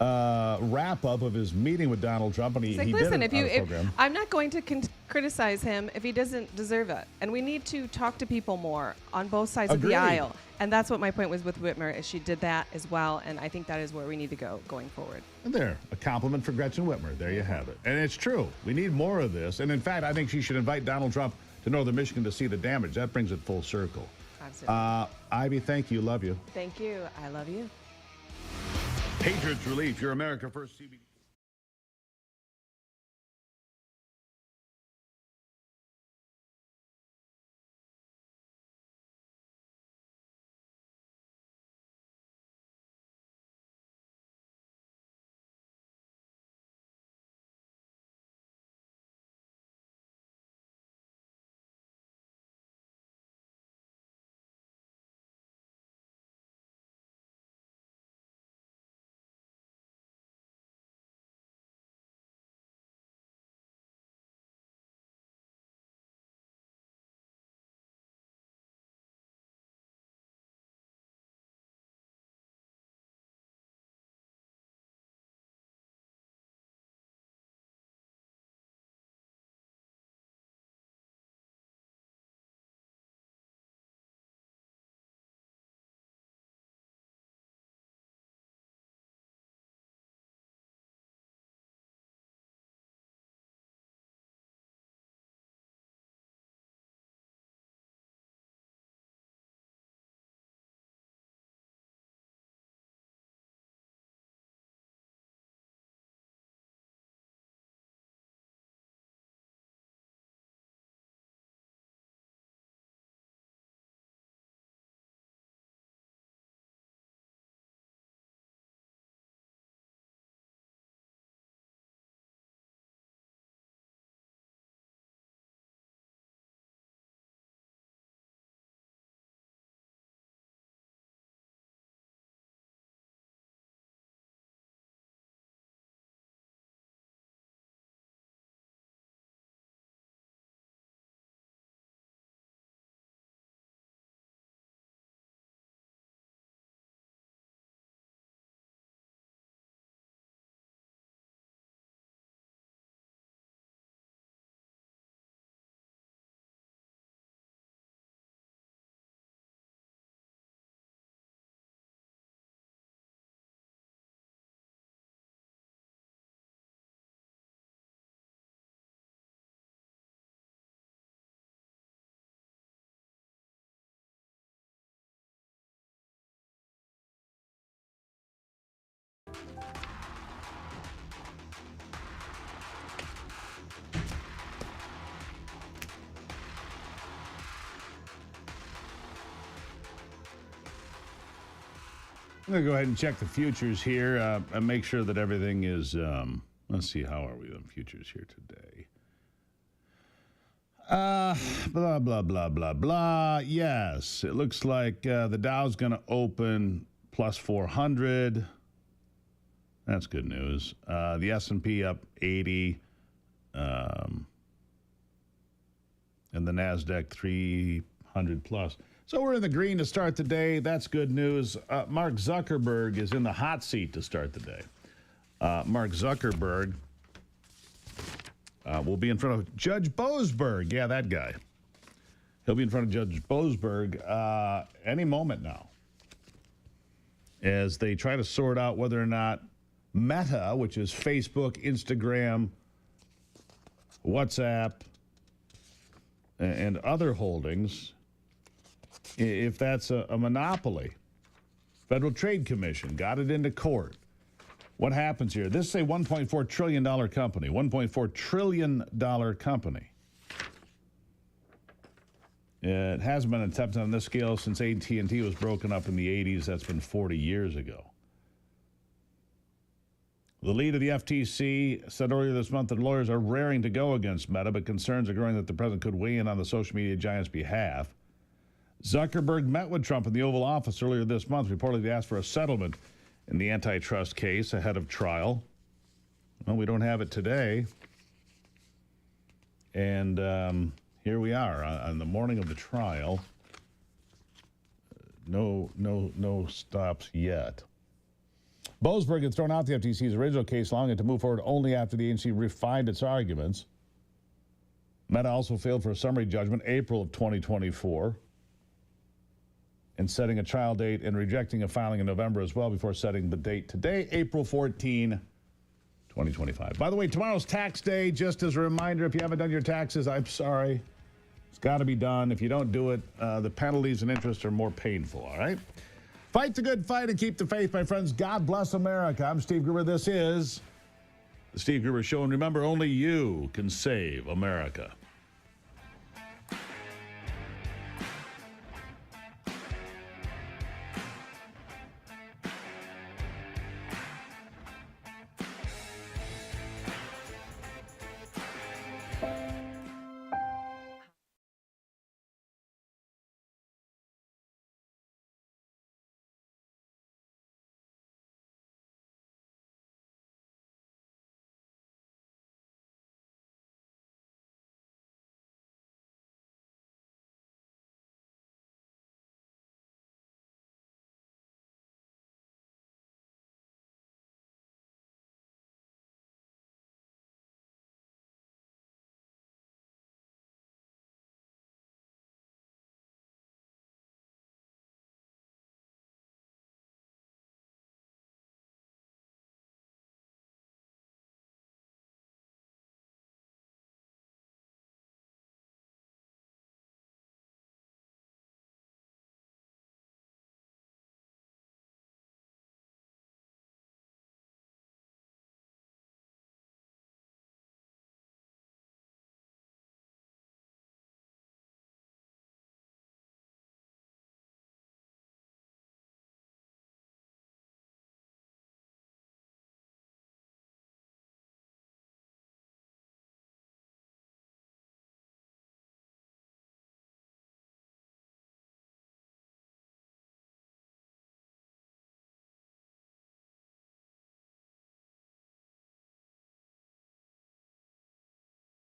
wrap up of his meeting with Donald Trump, and he like, did listen, it on the program. I'm not going to criticize him if he doesn't deserve it, and we need to talk to people more on both sides of the aisle, and that's what my point was with Whitmer, is she did that as well, and I think that is where we need to go going forward. And there, a compliment for Gretchen Whitmer. There you have it. And it's true. We need more of this. And in fact, I think she should invite Donald Trump to Northern Michigan to see the damage. That brings it full circle. Absolutely. Ivy, thank you. Love you. Thank you. I love you. Patriots Relief, your America First CBD. I'm going to go ahead and check the futures here and make sure that everything is, let's see, how are we on futures here today? Blah, blah, blah, blah, blah. Yes, it looks like the Dow's going to open plus 400. That's good news. The S&P up 80. And the NASDAQ 300 plus. So we're in the green to start the day. That's good news. Mark Zuckerberg is in the hot seat to start the day. Mark Zuckerberg will be in front of Judge Boasberg. Yeah, that guy. He'll be in front of Judge Boasberg any moment now as they try to sort out whether or not Meta, which is Facebook, Instagram, WhatsApp, and other holdings, if that's a monopoly. Federal Trade Commission got it into court. What happens here? This is a $1.4 trillion company. $1.4 trillion company. It hasn't been attempted on this scale since AT&T was broken up in the 80s. That's been 40 years ago. The lead of the FTC said earlier this month that lawyers are raring to go against Meta, but concerns are growing that the president could weigh in on the social media giant's behalf. Zuckerberg met with Trump in the Oval Office earlier this month, reportedly asked for a settlement in the antitrust case ahead of trial. Well, we don't have it today. And here we are on the morning of the trial. No stops yet. Boasberg had thrown out the FTC's original case, allowing it to move forward only after the agency refined its arguments. Meta also failed for a summary judgment April of 2024 and setting a trial date and rejecting a filing in November as well before setting the date today, April 14, 2025. By the way, tomorrow's tax day. Just as a reminder, if you haven't done your taxes, I'm sorry. It's got to be done. If you don't do it, the penalties and interest are more painful, all right? Fight the good fight and keep the faith, my friends. God bless America. I'm Steve Gruber. This is The Steve Gruber Show. And remember, only you can save America.